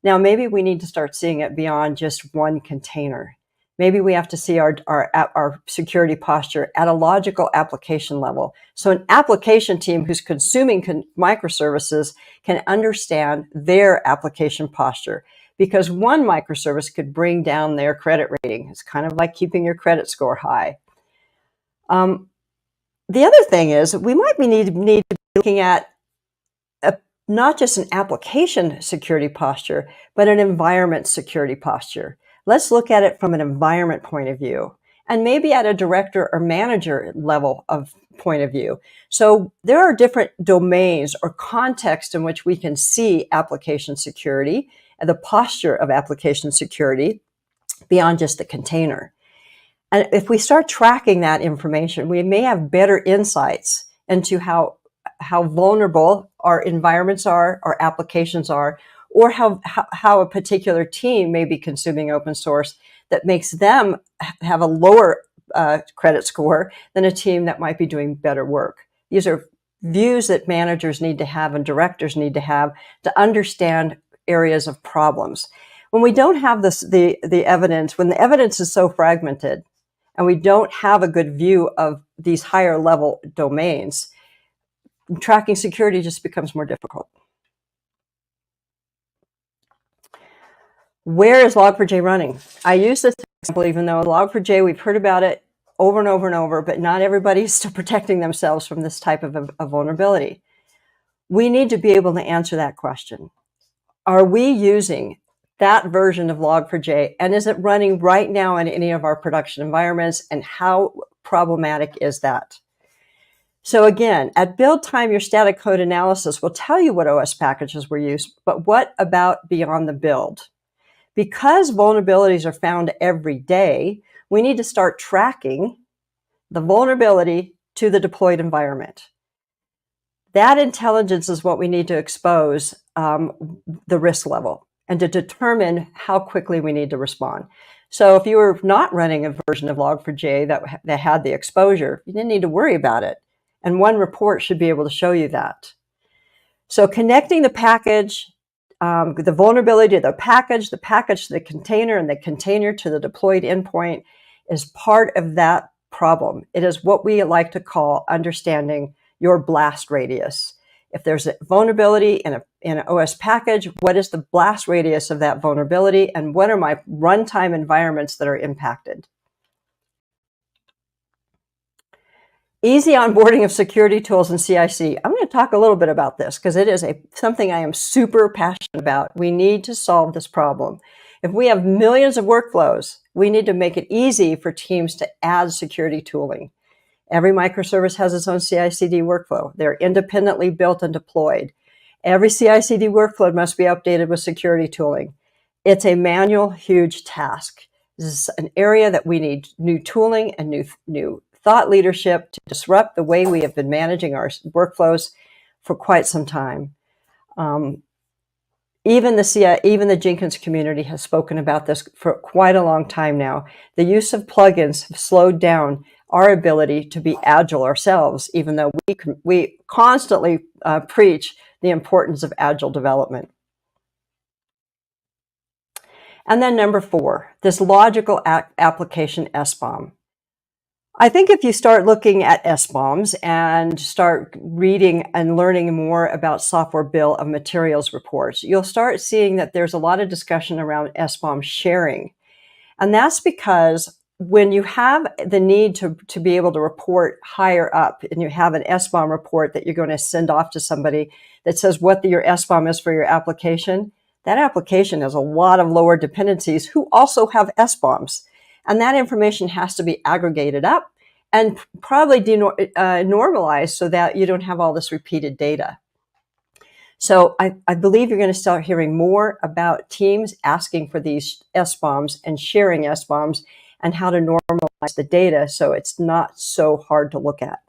Now, maybe we need to start seeing it beyond just one container. Maybe we have to see our security posture at a logical application level. So an application team who's consuming microservices can understand their application posture, because one microservice could bring down their credit rating. It's kind of like keeping your credit score high. The other thing is we might need to be looking at not just an application security posture, but an environment security posture. Let's look at it from an environment point of view, and maybe at a director or manager level of point of view. So there are different domains or contexts in which we can see application security and the posture of application security beyond just the container. And if we start tracking that information, we may have better insights into how vulnerable our environments are, our applications are, or how a particular team may be consuming open source that makes them have a lower credit score than a team that might be doing better work. These are views that managers need to have and directors need to have to understand areas of problems. When we don't have the evidence, when the evidence is so fragmented and we don't have a good view of these higher level domains, tracking security just becomes more difficult. Where is Log4j running? I use this example, even though Log4j, we've heard about it over and over and over, but not everybody's still protecting themselves from this type of a vulnerability. We need to be able to answer that question. Are we using that version of Log4j, and is it running right now in any of our production environments, and how problematic is that? So again, at build time, your static code analysis will tell you what OS packages were used, but what about beyond the build? Because vulnerabilities are found every day, we need to start tracking the vulnerability to the deployed environment. That intelligence is what we need to expose the risk level and to determine how quickly we need to respond. So if you were not running a version of Log4j that had the exposure, you didn't need to worry about it. And one report should be able to show you that. So connecting the package, the vulnerability to the package to the container, and the container to the deployed endpoint is part of that problem. It is what we like to call understanding your blast radius. If there's a vulnerability in an OS package, what is the blast radius of that vulnerability, and what are my runtime environments that are impacted? Easy onboarding of security tools in CI/CD. I'm going to talk a little bit about this because it is something I am super passionate about. We need to solve this problem. If we have millions of workflows, we need to make it easy for teams to add security tooling. Every microservice has its own CI/CD workflow. They're independently built and deployed. Every CI/CD workflow must be updated with security tooling. It's a manual, huge task. This is an area that we need new tooling and new thought leadership to disrupt the way we have been managing our workflows for quite some time. Even the Jenkins community has spoken about this for quite a long time now. The use of plugins have slowed down our ability to be agile ourselves, even though we constantly preach the importance of agile development. And then number 4, this logical application SBOM. I think if you start looking at SBOMs and start reading and learning more about software bill of materials reports, you'll start seeing that there's a lot of discussion around SBOM sharing. And that's because when you have the need to be able to report higher up, and you have an SBOM report that you're going to send off to somebody that says what your SBOM is for your application, that application has a lot of lower dependencies who also have SBOMs. And that information has to be aggregated up and probably normalized so that you don't have all this repeated data. So I believe you're going to start hearing more about teams asking for these SBOMs and sharing SBOMs and how to normalize the data so it's not so hard to look at.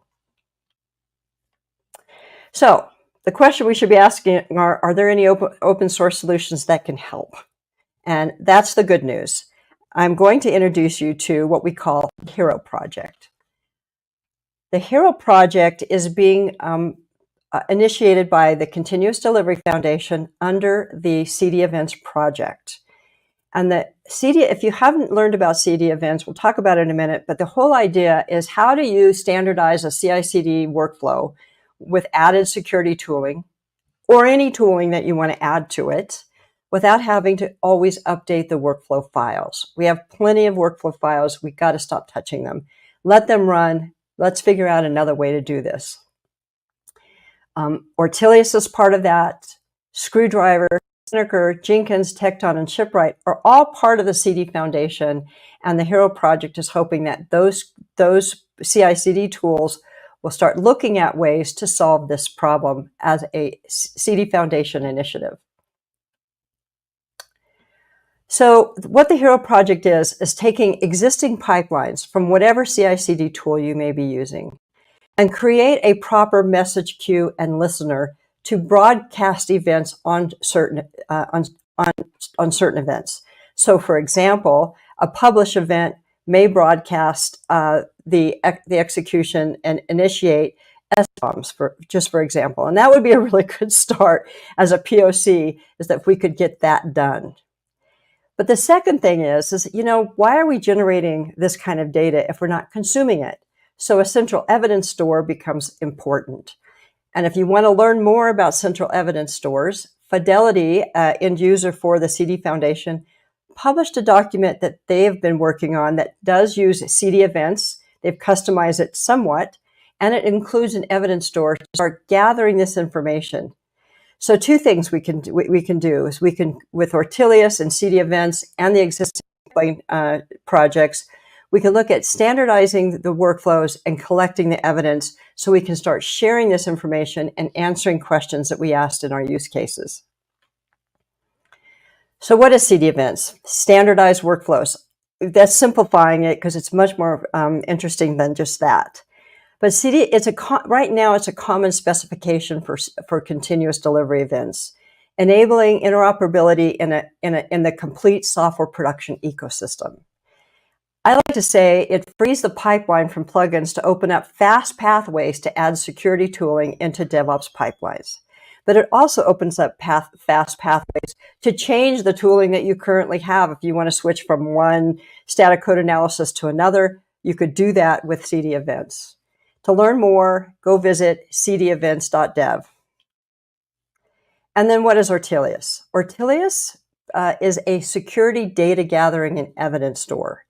So the question we should be asking are there any open source solutions that can help? And that's the good news. I'm going to introduce you to what we call the HERO project. The HERO project is being initiated by the Continuous Delivery Foundation under the CD events project. And the CD, if you haven't learned about CD events, we'll talk about it in a minute, but the whole idea is how do you standardize a CI/CD workflow with added security tooling or any tooling that you want to add to it without having to always update the workflow files. We have plenty of workflow files. We've got to stop touching them. Let them run. Let's figure out another way to do this. Ortelius is part of that. Screwdriver, Spinnaker, Jenkins, Tecton, and Shipwright are all part of the CD Foundation, and the HERO project is hoping that those CI/CD tools will start looking at ways to solve this problem as a CD Foundation initiative. So what the HERO project is taking existing pipelines from whatever CI/CD tool you may be using and create a proper message queue and listener to broadcast events on certain events. So, for example, a publish event may broadcast the execution and initiate SBOMs, for example. And that would be a really good start as a POC, is that if we could get that done. But the second thing is, why are we generating this kind of data if we're not consuming it? So a central evidence store becomes important. And if you want to learn more about central evidence stores, Fidelity, end user for the CD Foundation, published a document that they have been working on that does use CD events. They've customized it somewhat, and it includes an evidence store to start gathering this information. So two things we can do is we can, with Ortelius and CD events and the existing projects, we can look at standardizing the workflows and collecting the evidence so we can start sharing this information and answering questions that we asked in our use cases. So what is CD events? Standardized workflows. That's simplifying it because it's much more interesting than just that. But CD, right now it's a common specification for continuous delivery events, enabling interoperability in the complete software production ecosystem. I like to say it frees the pipeline from plugins to open up fast pathways to add security tooling into DevOps pipelines. But it also opens up fast pathways to change the tooling that you currently have. If you want to switch from one static code analysis to another, you could do that with CD events. To learn more, go visit cdevents.dev. And then what is Ortelius? Ortelius is a security data gathering and evidence store.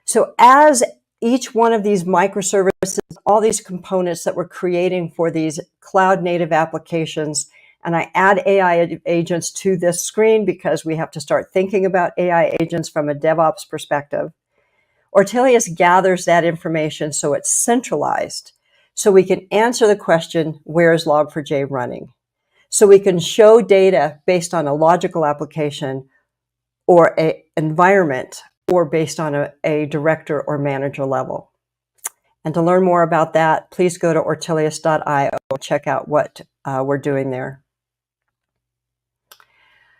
So as each one of these microservices, all these components that we're creating for these cloud native applications, and I add AI agents to this screen because we have to start thinking about AI agents from a DevOps perspective. Ortelius gathers that information so it's centralized, so we can answer the question, where is Log4j running? So we can show data based on a logical application or an environment, or based on a director or manager level. And to learn more about that, please go to ortelius.io, check out what we're doing there.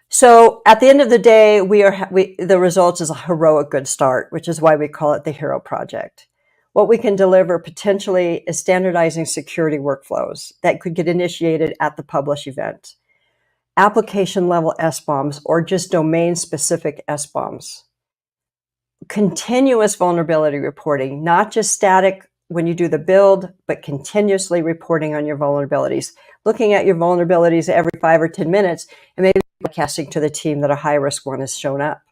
So at the end of the day, the results is a heroic good start, which is why we call it the HERO project. What we can deliver potentially is standardizing security workflows that could get initiated at the publish event, application level SBOMs, or just domain specific SBOMs. Continuous vulnerability reporting, not just static when you do the build, but continuously reporting on your vulnerabilities, looking at your vulnerabilities every 5 or 10 minutes, and maybe broadcasting to the team that a high-risk one has shown up.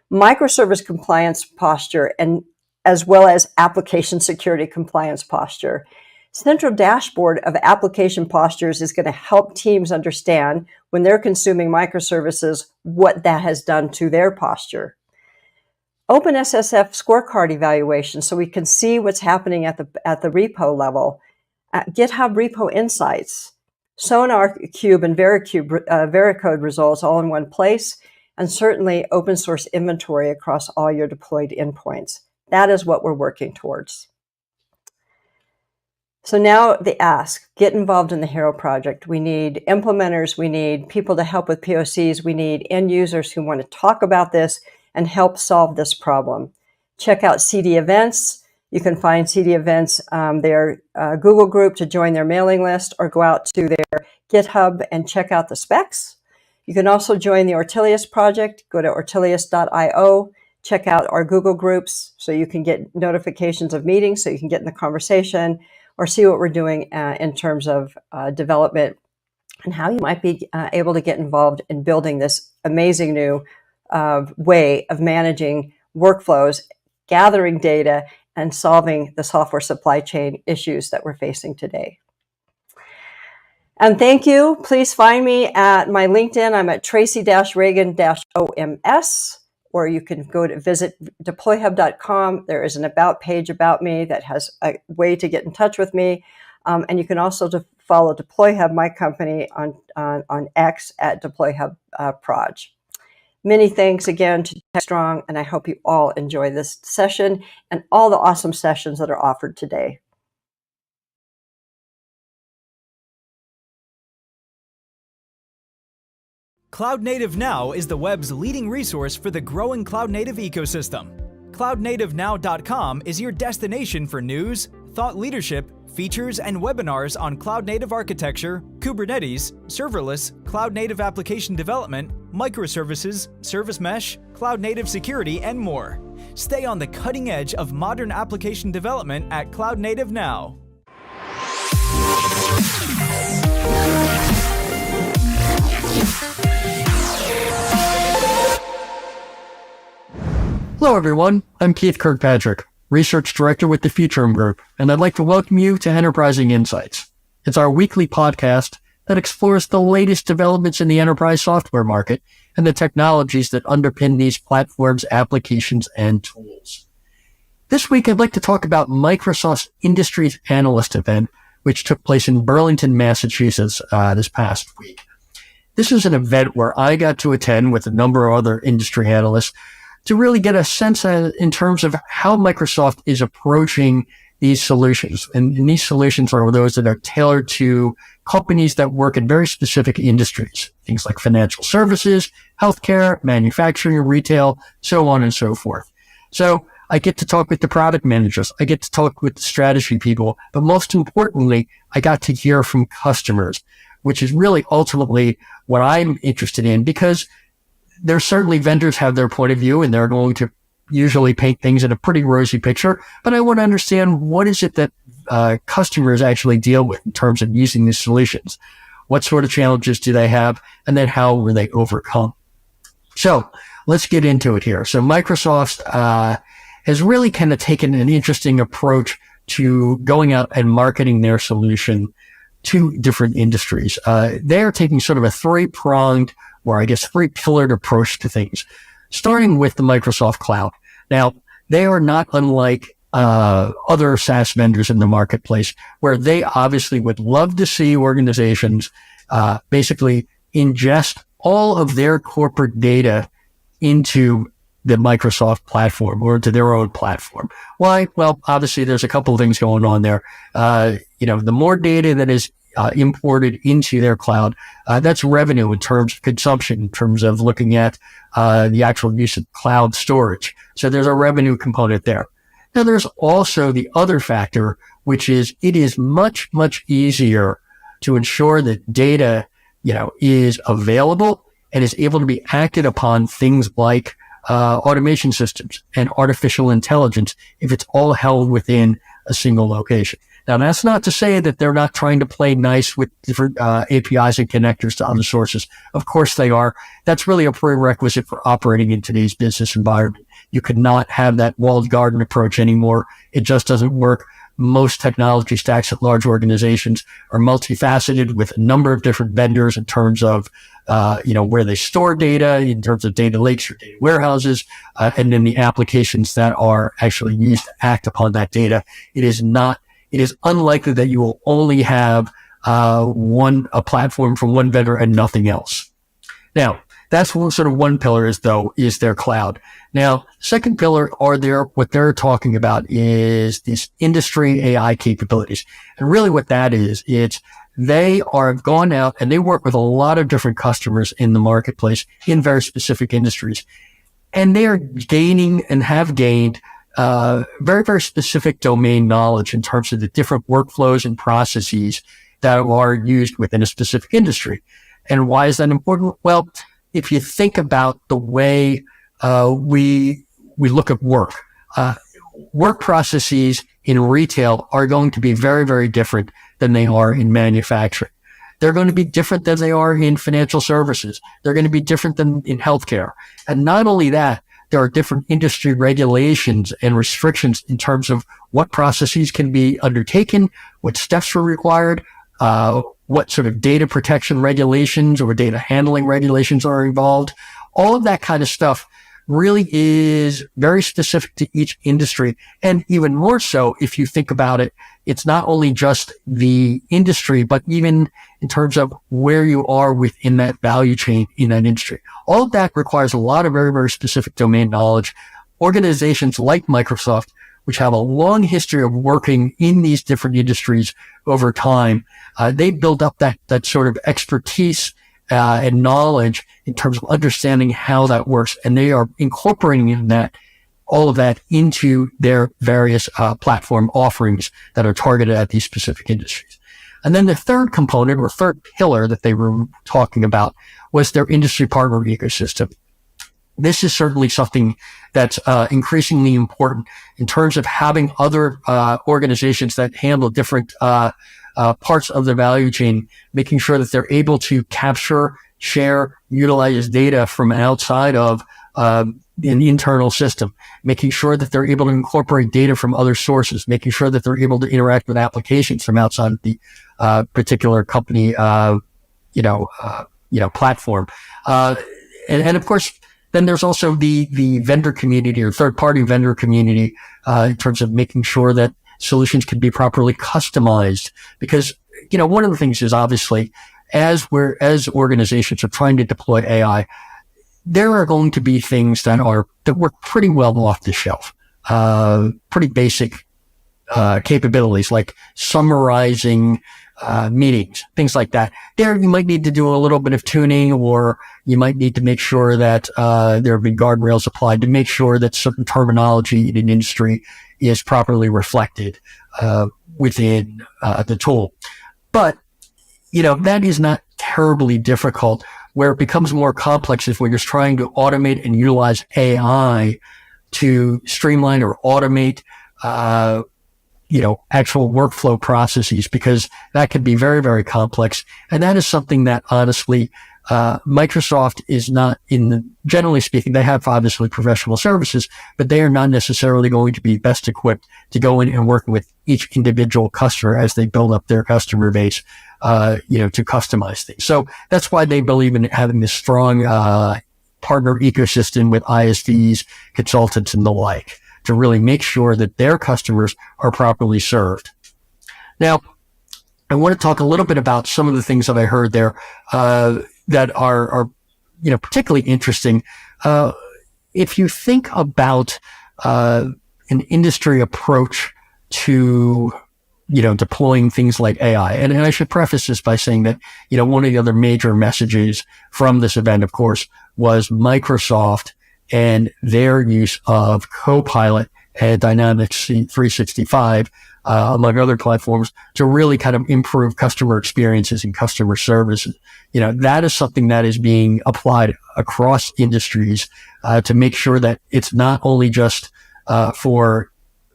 Microservice compliance posture, and as well as application security compliance posture. Central dashboard of application postures is going to help teams understand when they're consuming microservices, what that has done to their posture. OpenSSF scorecard evaluation, so we can see what's happening at the repo level. GitHub repo insights, SonarQube and Veracode results all in one place, and certainly open source inventory across all your deployed endpoints. That is what we're working towards. So now the ask, get involved in the HERO project. We need implementers, we need people to help with POCs, we need end users who want to talk about this and help solve this problem. Check out CD Events. You can find CD Events, their Google group, to join their mailing list, or go out to their GitHub and check out the specs. You can also join the Ortelius project. Go to ortelius.io, check out our Google groups so you can get notifications of meetings, so you can get in the conversation, or see what we're doing in terms of development and how you might be able to get involved in building this amazing new way of managing workflows, gathering data, and solving the software supply chain issues that we're facing today. And thank you. Please find me at my LinkedIn. I'm at Tracy-Reagan-OMS, or you can go to visit deployhub.com. There is an about page about me that has a way to get in touch with me. And you can also follow DeployHub, my company, on X at DeployHub Many thanks again to Techstrong, and I hope you all enjoy this session and all the awesome sessions that are offered today. Cloud Native Now is the web's leading resource for the growing cloud native ecosystem. CloudNativeNow.com is your destination for news, thought leadership, features, and webinars on cloud native architecture, Kubernetes, serverless, cloud native application development, microservices, service mesh, cloud native security, and more. Stay on the cutting edge of modern application development at Cloud Native Now. Hello everyone, I'm Keith Kirkpatrick, Research Director with the Future Group, and I'd like to welcome you to Enterprising Insights. It's our weekly podcast that explores the latest developments in the enterprise software market and the technologies that underpin these platforms, applications, and tools. This week I'd like to talk about Microsoft's Industry Analyst event, which took place in Burlington, Massachusetts this past week. This is an event where I got to attend with a number of other industry analysts to really get a sense in terms of how Microsoft is approaching these solutions. And these solutions are those that are tailored to companies that work in very specific industries, things like financial services, healthcare, manufacturing, retail, so on and so forth. So I get to talk with the product managers. I get to talk with the strategy people. But most importantly, I got to hear from customers, which is really ultimately what I'm interested in, because there's certainly vendors have their point of view and they're going to usually paint things in a pretty rosy picture, but I want to understand what is it that customers actually deal with in terms of using these solutions. What sort of challenges do they have, and then how were they overcome? So let's get into it here. So Microsoft has really kind of taken an interesting approach to going out and marketing their solution to different industries. They're taking sort of a three-pillared approach to things, starting with the Microsoft Cloud. Now, they are not unlike other SaaS vendors in the marketplace, where they obviously would love to see organizations basically ingest all of their corporate data into the Microsoft platform or to their own platform. Why? Well, obviously, there's a couple of things going on there. The more data that is imported into their cloud, that's revenue in terms of consumption, in terms of looking at the actual use of cloud storage. So there's a revenue component there. Now, there's also the other factor, which is it is much, much easier to ensure that data, is available and is able to be acted upon things like automation systems and artificial intelligence if it's all held within a single location. Now, that's not to say that they're not trying to play nice with different APIs and connectors to other sources. Of course they are. That's really a prerequisite for operating in today's business environment. You could not have that walled garden approach anymore. It just doesn't work. Most technology stacks at large organizations are multifaceted with a number of different vendors in terms of, where they store data, in terms of data lakes or data warehouses, and then the applications that are actually used to act upon that data. It is unlikely that you will only have a platform from one vendor and nothing else. Now, that's one pillar is their cloud. Now, second pillar what they're talking about is this industry AI capabilities. And really what that is, they are gone out and they work with a lot of different customers in the marketplace in very specific industries. And they are gaining and have gained very, very specific domain knowledge in terms of the different workflows and processes that are used within a specific industry. And why is that important? Well, if you think about the way we look at work processes in retail are going to be very, very different than they are in manufacturing. They're going to be different than they are in financial services. They're going to be different than in healthcare. And not only that, there are different industry regulations and restrictions in terms of what processes can be undertaken, what steps are required, what sort of data protection regulations or data handling regulations are involved. All of that kind of stuff really is very specific to each industry. And even more so, if you think about it, it's not only just the industry, but even in terms of where you are within that value chain in that industry. All of that requires a lot of very, very specific domain knowledge. Organizations like Microsoft, which have a long history of working in these different industries over time, they build up that sort of expertise and knowledge in terms of understanding how that works. And they are incorporating all of that into their various platform offerings that are targeted at these specific industries. And then the third component or third pillar that they were talking about was their industry partner ecosystem. This is certainly something that's increasingly important in terms of having other organizations that handle different parts of the value chain, making sure that they're able to capture, share, utilize data from outside of an internal system, making sure that they're able to incorporate data from other sources, making sure that they're able to interact with applications from outside of the particular company, platform. And of course, then there's also the vendor community or third-party vendor community in terms of making sure that solutions can be properly customized. Because, one of the things is obviously as organizations are trying to deploy AI, there are going to be things that work pretty well off the shelf, pretty basic capabilities like summarizing meetings, things like that. There, you might need to do a little bit of tuning, or you might need to make sure that there have been guardrails applied to make sure that certain terminology in an industry is properly reflected within the tool. But, that is not terribly difficult. Where it becomes more complex is when you're trying to automate and utilize AI to streamline or automate actual workflow processes, because that can be very, very complex. And that is something that honestly, Microsoft is not generally speaking, they have obviously professional services, but they are not necessarily going to be best equipped to go in and work with each individual customer as they build up their customer base, to customize things. So that's why they believe in having this strong, partner ecosystem with ISVs, consultants, and the like, to really make sure that their customers are properly served. Now, I want to talk a little bit about some of the things that I heard there that are particularly interesting. If you think about an industry approach to deploying things like AI, and I should preface this by saying that one of the other major messages from this event, of course, was Microsoft and their use of Copilot and Dynamics 365, among other platforms, to really kind of improve customer experiences and customer service. That is something that is being applied across industries to make sure that it's not only just for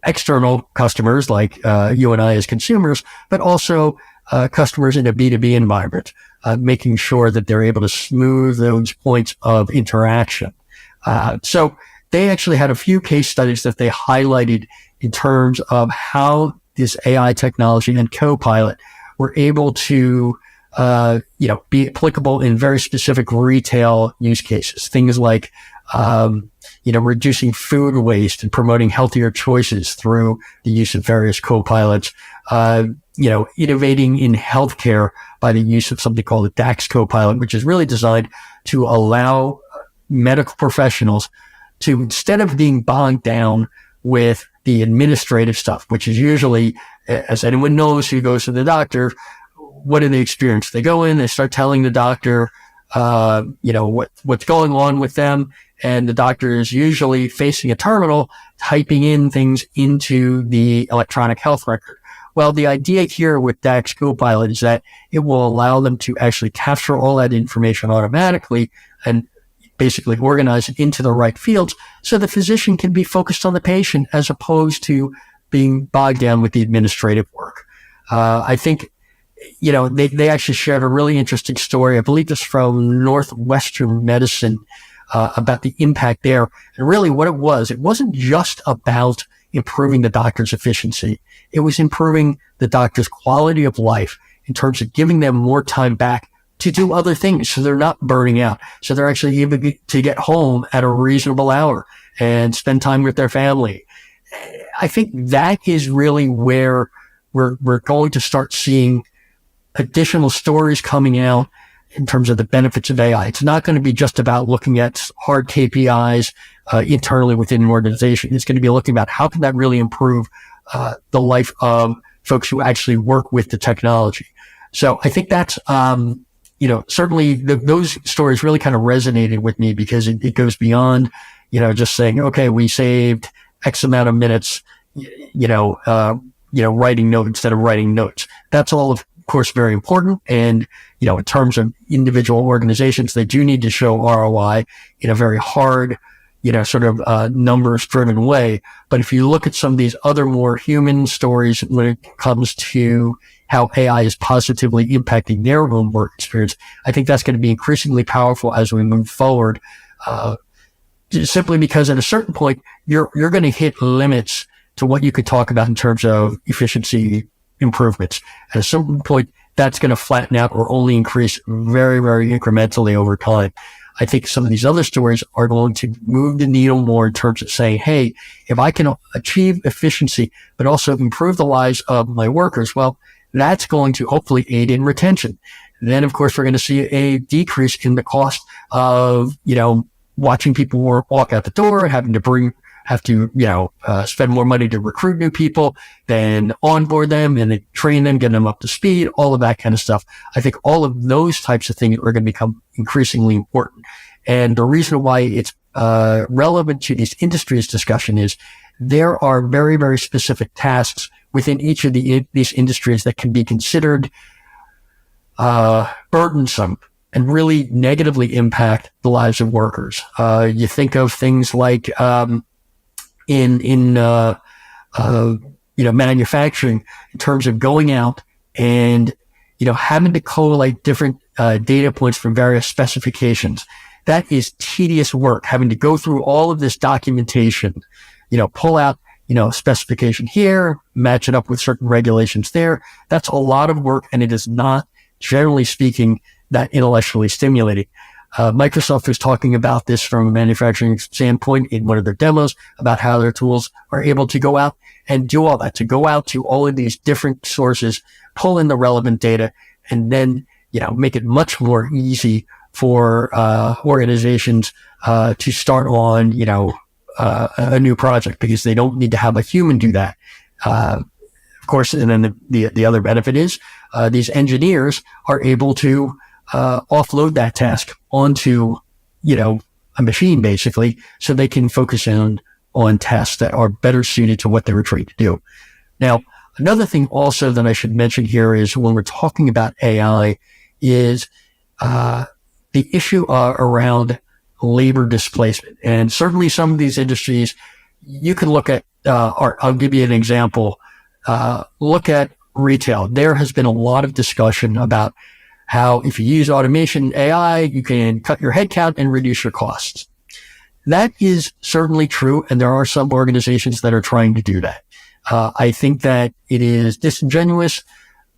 external customers like you and I as consumers, but also customers in a B2B environment, making sure that they're able to smooth those points of interaction. So they actually had a few case studies that they highlighted in terms of how this AI technology and Copilot were able to, be applicable in very specific retail use cases. Things like, reducing food waste and promoting healthier choices through the use of various Copilots, innovating in healthcare by the use of something called a DAX Copilot, which is really designed to allow medical professionals to, instead of being bogged down with the administrative stuff, which is usually, as anyone knows who goes to the doctor, what do they experience? They go in, they start telling the doctor, what's going on with them. And the doctor is usually facing a terminal, typing in things into the electronic health record. Well, the idea here with DAX Copilot is that it will allow them to actually capture all that information automatically and basically organize it into the right fields so the physician can be focused on the patient as opposed to being bogged down with the administrative work. I think, they actually shared a really interesting story. I believe it's from Northwestern Medicine, about the impact there. And really what it wasn't just about improving the doctor's efficiency. It was improving the doctor's quality of life in terms of giving them more time back to do other things so they're not burning out. So they're actually able to get home at a reasonable hour and spend time with their family. I think that is really where we're going to start seeing additional stories coming out in terms of the benefits of AI. It's not going to be just about looking at hard KPIs internally within an organization. It's going to be looking about how can that really improve the life of folks who actually work with the technology. So I think that's, certainly those stories really kind of resonated with me because it goes beyond, just saying, okay, we saved X amount of minutes, writing notes instead of writing notes. That's all, of course, very important. And, in terms of individual organizations, they do need to show ROI in a very hard, numbers driven way. But if you look at some of these other more human stories when it comes to how AI is positively impacting their own work experience, I think that's going to be increasingly powerful as we move forward. Simply because at a certain point, you're going to hit limits to what you could talk about in terms of efficiency improvements. At a certain point, that's going to flatten out or only increase very, very incrementally over time. I think some of these other stories are going to move the needle more in terms of saying, hey, if I can achieve efficiency, but also improve the lives of my workers, well, that's going to hopefully aid in retention. Then, of course, we're going to see a decrease in the cost of, watching people walk out the door, having to spend more money to recruit new people, then onboard them and then train them, get them up to speed, all of that kind of stuff. I think all of those types of things are going to become increasingly important. And the reason why it's relevant to this industries discussion is there are very, very specific tasks within each of these industries that can be considered burdensome and really negatively impact the lives of workers. You think of things like in manufacturing, in terms of going out and having to collate different data points from various specifications. That is tedious work, having to go through all of this documentation, pull out specification here, match it up with certain regulations there. That's a lot of work, and it is not, generally speaking, that intellectually stimulating. Microsoft was talking about this from a manufacturing standpoint in one of their demos about how their tools are able to go out and do all that, to go out to all of these different sources, pull in the relevant data, and then, make it much more easy for organizations to start on, a new project because they don't need to have a human do that. Of course, and then the other benefit is these engineers are able to offload that task onto, a machine basically, so they can focus on tasks that are better suited to what they were trained to do. Now, another thing also that I should mention here is when we're talking about AI is the issue around labor displacement. And certainly some of these industries, you can look at, I'll give you an example. Look at retail. There has been a lot of discussion about how if you use automation AI, you can cut your headcount and reduce your costs. That is certainly true, and there are some organizations that are trying to do that. I think that it is disingenuous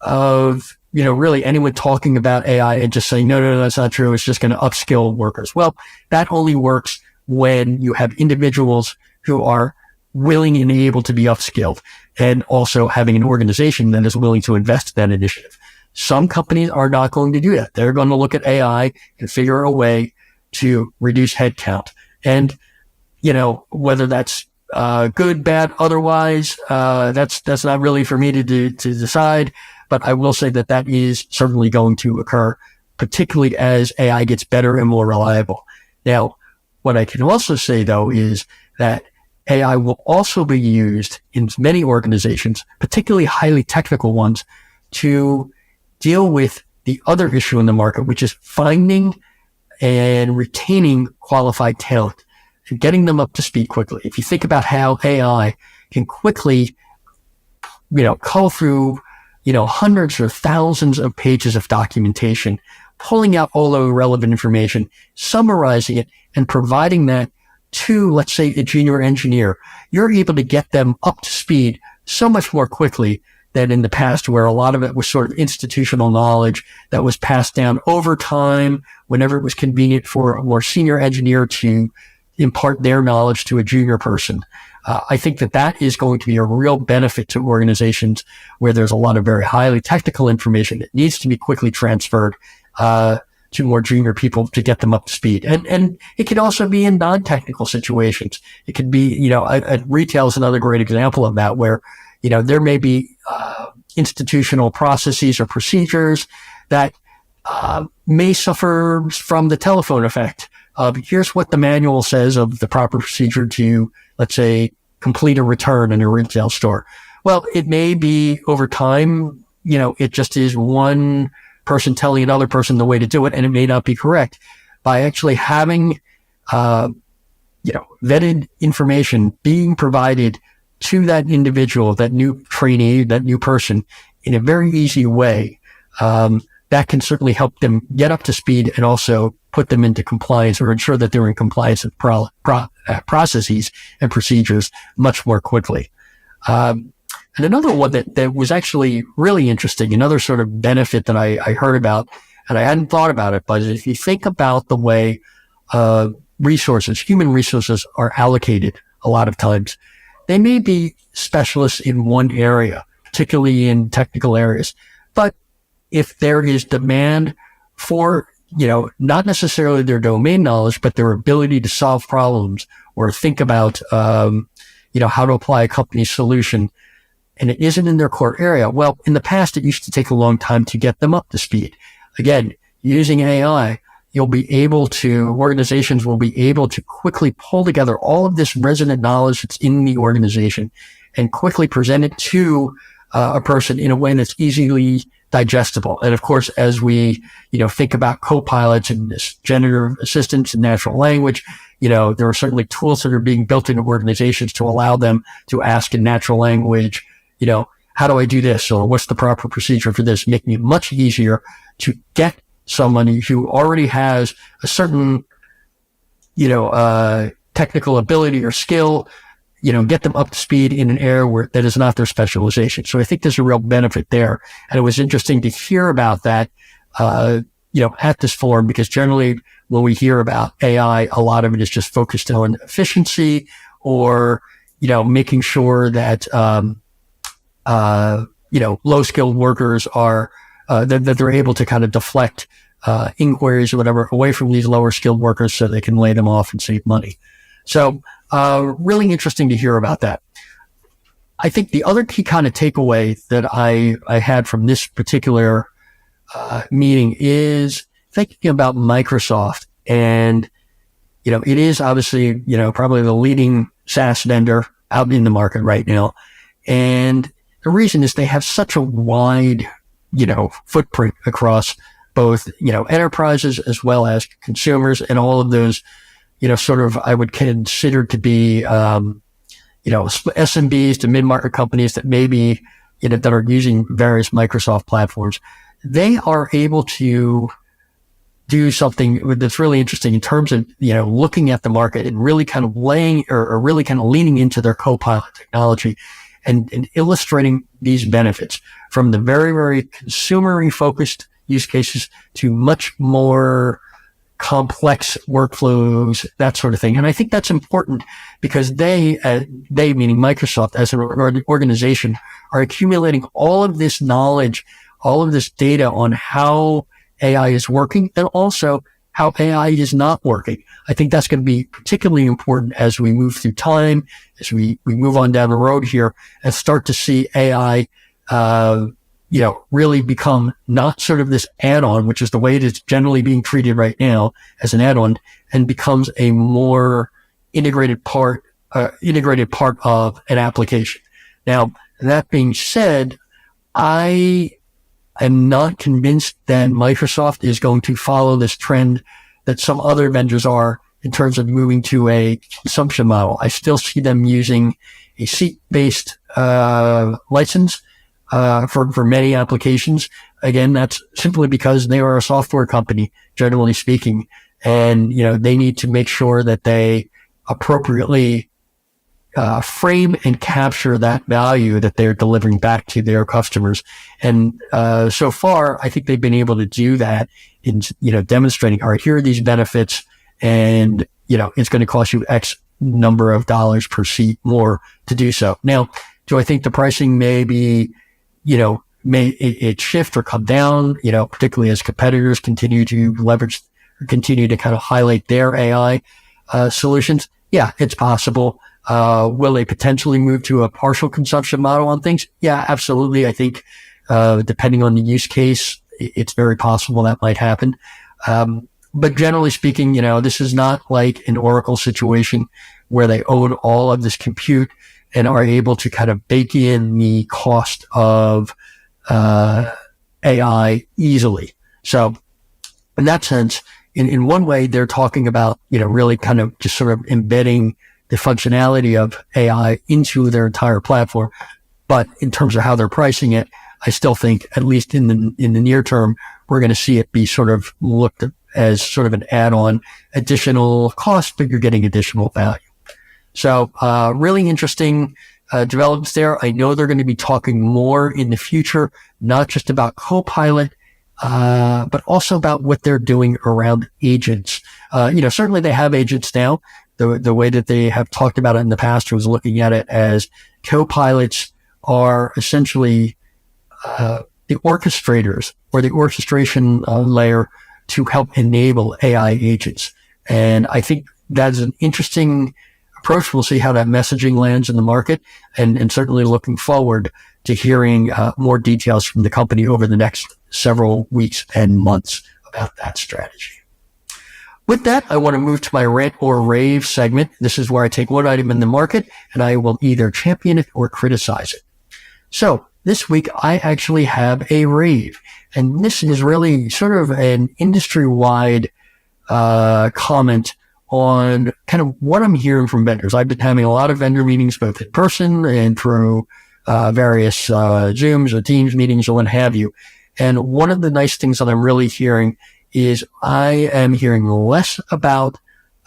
of, really anyone talking about AI and just saying, no, that's not true. It's just going to upskill workers. Well, that only works when you have individuals who are willing and able to be upskilled, and also having an organization that is willing to invest in that initiative. Some companies are not going to do that. They're going to look at AI and figure a way to reduce headcount. And, whether that's good, bad, otherwise, that's not really for me to decide. But I will say that is certainly going to occur, particularly as AI gets better and more reliable. Now, what I can also say, though, is that AI will also be used in many organizations, particularly highly technical ones, to deal with the other issue in the market, which is finding and retaining qualified talent and getting them up to speed quickly. If you think about how AI can quickly, cull through, hundreds or thousands of pages of documentation, pulling out all the relevant information, summarizing it, and providing that to, let's say, a junior engineer, you're able to get them up to speed so much more quickly than in the past, where a lot of it was sort of institutional knowledge that was passed down over time whenever it was convenient for a more senior engineer to impart their knowledge to a junior person. I think that is going to be a real benefit to organizations where there's a lot of very highly technical information that needs to be quickly transferred to more junior people to get them up to speed. And it can also be in non-technical situations. It could be, retail is another great example of that, where, there may be institutional processes or procedures that may suffer from the telephone effect of, here's what the manual says of the proper procedure to, let's say, complete a return in a retail store. Well, it may be over time, it just is one person telling another person the way to do it, and it may not be correct. By actually having, vetted information being provided to that individual, that new trainee, that new person, in a very easy way, that can certainly help them get up to speed and also put them into compliance, or ensure that they're in compliance with processes and procedures much more quickly. And another one that was actually really interesting, another sort of benefit that I heard about, and I hadn't thought about it, but if you think about the way human resources are allocated a lot of times, they may be specialists in one area, particularly in technical areas. But if there is demand for, not necessarily their domain knowledge, but their ability to solve problems or think about, how to apply a company's solution, and it isn't in their core area, well, in the past, it used to take a long time to get them up to speed. Again, using AI, organizations will be able to quickly pull together all of this resonant knowledge that's in the organization and quickly present it to a person in a way that's easily digestible. And of course, as we, think about co-pilots and this generative assistance and natural language, there are certainly tools that are being built into organizations to allow them to ask in natural language, how do I do this? Or what's the proper procedure for this? Making it much easier to get somebody who already has a certain, technical ability or skill, get them up to speed in an area that is not their specialization. So I think there's a real benefit there. And it was interesting to hear about that, at this forum, because generally when we hear about AI, a lot of it is just focused on efficiency or, making sure that, low-skilled workers are, that they're able to kind of deflect inquiries or whatever away from these lower skilled workers so they can lay them off and save money. So really interesting to hear about that. I think the other key kind of takeaway that I had from this particular meeting is thinking about Microsoft. And, it is obviously, probably the leading SaaS vendor out in the market right now. And the reason is they have such a wide, footprint across both, enterprises as well as consumers, and all of those, sort of, I would consider to be, SMBs to mid-market companies that maybe, that are using various Microsoft platforms. They are able to do something that's really interesting in terms of, looking at the market and really kind of really kind of leaning into their Copilot technology and illustrating these benefits from the very, very consumer focused use cases to much more complex workflows, that sort of thing. And I think that's important because they meaning Microsoft as an organization, are accumulating all of this knowledge, all of this data on how AI is working and also how AI is not working. I think that's going to be particularly important as we move through time, as we move on down the road here and start to see AI, really become not sort of this add-on, which is the way it is generally being treated right now as an add-on, and becomes a more integrated part of an application. Now, that being said, I am not convinced that Microsoft is going to follow this trend that some other vendors are in terms of moving to a consumption model. I still see them using a seat-based license for many applications. Again, that's simply because they are a software company, generally speaking, and they need to make sure that they appropriately frame and capture that value that they're delivering back to their customers. And so far, I think they've been able to do that in, demonstrating, all right, here are these benefits, and, it's going to cost you X number of dollars per seat more to do so. Now, do I think the pricing may be, may it shift or come down, particularly as competitors continue to leverage, continue to kind of highlight their AI solutions? Yeah, it's possible. Will they potentially move to a partial consumption model on things? Yeah, absolutely. I think, depending on the use case, it's very possible that might happen. But generally speaking, this is not like an Oracle situation where they own all of this compute and are able to kind of bake in the cost of AI easily. So in that sense, in one way, they're talking about, really kind of just sort of embedding the functionality of AI into their entire platform. But in terms of how they're pricing it, I still think, at least in the near term, we're going to see it be sort of looked at as sort of an add-on additional cost, but you're getting additional value. So really interesting developments there. I know they're going to be talking more in the future, not just about Copilot, but also about what they're doing around agents. Certainly they have agents now. The way that they have talked about it in the past was looking at it as Copilots are essentially the orchestrators or the orchestration layer to help enable AI agents. And I think that's an interesting approach. We'll see how that messaging lands in the market, and certainly looking forward to hearing more details from the company over the next several weeks and months about that strategy. With that, I want to move to my rant or rave segment. This is where I take one item in the market and I will either champion it or criticize it. So this week, I actually have a rave, and this is really sort of an industry-wide comment on kind of what I'm hearing from vendors. I've been having a lot of vendor meetings, both in person and through various Zooms or Teams meetings or what have you. And one of the nice things that I'm really hearing is I am hearing less about,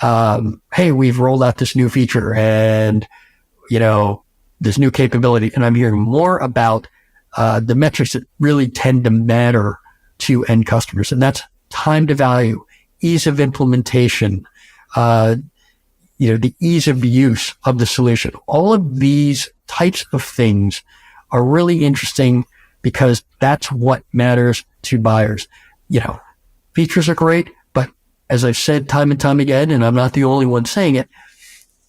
hey, we've rolled out this new feature and, this new capability. And I'm hearing more about the metrics that really tend to matter to end customers. And that's time to value, ease of implementation, the ease of use of the solution. All of these types of things are really interesting because that's what matters to buyers. Features are great, but as I've said time and time again, and I'm not the only one saying it,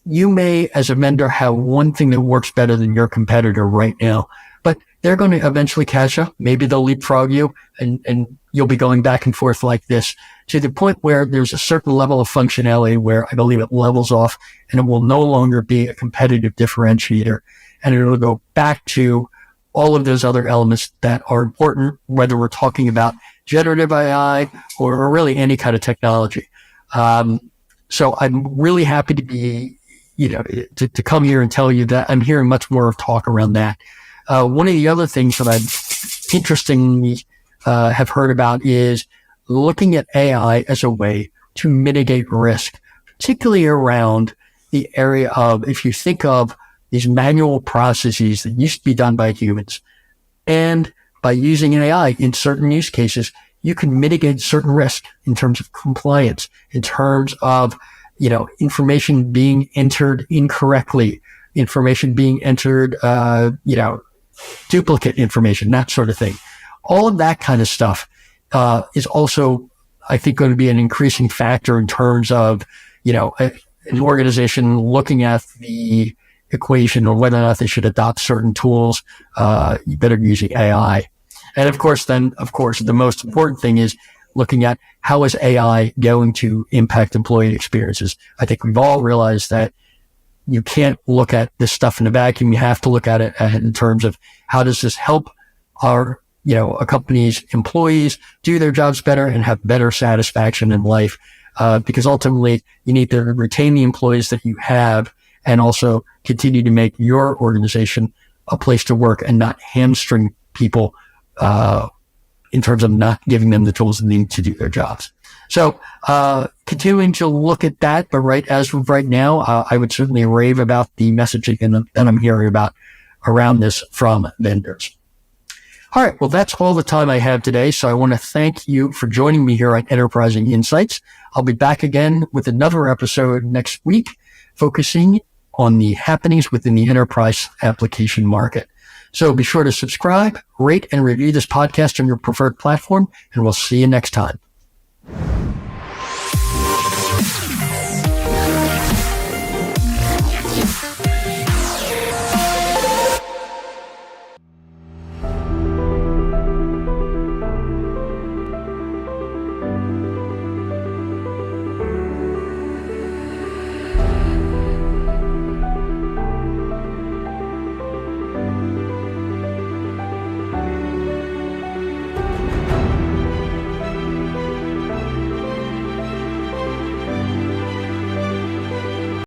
you may, as a vendor, have one thing that works better than your competitor right now, but they're going to eventually catch up. Maybe they'll leapfrog you, and you'll be going back and forth like this to the point where there's a certain level of functionality where I believe it levels off and it will no longer be a competitive differentiator. And it'll go back to all of those other elements that are important, whether we're talking about generative AI or really any kind of technology. So I'm really happy to be, to come here and tell you that I'm hearing much more of talk around that. One of the other things that I've interestingly have heard about is looking at AI as a way to mitigate risk, particularly around the area of, if you think of these manual processes that used to be done by humans, and by using AI in certain use cases, you can mitigate certain risk in terms of compliance, in terms of, information being entered incorrectly, information being entered, duplicate information, that sort of thing. All of that kind of stuff is also, I think, going to be an increasing factor in terms of, an organization looking at the equation or whether or not they should adopt certain tools, better using AI. And of course, the most important thing is looking at how is AI going to impact employee experiences. I think we've all realized that you can't look at this stuff in a vacuum. You have to look at it in terms of how does this help our, a company's employees do their jobs better and have better satisfaction in life. Because ultimately you need to retain the employees that you have and also continue to make your organization a place to work and not hamstring people, in terms of not giving them the tools they need to do their jobs. So, continuing to look at that, but as of right now, I would certainly rave about the messaging that I'm hearing about around this from vendors. All right. Well, that's all the time I have today. So I want to thank you for joining me here on Enterprising Insights. I'll be back again with another episode next week, focusing on the happenings within the enterprise application market. So be sure to subscribe, rate, and review this podcast on your preferred platform, and we'll see you next time.